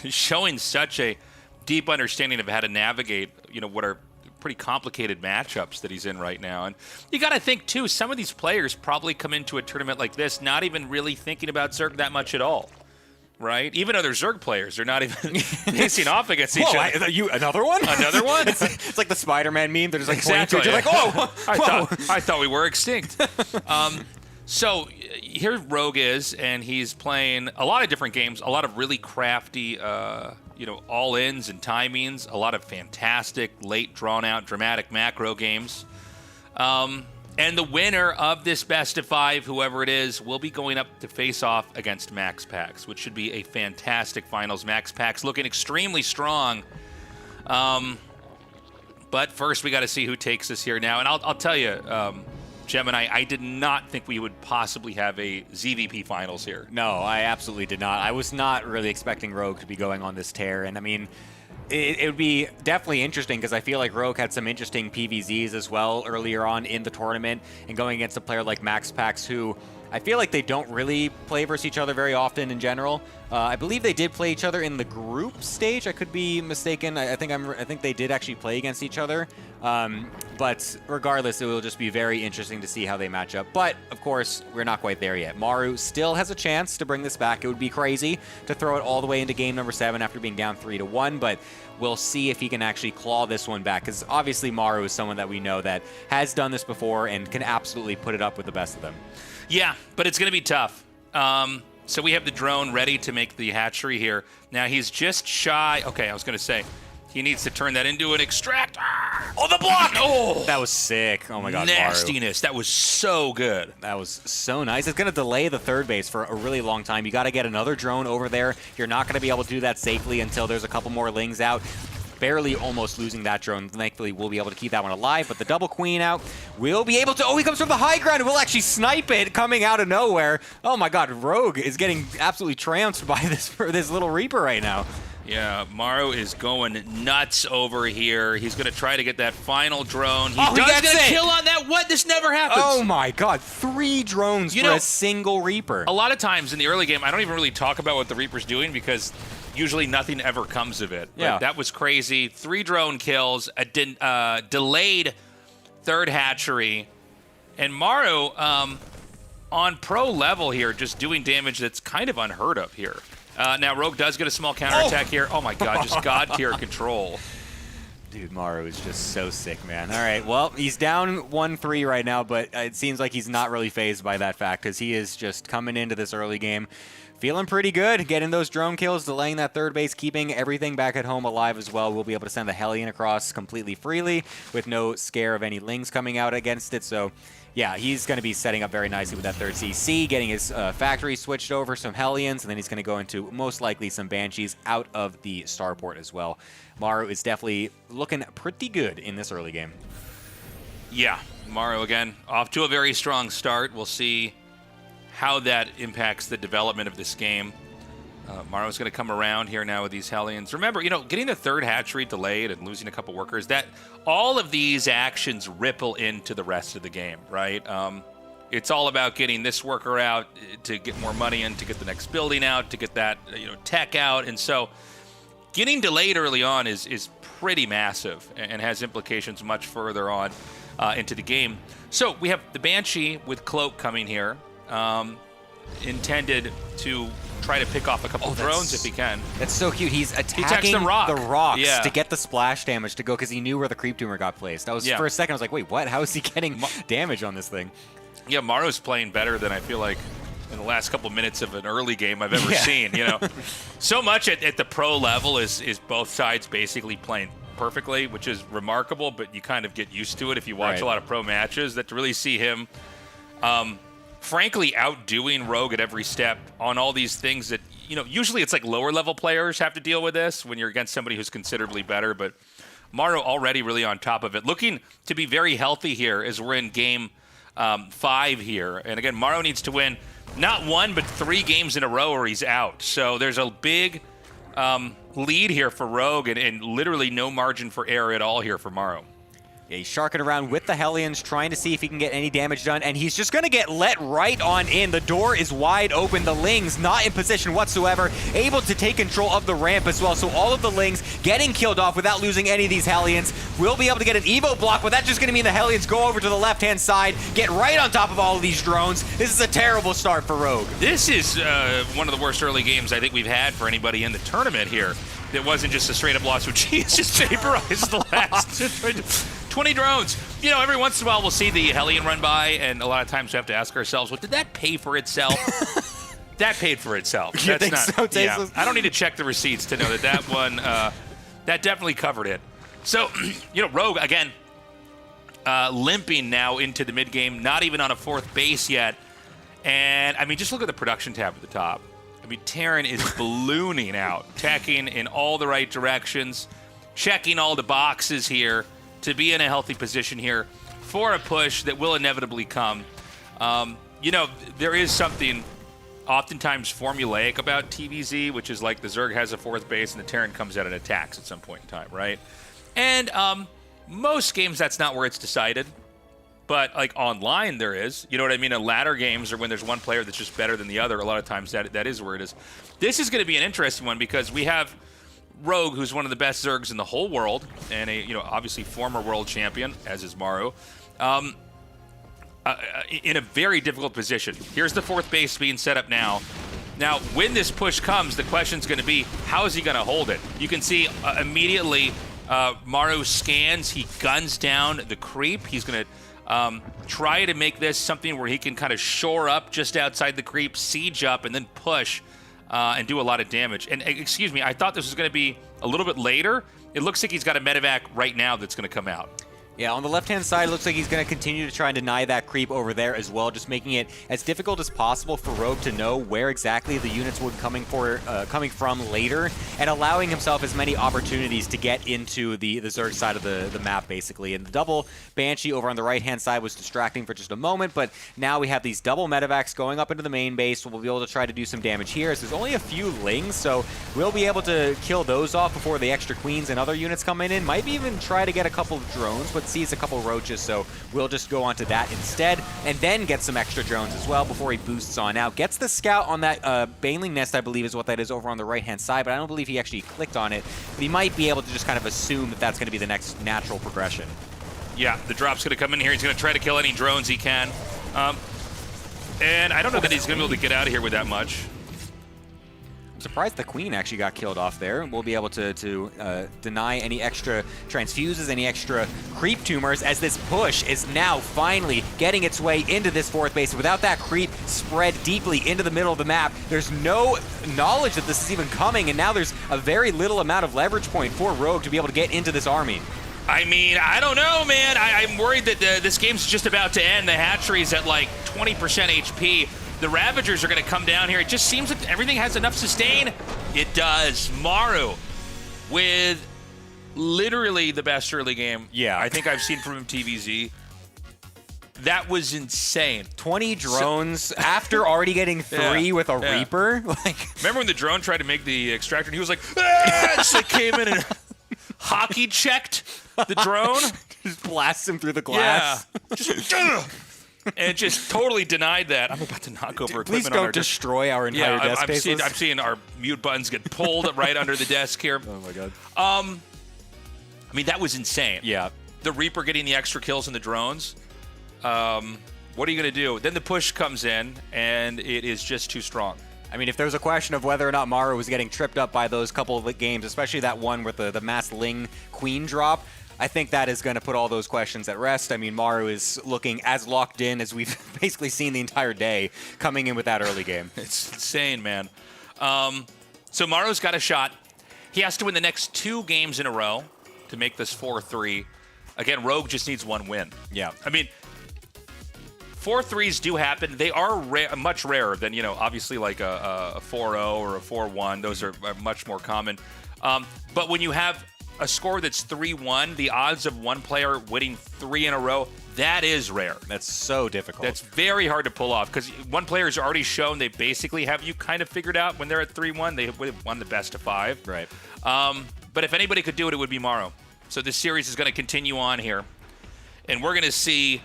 showing such a deep understanding of how to navigate, you know, what are pretty complicated matchups that he's in right now. And you got to think, too, some of these players probably come into a tournament like this not even really thinking about Zerg that much at all, right? Even other Zerg players are not even facing off against each other. Another one? Another one? It's like the Spider-Man meme. They're just like exactly. You're like, whoa, I thought we were extinct. So here Rogue is, and he's playing a lot of different games, a lot of really crafty, you know, all-ins and timings, a lot of fantastic, late, drawn-out, dramatic macro games. And the winner of this best of 5, whoever it is, will be going up to face off against Max Pax, which should be a fantastic finals. Max Pax looking extremely strong. But first, we got to see who takes us here now. And I'll tell you, Gemini, I did not think we would possibly have a ZVP finals here. No, I absolutely did not. I was not really expecting Rogue to be going on this tear. And I mean, it would be definitely interesting because I feel like Rogue had some interesting PVZs as well earlier on in the tournament, and going against a player like Max Pax, who I feel like they don't really play versus each other very often in general. I believe they did play each other in the group stage. I could be mistaken. I think they did actually play against each other. But regardless, it will just be very interesting to see how they match up. But of course, we're not quite there yet. Maru still has a chance to bring this back. It would be crazy to throw it all the way into game number 7 after being down 3-1, but we'll see if he can actually claw this one back, because obviously Maru is someone that we know that has done this before and can absolutely put it up with the best of them. Yeah, but it's going to be tough. So we have the drone ready to make the hatchery here. Now he's just shy. Okay, I was going to say, he needs to turn that into an extract. Oh, the block! Oh! That was sick. Oh my god, nastiness. Maru. That was so good. That was so nice. It's going to delay the third base for a really long time. You got to get another drone over there. You're not going to be able to do that safely until there's a couple more lings out. Barely almost losing that drone. Thankfully, we'll be able to keep that one alive, but the double queen out, we'll be able to... Oh, he comes from the high ground, and we'll actually snipe it coming out of nowhere. Oh my god, Rogue is getting absolutely trounced by this little Reaper right now. Yeah, Maru is going nuts over here. He's going to try to get that final drone. He Oh, does that's get a it. kill on that. What? This never happens. Oh my God, 3 drones for a single Reaper. A lot of times in the early game, I don't even really talk about what the Reaper's doing because usually nothing ever comes of it. Yeah. But that was crazy. 3 drone kills, a delayed 3rd hatchery, and Maru on pro level here, just doing damage that's kind of unheard of here. Now, Rogue does get a small counterattack here. Oh my God, just God tier control. Dude, Maru is just so sick, man. All right, well, he's down 1-3 right now, but it seems like he's not really fazed by that fact because he is just coming into this early game feeling pretty good, getting those drone kills, delaying that 3rd base, keeping everything back at home alive as well. We'll be able to send the Hellion across completely freely with no scare of any Lings coming out against it, so yeah, he's going to be setting up very nicely with that 3rd CC, getting his factory switched over, some Hellions, and then he's going to go into most likely some Banshees out of the starport as well. Maru is definitely looking pretty good in this early game. Yeah, Maru again, off to a very strong start. We'll see how that impacts the development of this game. Maru's going to come around here now with these Hellions. Remember, getting the 3rd hatchery delayed and losing a couple workers, that all of these actions ripple into the rest of the game, right? It's all about getting this worker out to get more money in, to get the next building out, to get that tech out. And so getting delayed early on is pretty massive and has implications much further on into the game. So we have the Banshee with Cloak coming here, intended to try to pick off a couple drones if he can. That's so cute. He's attacking the rocks to get the splash damage to go because he knew where the creep tumor got placed. For a second, I was like, wait, what? How is he getting damage on this thing? Yeah, Maru's playing better than I feel like in the last couple minutes of an early game I've ever seen. So much at the pro level is both sides basically playing perfectly, which is remarkable, but you kind of get used to it if you watch a lot of pro matches. That to really see him frankly outdoing Rogue at every step on all these things that, usually it's like lower level players have to deal with this when you're against somebody who's considerably better, but Maru already really on top of it. Looking to be very healthy here as we're in game 5 here. And again, Maru needs to win not 1, but 3 games in a row or he's out. So there's a big lead here for Rogue and literally no margin for error at all here for Maru. Yeah, he's sharking around with the Hellions, trying to see if he can get any damage done, and he's just going to get let right on in. The door is wide open. The Lings not in position whatsoever, able to take control of the ramp as well. So all of the Lings getting killed off without losing any of these Hellions. We'll be able to get an Evo block, but that's just going to mean the Hellions go over to the left-hand side, get right on top of all of these drones. This is a terrible start for Rogue. This is one of the worst early games I think we've had for anybody in the tournament here. It wasn't just a straight-up loss, which he has just vaporized the last 20 drones. Every once in a while we'll see the Hellion run by, and a lot of times we have to ask ourselves, well, did that pay for itself? That paid for itself. You think so, Tasteless? I don't need to check the receipts to know that one, that definitely covered it. So, Rogue, again, limping now into the mid-game, not even on a 4th base yet. And, just look at the production tab at the top. Terran is ballooning out, teching in all the right directions, checking all the boxes here to be in a healthy position here for a push that will inevitably come. There is something oftentimes formulaic about TVZ, which is like the Zerg has a 4th base and the Terran comes out and attacks at some point in time, right? And most games, that's not where it's decided. But, like, online there is. You know what I mean? In ladder games or when there's one player that's just better than the other, a lot of times that is where it is. This is going to be an interesting one because we have Rogue, who's one of the best Zergs in the whole world, and obviously former world champion, as is Maru, in a very difficult position. Here's the 4th base being set up now. Now, when this push comes, the question's going to be, how is he going to hold it? You can see immediately Maru scans. He guns down the creep. He's going to try to make this something where he can kind of shore up just outside the creep, siege up, and then push and do a lot of damage. And excuse me, I thought this was going to be a little bit later. It looks like he's got a medevac right now that's going to come out. Yeah, on the left-hand side, it looks like he's going to continue to try and deny that creep over there as well, just making it as difficult as possible for Rogue to know where exactly the units would coming from later, and allowing himself as many opportunities to get into the Zerg side of the map, basically. And the double Banshee over on the right-hand side was distracting for just a moment, but now we have these double medevacs going up into the main base. We'll be able to try to do some damage here, as there's only a few Lings, so we'll be able to kill those off before the extra Queens and other units come in. Might even try to get a couple of drones, but sees a couple roaches, so we'll just go onto that instead, and then get some extra drones as well before he boosts on out. Gets the scout on that Baneling nest, I believe is what that is over on the right-hand side, but I don't believe he actually clicked on it. But he might be able to just kind of assume that that's going to be the next natural progression. Yeah, the drop's going to come in here. He's going to try to kill any drones he can. And I don't know that he's going to be able to get out of here with that much. Surprised the Queen actually got killed off there. We'll be able to deny any extra transfuses, any extra creep tumors, as this push is now finally getting its way into this fourth base. Without that creep spread deeply into the middle of the map, there's no knowledge that this is even coming, and now there's a very little amount of leverage point for Rogue to be able to get into this army. I mean, I don't know, man. I'm worried that this game's just about to end. The hatchery's at like 20% HP. The Ravagers are going to come down here. It just seems like everything has enough sustain. It does. Maru with literally the best early game I think I've seen from him, TVZ. That was insane. 20 drones after already getting 3 with a Reaper. Remember when the drone tried to make the extractor and he was like, ah! Just like came in and hockey checked the drone. Just blasts him through the glass. Yeah. Just and just totally denied that. I'm about to knock over equipment. Please don't destroy our entire desk spaces. I'm seeing our mute buttons get pulled right under the desk here. Oh my god. I mean, that was insane. Yeah. The Reaper getting the extra kills in the drones. What are you going to do? Then the push comes in, and it is just too strong. I mean, if there was a question of whether or not Maru was getting tripped up by those couple of games, especially that one with the mass Ling Queen drop, I think that is going to put all those questions at rest. I mean, Maru is looking as locked in as we've basically seen the entire day coming in with that early game. It's insane, man. So Maru's got a shot. He has to win the next 2 games in a row to make this 4-3. Again, Rogue just needs 1 win. Yeah. I mean, 4-3s do happen. They are much rarer than, obviously like a 4-0 or a 4-1. Those are much more common. But when you have a score that's 3-1, the odds of one player winning 3 in a row, that is rare. That's so difficult. That's very hard to pull off because one player's already shown they basically have you kind of figured out when they're at 3-1. They would have won the best of 5. Right. But if anybody could do it, it would be Maru. So this series is going to continue on here. And we're going to see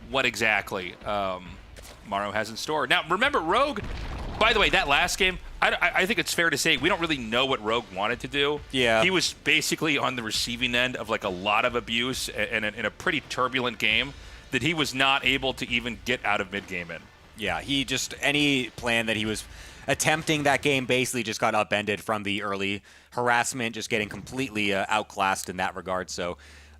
what exactly Maru has in store. Now, remember, Rogue, by the way, that last game, I think it's fair to say we don't really know what Rogue wanted to do. Yeah. He was basically on the receiving end of like a lot of abuse and in a pretty turbulent game that he was not able to even get out of mid-game in. Yeah, any plan that he was attempting that game basically just got upended from the early harassment, just getting completely outclassed in that regard. So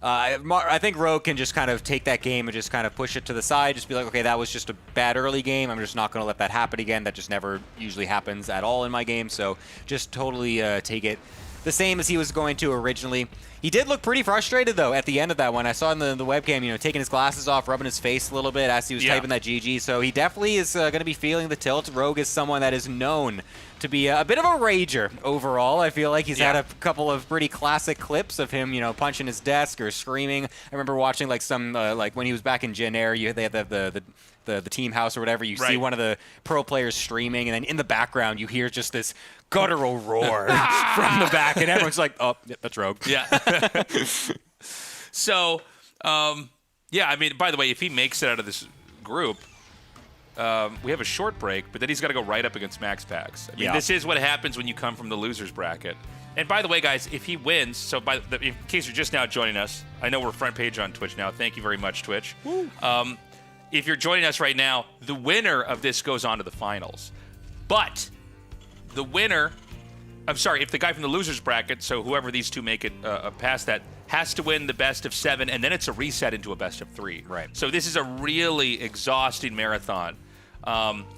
I think Rogue can just kind of take that game and just kind of push it to the side, just be like, okay, that was just a bad early game. I'm just not going to let that happen again. That just never usually happens at all in my game. So just totally take it the same as he was going to originally. He did look pretty frustrated, though, at the end of that one. I saw in the webcam, taking his glasses off, rubbing his face a little bit as he was typing that GG. So he definitely is going to be feeling the tilt. Rogue is someone that is known to be a bit of a rager overall. I feel like he's had a couple of pretty classic clips of him, punching his desk or screaming. I remember watching like some like when he was back in Gen Air, they had the team house or whatever. You see one of the pro players streaming, and then in the background you hear just this guttural roar from the back, and everyone's like, "Oh, yeah, that's Rogue." Yeah. So, I mean, by the way, if he makes it out of this group, we have a short break, but then he's got to go right up against Max Packs. I mean, this is what happens when you come from the losers bracket. And by the way, guys, if he wins, so in case you're just now joining us, I know we're front page on Twitch now. Thank you very much, Twitch. If you're joining us right now, the winner of this goes on to the finals. But the winner, if the guy from the losers bracket, so whoever these two make it past that, has to win the best of 7, and then it's a reset into a best of 3. Right. So this is a really exhausting marathon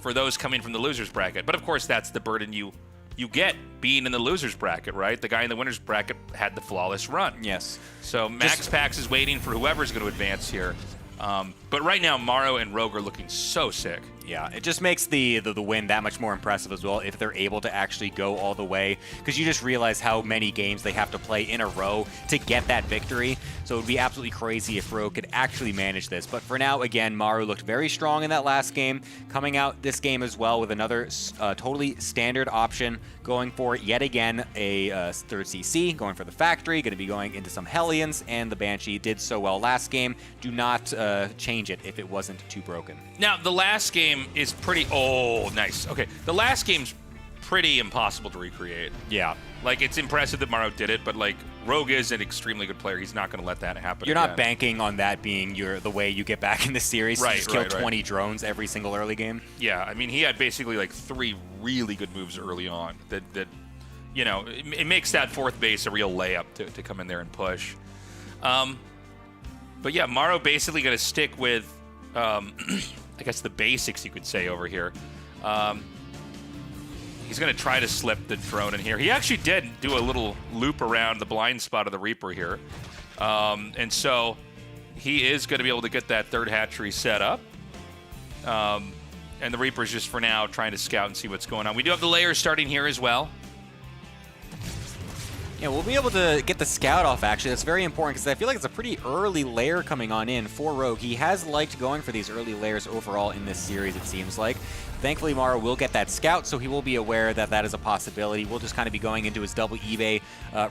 for those coming from the losers bracket. But of course, that's the burden you you get being in the loser's bracket, right? The guy in the winner's bracket had the flawless run. Yes. So Max Pax is waiting for whoever's going to advance here. But right now, Maru and Rogue are looking so sick. Yeah, it just makes the win that much more impressive as well if they're able to actually go all the way, because you just realize how many games they have to play in a row to get that victory. So it would be absolutely crazy if Rogue could actually manage this. But for now, again, Maru looked very strong in that last game, coming out this game as well with another totally standard option, going for yet again a third CC, going for the factory, going to be going into some Hellions, and the Banshee did so well last game. Do not change it if it wasn't too broken. Now, the last game is pretty... Oh, nice. Okay, the last game's pretty impossible to recreate. Yeah. Like, it's impressive that Maru did it, but, like, Rogue is an extremely good player. He's not going to let that happen You're again. not banking on that being the way you get back in the series. Right, You just kill right, right. 20 drones every single early game. Yeah, I mean, he had basically, like, 3 really good moves early on that you know, it makes that fourth base a real layup to come in there and push. But, yeah, Maru basically going to stick with... I guess the basics, you could say, over here. He's going to try to slip the drone in here. He actually did do a little loop around the blind spot of the Reaper here. And so he is going to be able to get that third hatchery set up. And the Reaper's just, for now, trying to scout and see what's going on. We do have the layers starting here as well. Yeah, we'll be able to get the scout off, actually. That's very important because I feel like it's a pretty early layer coming on in for Rogue. He has liked going for these early layers overall in this series, it seems like. Thankfully, Maru will get that scout, so he will be aware that that is a possibility. We'll just kind of be going into his double eBay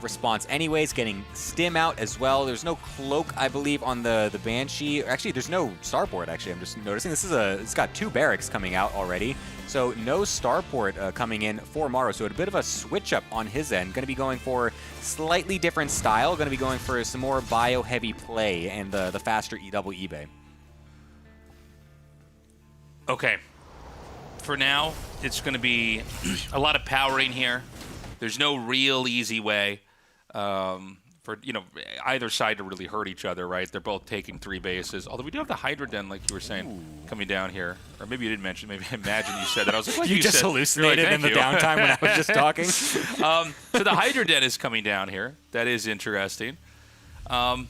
response anyways, getting Stim out as well. There's no cloak, I believe, on the Banshee. Actually, there's no starport, actually. I'm just noticing it's got 2 barracks coming out already. So no starport coming in for Maru. So a bit of a switch up on his end. Going to be going for slightly different style. Going to be going for some more bio-heavy play and the faster double eBay. Okay. For now, it's going to be a lot of powering here. There's no real easy way for either side to really hurt each other, right? They're both taking 3 bases. Although we do have the Hydra Den, like you were saying, coming down here. Or maybe you didn't mention. Maybe I imagine you said that. I was like, you just said, hallucinated like, in the downtime when I was just talking. So the Hydra Den is coming down here. That is interesting. But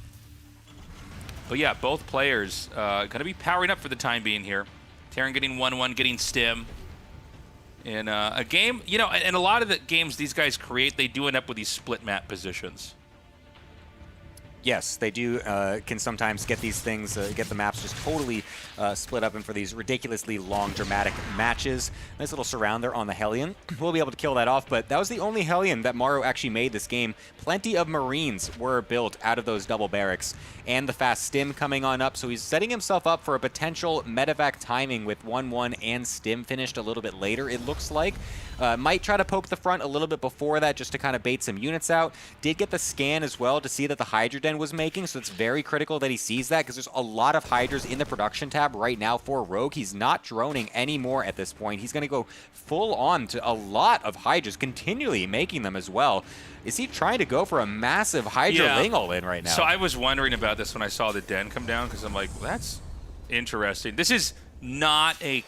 yeah, both players going to be powering up for the time being here. Terran getting 1-1, getting Stim. In a game, and a lot of the games these guys create, they do end up with these split map positions. Yes, they do can sometimes get these things, get the maps just totally split up and for these ridiculously long, dramatic matches. Nice little surrounder on the Hellion. We'll be able to kill that off, but that was the only Hellion that Maru actually made this game. Plenty of Marines were built out of those double barracks, and the fast Stim coming on up, so he's setting himself up for a potential medevac timing with 1-1 and Stim finished a little bit later, it looks like. Might try to poke the front a little bit before that just to kind of bait some units out. Did get the scan as well to see that the Hydra Den was making, so it's very critical that he sees that because there's a lot of Hydras in the production tab right now for Rogue. He's not droning anymore at this point. He's going to go full on to a lot of Hydras, continually making them as well. Is he trying to go for a massive Hydra Ling all-in right now? So I was wondering about this when I saw the Den come down because I'm like, well, that's interesting. This is not a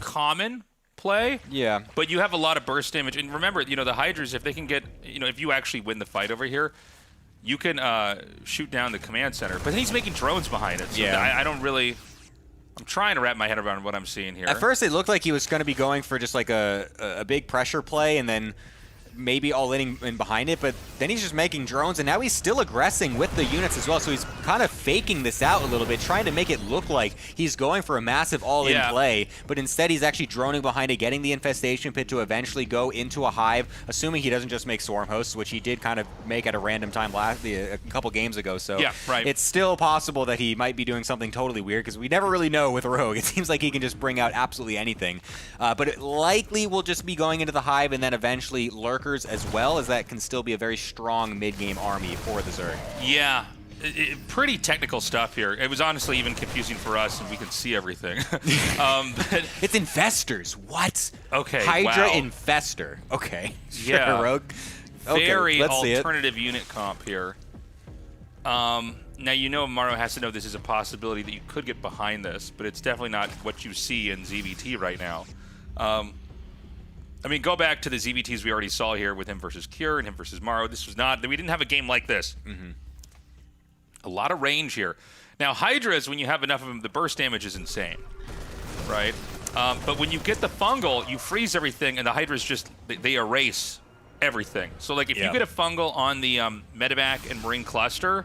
common play. Yeah. But you have a lot of burst damage. And remember, the Hydras, if they can get, if you actually win the fight over here, you can shoot down the command center. But then he's making drones behind it. So yeah. I don't really... I'm trying to wrap my head around what I'm seeing here. At first, it looked like he was going to be going for just like a big pressure play and then maybe all in behind it, but then he's just making drones, and now he's still aggressing with the units as well, so he's kind of faking this out a little bit, trying to make it look like he's going for a massive all-in play, but instead he's actually droning behind it, getting the infestation pit to eventually go into a hive, assuming he doesn't just make swarm hosts, which he did kind of make at a random time a couple games ago, so yeah, right. It's still possible that he might be doing something totally weird, because we never really know with Rogue. It seems like he can just bring out absolutely anything, but it likely will just be going into the hive and then eventually lurkers as well, as that can still be a very strong mid-game army for the Zerg. Yeah, pretty technical stuff here. It was honestly even confusing for us, and we could see everything. But it's infestors. What? Okay, Hydra wow. infestor. Okay. Yeah. Sure, Rogue. Okay, very let's see it. alternative unit comp here. Now, Maru has to know this is a possibility that you could get behind this, but it's definitely not what you see in ZVT right now. I mean, go back to the ZVTs we already saw here with him versus Cure and him versus Maru. This was not, we didn't have a game like this. A lot of range here. Now, Hydras, when you have enough of them, the burst damage is insane, right? But when you get the fungal, you freeze everything, and the Hydras just, they erase everything. So, like, if you get a fungal on the Medevac and Marine cluster,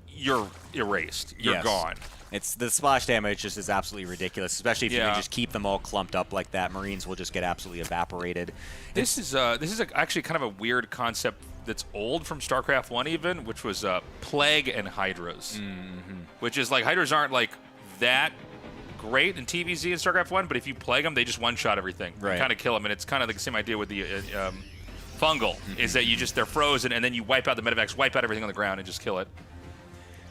you're erased. You're gone. It's the splash damage just is absolutely ridiculous, especially if you can just keep them all clumped up like that. Marines will just get absolutely evaporated. This is actually kind of a weird concept that's old from StarCraft 1 even, which was Plague and Hydras. Which is like, Hydras aren't like that great in TVZ and StarCraft 1, but if you plague them, they just one-shot everything. Right. Kind of kill them, and it's kind of like the same idea with the fungal, is that they're frozen, and then you wipe out the medevacs, wipe out everything on the ground, and just kill it.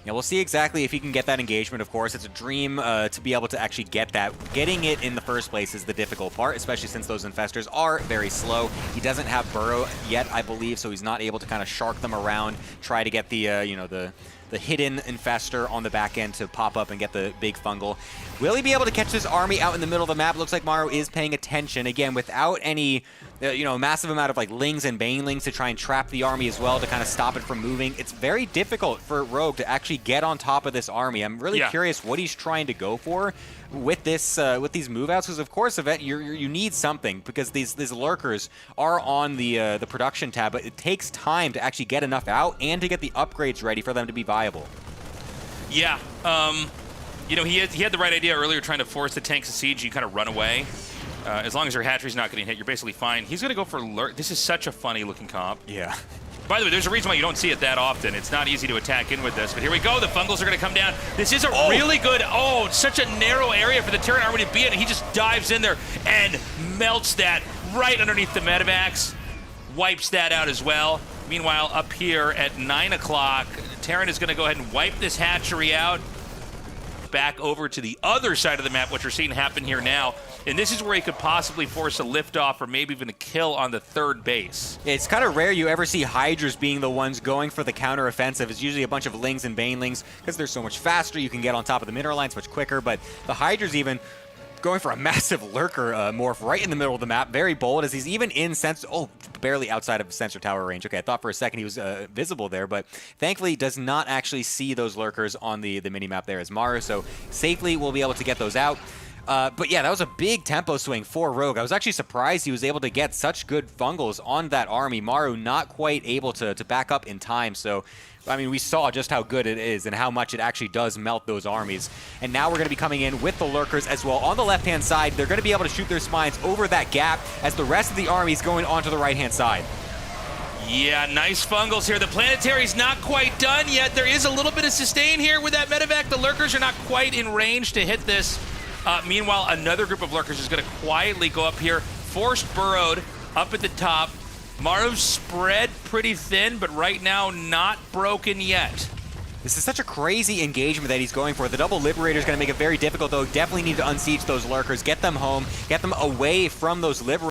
Yeah, we'll see exactly if he can get that engagement, of course. It's a dream to be able to actually get that. Getting it in the first place is the difficult part, especially since those infestors are very slow. He doesn't have burrow yet, I believe, so he's not able to kind of shark them around, try to get the, the hidden infestor on the back end to pop up and get the big fungal. Will he be able to catch this army out in the middle of the map? Looks like Maru is paying attention. Again, without any, massive amount of like lings and banelings to try and trap the army as well to kind of stop it from moving. It's very difficult for Rogue to actually get on top of this army. I'm really curious what he's trying to go for with this, with these move outs, because of course, you need something, because these lurkers are on the production tab, but it takes time to actually get enough out and to get the upgrades ready for them to be viable. Yeah. He had the right idea earlier, trying to force the tanks to siege. You kind of run away. As long as your hatchery's not getting hit, you're basically fine. He's going to go for lurk. This is such a funny looking comp. Yeah. By the way, there's a reason why you don't see it that often. It's not easy to attack in with this, but here we go. The fungals are going to come down. This is a really good, such a narrow area for the Terran army to be in. He just dives in there and melts that right underneath the medevacs. Wipes that out as well. Meanwhile, up here at 9 o'clock, Terran is going to go ahead and wipe this hatchery out. Back over to the other side of the map, what you're seeing happen here now. And this is where he could possibly force a liftoff or maybe even a kill on the third base. It's kind of rare you ever see Hydras being the ones going for the counter-offensive. It's usually a bunch of Lings and Banelings, because they're so much faster. You can get on top of the mineral lines much quicker, but the Hydras even going for a massive lurker morph right in the middle of the map. Very bold, as he's even in sensor, barely outside of sensor tower range. Okay, I thought for a second he was visible there, but thankfully does not actually see those lurkers on the mini-map there as Maru, so safely we'll be able to get those out. But yeah, that was a big tempo swing for Rogue. I was actually surprised he was able to get such good fungals on that army. Maru not quite able to back up in time, so I mean, we saw just how good it is and how much it actually does melt those armies. And now we're going to be coming in with the lurkers as well. On the left-hand side, they're going to be able to shoot their spines over that gap as the rest of the army is going onto the right-hand side. Yeah, nice fungals here. The planetary's not quite done yet. There is a little bit of sustain here with that medevac. The lurkers are not quite in range to hit this. Meanwhile, another group of lurkers is going to quietly go up here. Forced burrowed up at the top. Maru's spread pretty thin, but right now not broken yet. This is such a crazy engagement that he's going for. The double Liberator is going to make it very difficult, though. Definitely need to unsiege those lurkers, get them home, get them away from those Liberators.